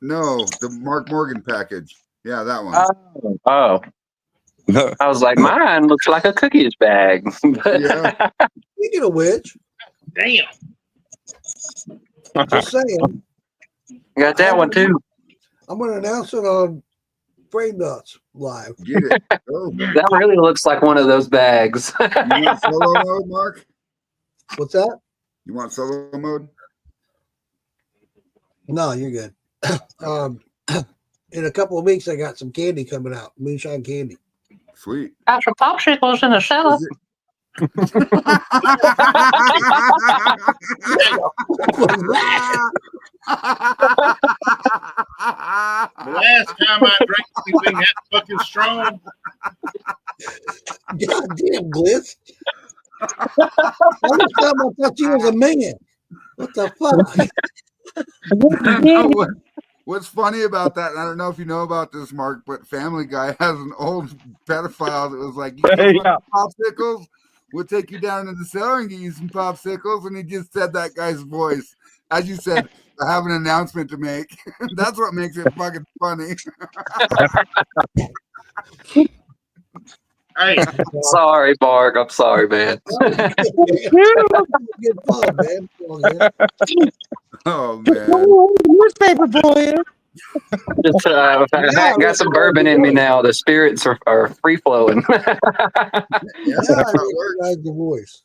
No, the Mark Morgan package. Yeah, that one. Oh. I was like, mine looks like a cookies bag. Yeah. Speaking of which, Damn. just saying, Got that one too. I'm going to announce it on Frame Nuts Live. Get it. Oh, you That really looks like one of those bags. want solo mode, Mark? What's that? You want solo mode? No, you're good. In a couple of weeks, I got some candy coming out, moonshine candy. Sweet. Got some popsicles in the cellar. Is it- The last time I drank anything that fucking strong, God damn, Glitz. Every time I thought you was a man. What the fuck? What's funny about that, and I don't know if you know about this, Mark, but Family Guy has an old pedophile that was like, you Hey, know, yeah. popsicles? we'll take you down to the cellar and get you some popsicles. And he just said that guy's voice. As you said, I have an announcement to make. That's what makes it fucking funny. Hey, Sorry, Mark. I'm sorry, man. Good fun, man. Oh man. Newspaper boy. Just, I got some bourbon in me now. The spirits are free flowing. Yeah, Yeah, that's I how it works. recognize the voice.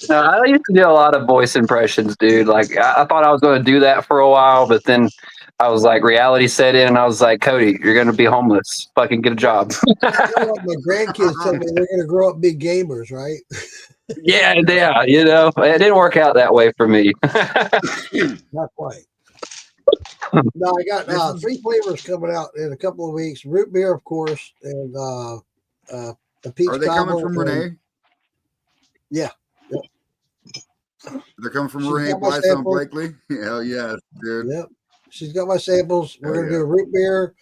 No, I used to do a lot of voice impressions, dude. Like I thought I was going to do that for a while, but then I was like, reality set in, and I was like, Cody, you're going to be homeless. Fucking get a job. You know what my grandkids tell me they're going to grow up big gamers, right? yeah. You know, it didn't work out that way for me. Not quite. No, I got 3 flavors coming out in a couple of weeks. Root beer, of course, and the peach Are they coming cobbler from and- Renee? Yeah. They're coming from She's Renee got my Blyson sample. Blakely? Hell yes, dude. Yep. She's got my samples. We're Hell going to do a root beer,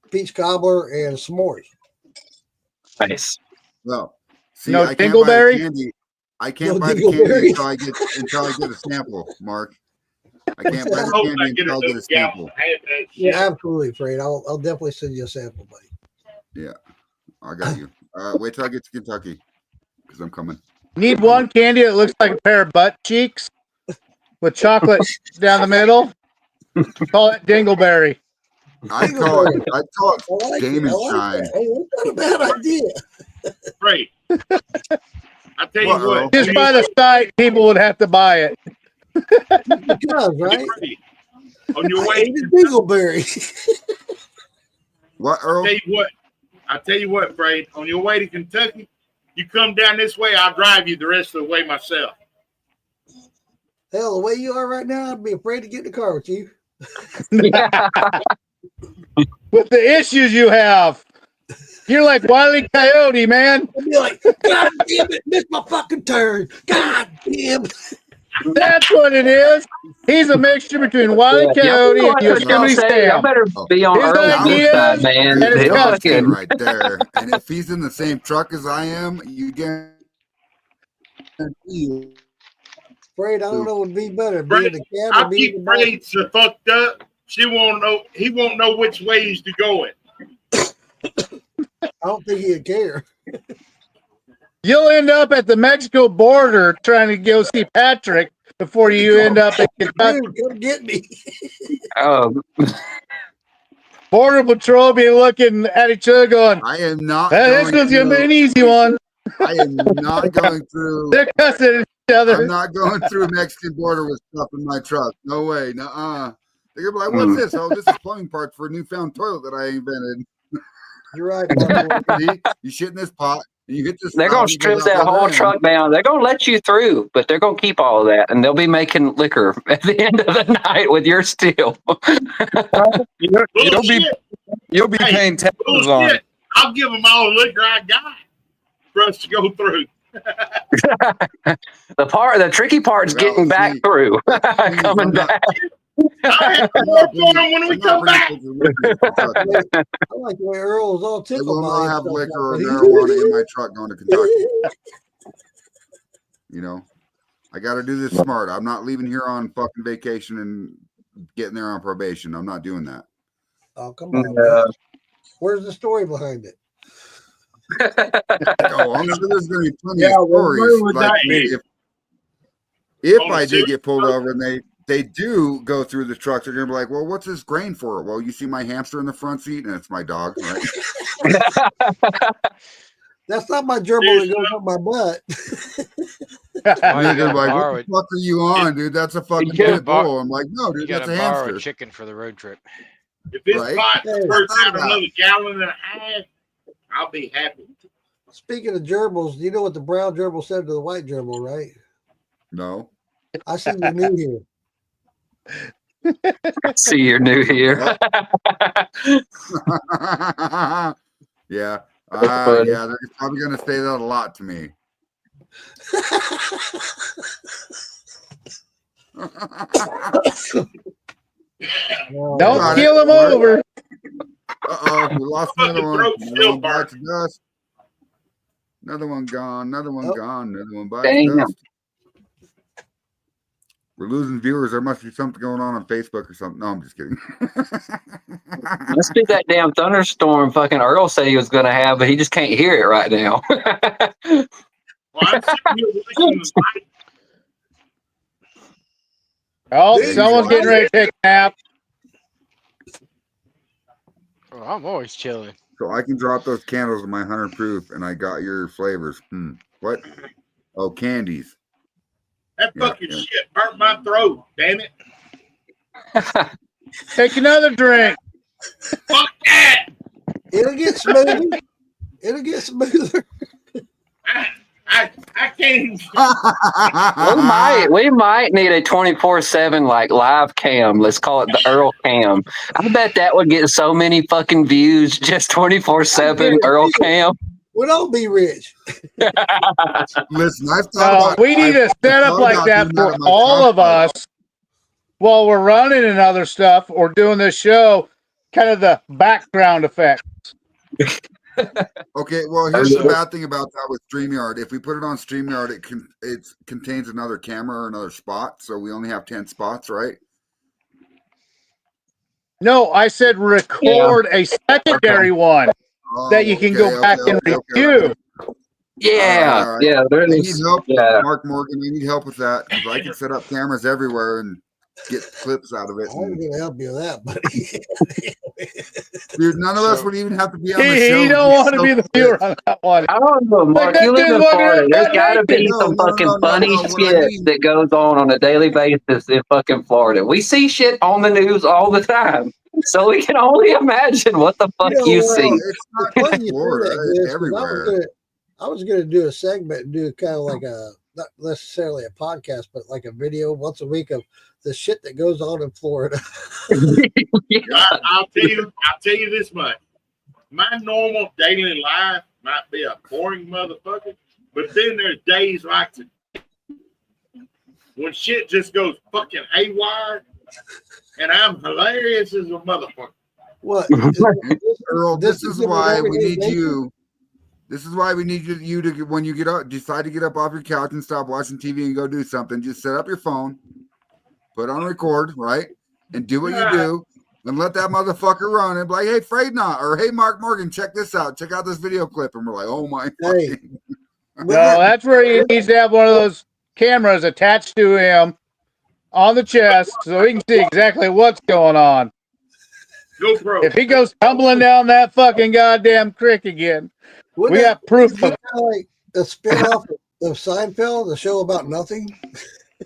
peach cobbler, and s'mores. Nice. Well, see, No I can't buy the dingleberry? candy. I can't No buy the candy dingleberry? until I get a sample, Mark. I can't buy I the hope candy I get until I get a another gallon. sample. I had that Yeah, shit. absolutely, Fred. I'll definitely send you a sample, buddy. I got you. Wait till I get to Kentucky because I'm coming. Need one candy that looks like a pair of butt cheeks with chocolate down the middle. Call it Dingleberry. I'd call it I like Game it. and I like Shine. that. Hey, that's not a bad idea. Great. I tell you What, Earl? what. Just by the sight, people would have to buy it. It does, right? Great. On your I way ate to a dingleberry. What, Earl? I tell you what, Fred. On your way to Kentucky, you come down this way, I'll drive you the rest of the way myself. Hell, the way you are right now, I'd be afraid to get in the car with you. With the issues you have. You're like Wile E. Coyote, man. I'd be like, God damn it, missed my fucking turn. God damn. That's what it is. He's a mixture between Wile E. Coyote and Yosemite I Sam. better be on His Earl's idea good side, man. and it's He'll got That's it fucking- right there. And if he's in the same truck as I am, you guarantee. Fred, I don't know what would be better, Fred, being the cab I'll or being keep the bike. Fred so fucked up. He won't know which ways to go in. I don't think he'd care. You'll end up at the Mexico border trying to go see Patrick before you end up in Kentucky. Dude, come get me. Oh, Border Patrol be looking at each other going, I am not. hey, this one's going to be an easy one. I am not going through. They're cussing at each other. I'm not going through the Mexican border with stuff in my truck. No way. Nuh-uh. They're gonna be like, "What's this? Oh, this is plumbing parts for a newfound toilet that I invented." You're right, Mark. See, you shit in this pot and you hit this. they're gonna strip that whole truck down. They're gonna let you through, but they're gonna keep all of that, and they'll be making liquor at the end of the night with your steel. You'll be Hey, paying taxes on it. Bullshit. I'll give them all the liquor I got for us to go through. The tricky part's Well, getting back see, through, I'm coming not- back. I have more fun when we come back. I like the way Earl was all I tickled will by not it have stuff liquor or like that. marijuana in my truck going to Kentucky. You know, I got to do this smart. I'm not leaving here on fucking vacation and getting there on probation. I'm not doing that. Oh, come on. man. Where's the story behind it? Oh, I'm sure there's going to be plenty Yeah, of well, stories. where would Like that be? if On I a did get pulled serious over and they do go through the truck, they're going to be like, well, what's this grain for? Well, you see my hamster in the front seat and it's my dog, right? That's not my gerbil that goes up my butt. Oh, And you they're gotta like, borrow what it. the fuck are you on, dude? That's a fucking gotta pit bull. I'm like, no, You dude, that's gotta a borrow hamster. a chicken for the road trip. If this Right? pot Hey, works out about another gallon and a half, I'll be happy. Speaking of gerbils, you know what the brown gerbil said to the white gerbil, right? No. I see you new here. See, you're new here. Yeah. funny. Yeah, they're probably going to say that a lot to me. Well, Don't Got kill it. him over. Uh-oh, we lost another one. Fucking throat You still know, back to dust. Another one gone. Another one Oh. gone. Another one bites Damn. dust. We're losing viewers. There must be something going on Facebook or something. No, I'm just kidding. Must be that damn thunderstorm fucking Earl said he was going to have, but he just can't hear it right now. Well, I'm sitting here watching the light. Oh, Dude, someone's getting ready to take a nap. Oh, I'm always chilling. So I can drop those candles in my 100 proof, and I got your flavors. What? Oh, candies. That Yeah, fucking yeah. shit burnt my throat. Damn it! Take another drink. Fuck that! It'll get smoother. It'll get smoother. I can't even. we might need a 24/7 like live cam. Let's call it the Earl cam. I bet that would get so many fucking views. Just 24/7 Earl cam. We'll all be rich. Listen, I've thought No, about. we need a setup thought like about that doing for at my all of campsite. us while we're running and other stuff or doing this show, kind of the background effect. Okay, well, here's the bad thing about that with StreamYard. If we put it on StreamYard, it contains another camera or another spot, so we only have 10 spots, right? No, I said record a secondary one that you can go back and review. Yeah, All right. yeah. There I need is. help, Yeah. Mark Morgan. I need help with that because I can set up cameras everywhere and get clips out of it. I'm And, gonna help you with that, buddy. dude, none of us So- would even have to be on the show. He don't want to be the viewer on that one. I don't know, Mark. that You live dude in walking Florida. around There's butt got to be naked. some No, fucking no, funny what I shit mean- that goes on a daily basis in fucking Florida. We see shit on the news all the time, so we can only imagine what the fuck know you what? see. It's not Funny just you say Florida, that, it's Chris, 'cause everywhere. I was gonna do a segment and do kind of like a not necessarily a podcast, but like a video once a week of the shit that goes on in Florida. I'll tell you this much. My normal daily life might be a boring motherfucker, but then there's days like today when shit just goes fucking haywire, and I'm hilarious as a motherfucker. What? Earl, this is your why we everyday need nature? you. This is why we need you to when you get up, decide to get up off your couch and stop watching TV and go do something. Just set up your phone, put on record, right, and do what you do, and let that motherfucker run and be like, "Hey, Fred Knot," or "Hey, Mark Morgan, check this out. Check out this video clip," and we're like, "Oh my!" Hey. fucking-" No, that's where he needs to have one of those cameras attached to him on the chest so he can see exactly what's going on. GoPro. If he goes tumbling down that fucking goddamn creek again, Wouldn't we that got proof be of kinda like a spin-off of Seinfeld, the show about nothing?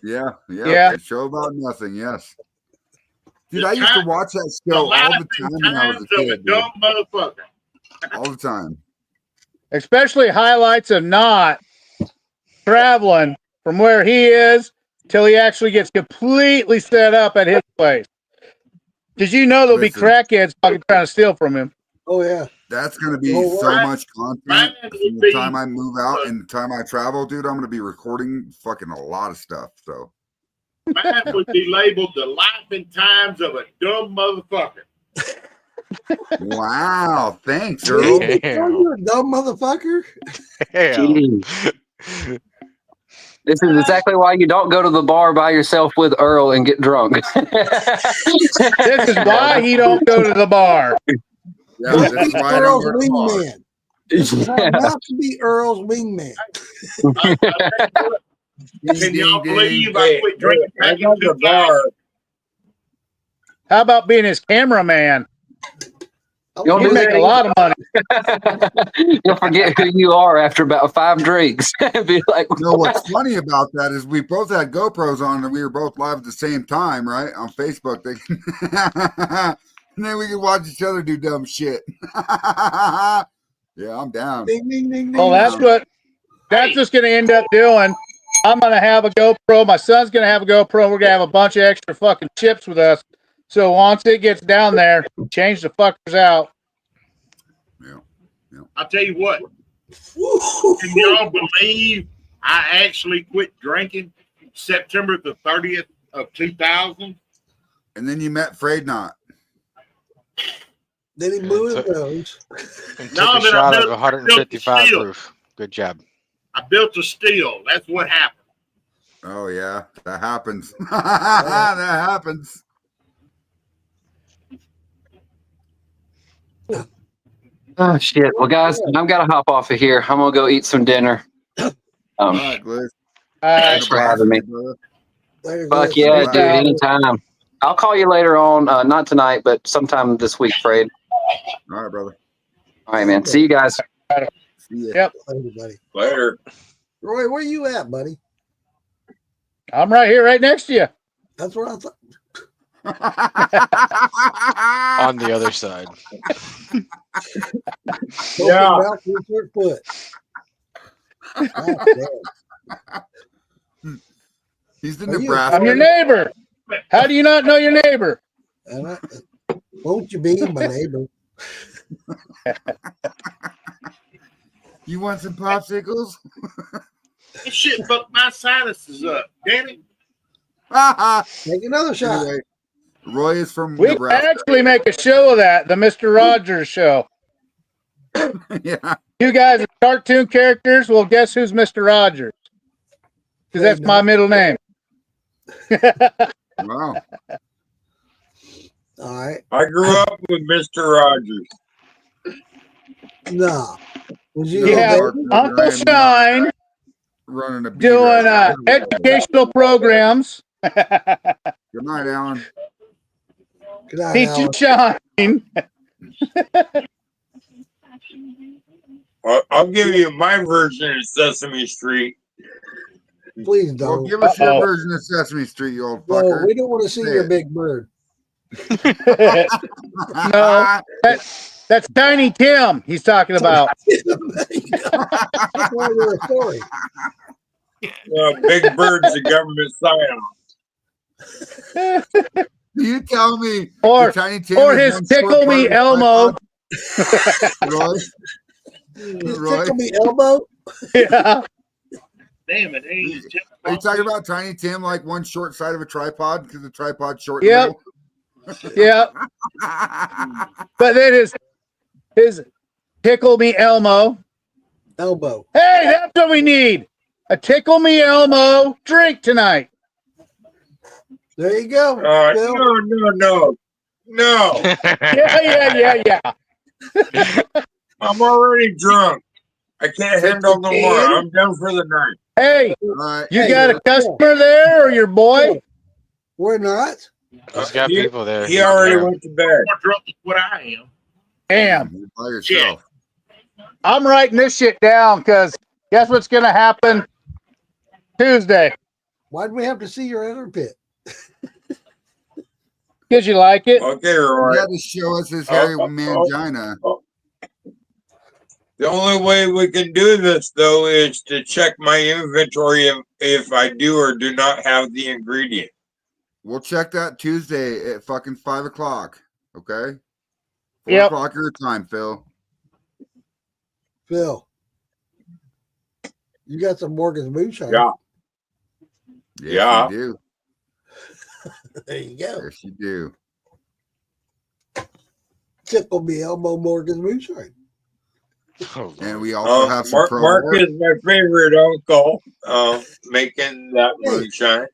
Yeah, Yeah. a show about nothing. Yes, dude, I used to watch that The show all the life time and when I was times a of a kid, dude. dumb motherfucker. All the time. especially highlights of not traveling from where he is till he actually gets completely set up at his place. Did you know there'll be Listen. crackheads fucking trying to steal from him? Oh yeah. That's gonna be Well, so Ryan- much content Ryan from would the be- time I move out and the time I travel, dude. I'm gonna be recording fucking a lot of stuff. So Mine would be labeled the life and times of a dumb motherfucker. wow, thanks, Earl. Really? You a dumb motherfucker? Hell. Jeez. This is exactly why you don't go to the bar by yourself with Earl and get drunk. This is why he don't go to the bar. Yeah, this is why I don't Earl's go to the bar. wingman. I'm about to be Earl's wingman. Can y'all believe I Hey, quit drinking I back in got the 2000? bar. How about being his cameraman? You'll He'd do make a that. lot of money. You'll forget who you are after about 5 drinks. Be like, You know what's funny about that is we both had GoPros on and we were both live at the same time, right? On Facebook. And then we could watch each other do dumb shit. Yeah, I'm down. Ding, ding, ding, ding. Well, that's just going to end up doing. I'm going to have a GoPro. My son's going to have a GoPro. We're going to have a bunch of extra fucking chips with us. So once it gets down there, change the fuckers out. I'll tell you what. Woo. Can y'all believe I actually quit drinking September the 30th of 2000? And then you met Fred Knot. Then he moved those. And No, took a but shot I'm of not- 155 still. proof. Good job. I built a steel. That's what happened. Oh yeah, that happens. That happens. Oh shit. Well, guys, I've got to hop off of here. I'm gonna go eat some dinner. All right, Gliss. Thanks for having me. Later, Fuck Gliss. yeah, Bye. dude. Anytime. I'll call you later on. Not tonight, but sometime this week, Fred. All right, brother. All right, man. See you guys. See ya. Yep. Later, buddy. Later. Roy, where you at, buddy? I'm right here, right next to you. That's where I thought. On the other side. Yeah. Open mouth, insert foot. God damn. He's the Are you- Nebraska. I'm your neighbor. How do you not know your neighbor? And won't you be my neighbor? You want some popsicles? This shit fucked my sinuses up. Damn it. Take another shot. Anyway, Roy is from We can Nebraska. actually make a show of that, the Mr. Rogers show. Yeah. You guys are cartoon characters. Well, guess who's Mr. Rogers? Because that's my middle name. Wow. All right. I grew up with Mr. Rogers. No. Was you You a have baby? Uncle Shine Running a beat doing right now. educational programs. Good night, Alan. Good night, Teaching Alan. Shine. I'll give you my version of Sesame Street. Please Well, don't. give us your Uh-oh. version of Sesame Street, you old No, fucker. we don't want to see Say your it. big bird. No. That's Tiny Tim he's talking about. There you go. That's why we're a story. Big Bird's a government psyop. You tell me. Or- the Tiny Tim or is his one Tickle short Me part of the Elmo. tripod? Roy? Just Roy? tickle me elbow. Yeah. Damn it. Ain't Are you talking about Tiny Tim like one short side of a tripod because the tripod's short? in the Yep. middle? Yeah. But then his Tickle Me Elmo. Elbow. Hey, that's what we need. A Tickle Me Elmo drink tonight. There you go. Phil. No. Yeah. I'm already drunk. I can't handle no more. I'm done for the night. Hey, All right. you Hey, got a customer there or your boy? We're not. He's got He- people there. He already went to bed. more drunk than what I am. Damn. You're by yourself. I'm writing this shit down because guess what's going to happen Tuesday? Why'd we have to see your armpit? Because you like it. Okay, You Roy. got to show us his hairy Oh, oh, mangina. The only way we can do this, though, is to check my inventory if I do or do not have the ingredient. We'll check that Tuesday at fucking 5 o'clock. Okay? 4 Yep. o'clock your time, Phil. Phil. You got some Morgan's moonshine. Yeah. Yes, Yeah. you do. There you go. Yes, you do. Tickle me elbow Morgan's moonshine. Oh, And we also have some pro Mark work. is my favorite uncle, making that moonshine.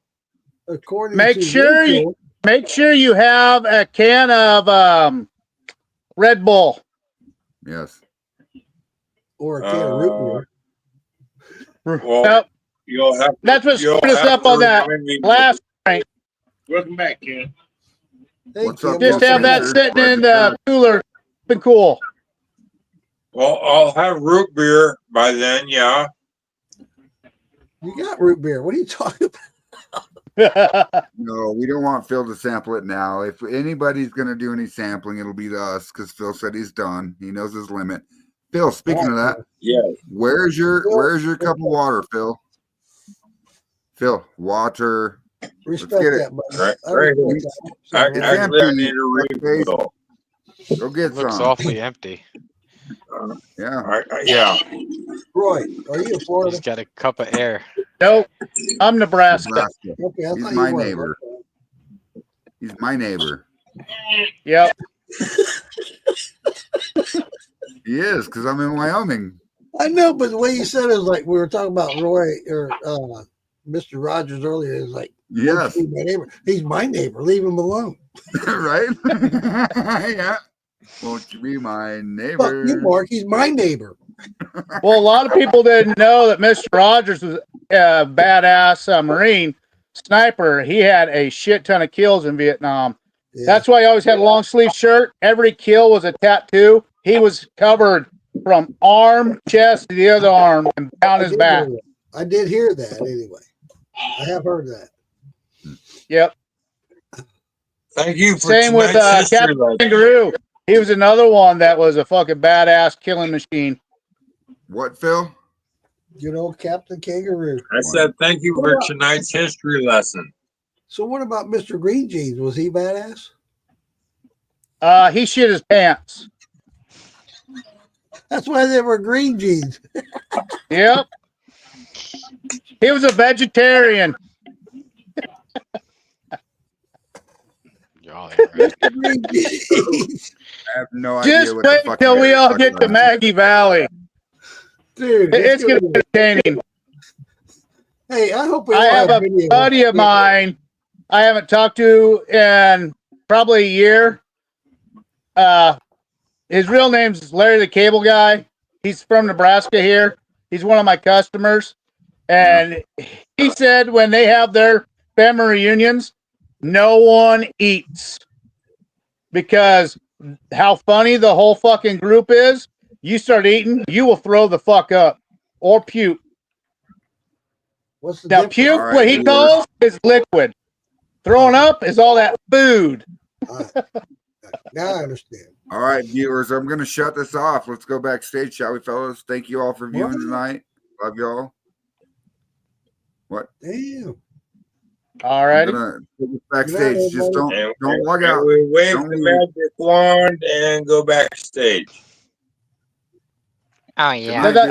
According Make to sure you- Rachel, Make sure you have a can of Red Bull. Yes. or a can of root beer. Well, Yep. you'll have. That's what you'll screwed us have up to on that remind me. last night. Welcome back, Ken. Hey, What's up, Kim, Just Well, have that sure. sitting in the cooler. Been cool. Well, I'll have root beer by then. Yeah. You got root beer. What are you talking about? No, we don't want Phil to sample it now. If anybody's going to do any sampling, it'll be to us because Phil said he's done. He knows his limit. Phil, speaking of that, Yes. where's your cup of water, Phil? Phil, water. Respect get it. that, buddy. Right- I right respect that. It's Actually, I empty. need a refill. Go get looks some. awfully empty. Yeah. Yeah. Roy, are you in Florida? He's got a cup of air. Nope. I'm Nebraska. Nebraska. Okay, I He's thought my you were. neighbor. He's my neighbor. Yep. He is because I'm in Wyoming. I know, but the way you said it was like we were talking about Roy or Mr. Rogers earlier. Is like, Yes. "Won't you be my neighbor? He's my neighbor. Leave him alone." Right? Yeah. Won't you be my Fuck neighbor? you, Mark. He's my neighbor. Well, a lot of people didn't know that Mr. Rogers was a badass Marine sniper. He had a shit ton of kills in Vietnam. Yeah. That's why he always had a long sleeve shirt. Every kill was a tattoo. He was covered from arm, chest to the other arm, and down his back. I did hear that anyway. I have heard that. Yep. Thank you for Same with tonight's history Captain lesson. Kangaroo. He was another one that was a fucking badass killing machine. What, Phil? You know, Captain Kangaroo. I said thank you for tonight's history lesson. So what about Mr. Green Jeans? Was he badass? He shit his pants. That's why they were green jeans. Yep. He was a vegetarian. Y'all ain't right. Mr. Green Jeans. I have no idea Just what the wait fuck till you we guys all are get talking to about. Maggie Valley. Dude, It's going to be entertaining. Hey, I hope we I all have a video. buddy of mine I haven't talked to in probably a year. His real name's Larry the Cable Guy. He's from Nebraska here. He's one of my customers. And he said when they have their family reunions, no one eats. Because how funny the whole fucking group is, you start eating, you will throw the fuck up or puke. What's the Now, difference? puke, All right, what he viewers. calls is liquid. Throwing up is all that food. All right. Now I understand. All right, viewers, I'm going to shut this off. Let's go backstage, shall we, fellas? Thank you all for viewing What? tonight. Love y'all. What? Damn. All I'm righty. going to take this backstage. Just everybody. don't log out. We wave Don't the leave. magic wand and go backstage. Oh Good yeah. night, viewers.